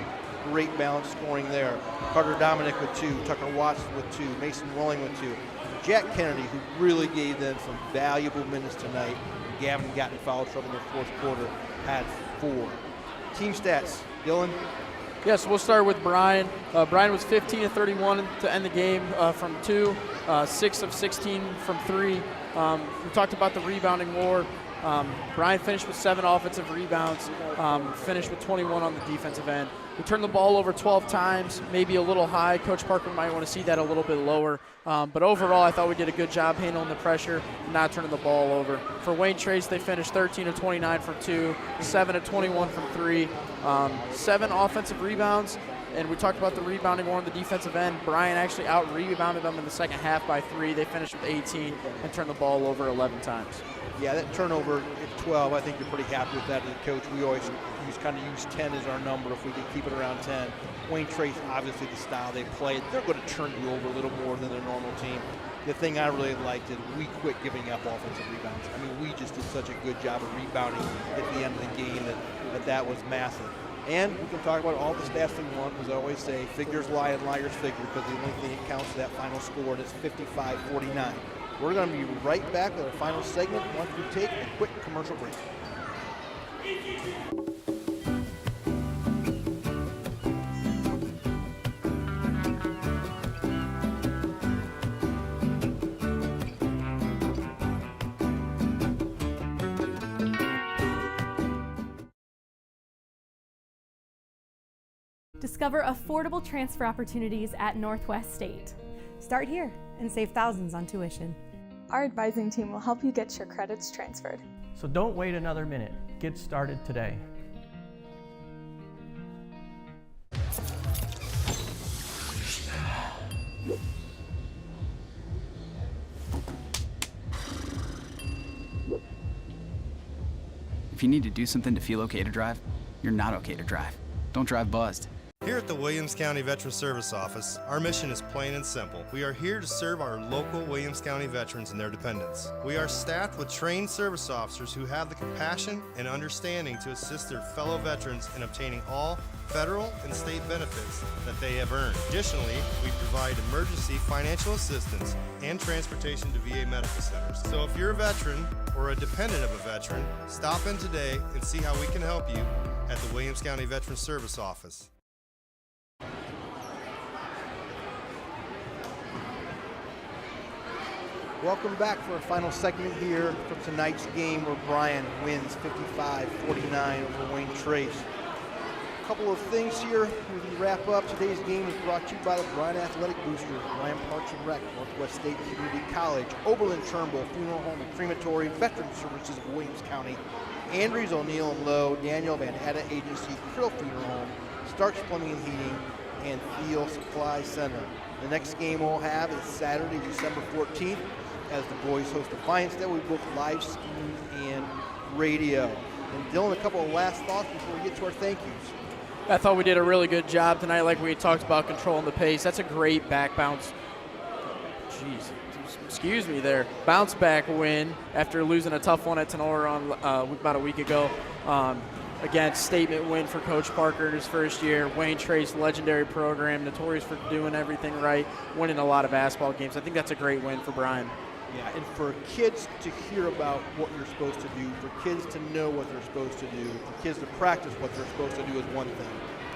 Great balance scoring there. Carter Dominique with 2. Tucker Watson with 2. Mason Welling with 2. Jack Kennedy, who really gave them some valuable minutes tonight. Gavin got in foul trouble in the fourth quarter, had 4. Team stats, Dylan? Yes, we'll start with Bryan. Bryan was 15 of 31 to end the game from 2, 6 of 16 from 3. We talked about the rebounding war. Bryan finished with 7 offensive rebounds, finished with 21 on the defensive end. We turned the ball over 12 times, maybe a little high. Coach Parker might want to see that a little bit lower. But overall, I thought we did a good job handling the pressure, not turning the ball over. For Wayne Trace, they finished 13 of 29 from 2, 7 of 21 from 3, 7 offensive rebounds. And we talked about the rebounding more on the defensive end. Bryan actually out-rebounded them in the second half by 3. They finished with 18 and turned the ball over 11 times. Yeah, that turnover at 12, I think you're pretty happy with that as a coach. We always use 10 as our number if we can keep it around 10. Wayne Trace, obviously the style they play, they're going to turn you over a little more than their normal team. The thing I really liked is we quit giving up offensive rebounds. I mean, we just did such a good job of rebounding at the end of the game that was massive. And we can talk about all the stats we want, as I always say, figures lie and liars figure, because the only thing that counts is that final score, and it's 55-49. We're going to be right back with our final segment once we take a quick commercial break. Discover affordable transfer opportunities at Northwest State. Start here and save thousands on tuition. Our advising team will help you get your credits transferred. So don't wait another minute. Get started today. If you need to do something to feel okay to drive, you're not okay to drive. Don't drive buzzed. Here at the Williams County Veteran Service Office, our mission is plain and simple. We are here to serve our local Williams County veterans and their dependents. We are staffed with trained service officers who have the compassion and understanding to assist their fellow veterans in obtaining all federal and state benefits that they have earned. Additionally, we provide emergency financial assistance and transportation to VA medical centers. So if you're a veteran or a dependent of a veteran, stop in today and see how we can help you at the Williams County Veteran Service Office. Welcome back for our final segment here for tonight's game, where Bryan wins 55-49 over Wayne Trace. A couple of things here as we wrap up. Today's game is brought to you by the Bryan Athletic Boosters, Bryan Parks and Rec, Northwest State Community College, Oberlin-Turnbull Funeral Home and Crematory, Veteran Services of Williams County, Andrews, O'Neill and Lowe, Daniel Van Hatta Agency, Krill Funeral Home, Starks Plumbing and Heating, and Field Supply Center. The next game we'll have is Saturday, December 14th, as the boys host Defiance Day. We both live stream and radio. And Dylan, a couple of last thoughts before we get to our thank yous. I thought we did a really good job tonight, like we talked about controlling the pace. That's a great back bounce. Jeez, excuse me there. Bounce back win after losing a tough one at Tenora about a week ago. Again, statement win for Coach Parker in his first year. Wayne Trace, legendary program, notorious for doing everything right, winning a lot of basketball games. I think that's a great win for Bryan. Yeah, and for kids to hear about what you're supposed to do, for kids to know what they're supposed to do, for kids to practice what they're supposed to do is one thing.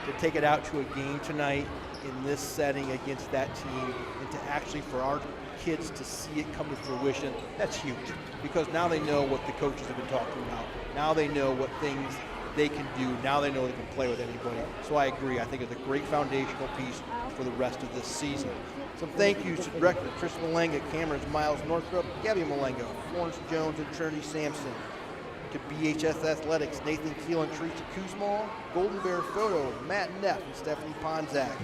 To take it out to a game tonight in this setting against that team, and to actually for our kids to see it come to fruition, that's huge. Because now they know what the coaches have been talking about. Now they know what things they can do. Now they know they can play with anybody. So I agree. I think it's a great foundational piece for the rest of this season. Some thank yous to Director Chris Malenga, cameras Miles Northrup, Gabby Malenga, Florence Jones, and Trinity Sampson. To BHS Athletics, Nathan Keel and Teresa Kuzmal, Golden Bear Photo, Matt Neff and Stephanie Ponzak.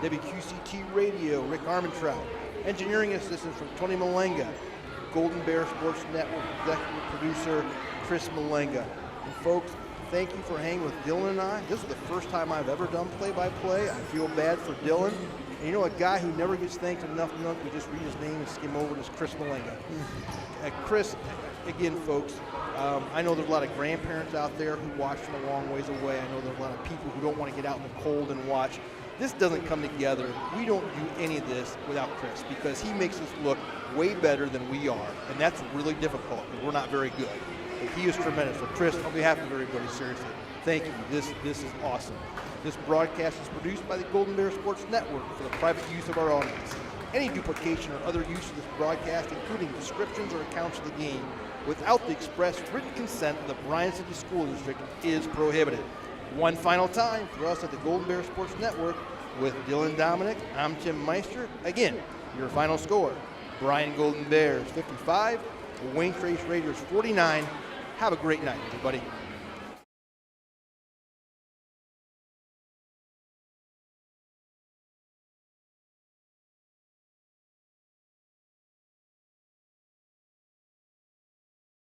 WQCT Radio, Rick Armentrout. Engineering assistance from Tony Malenga. Golden Bear Sports Network executive producer Chris Malenga. And folks, thank you for hanging with Dylan and I. This is the first time I've ever done play-by-play. I feel bad for Dylan. And you know, a guy who never gets thanked enough, we just read his name and skim over it, is Chris Malenga. Chris, again, folks, I know there's a lot of grandparents out there who watch from a long ways away. I know there's a lot of people who don't want to get out in the cold and watch. This doesn't come together. We don't do any of this without Chris, because he makes us look way better than we are. And that's really difficult because we're not very good. But he is tremendous. So Chris, on behalf of everybody, seriously, thank you. This is awesome. This broadcast is produced by the Golden Bear Sports Network for the private use of our audience. Any duplication or other use of this broadcast, including descriptions or accounts of the game, without the express written consent of the Bryan City School District, is prohibited. One final time for us at the Golden Bear Sports Network with Dylan Dominique. I'm Tim Meister. Again, your final score, Bryan Golden Bears 55, Wayne Trace Raiders 49. Have a great night, everybody.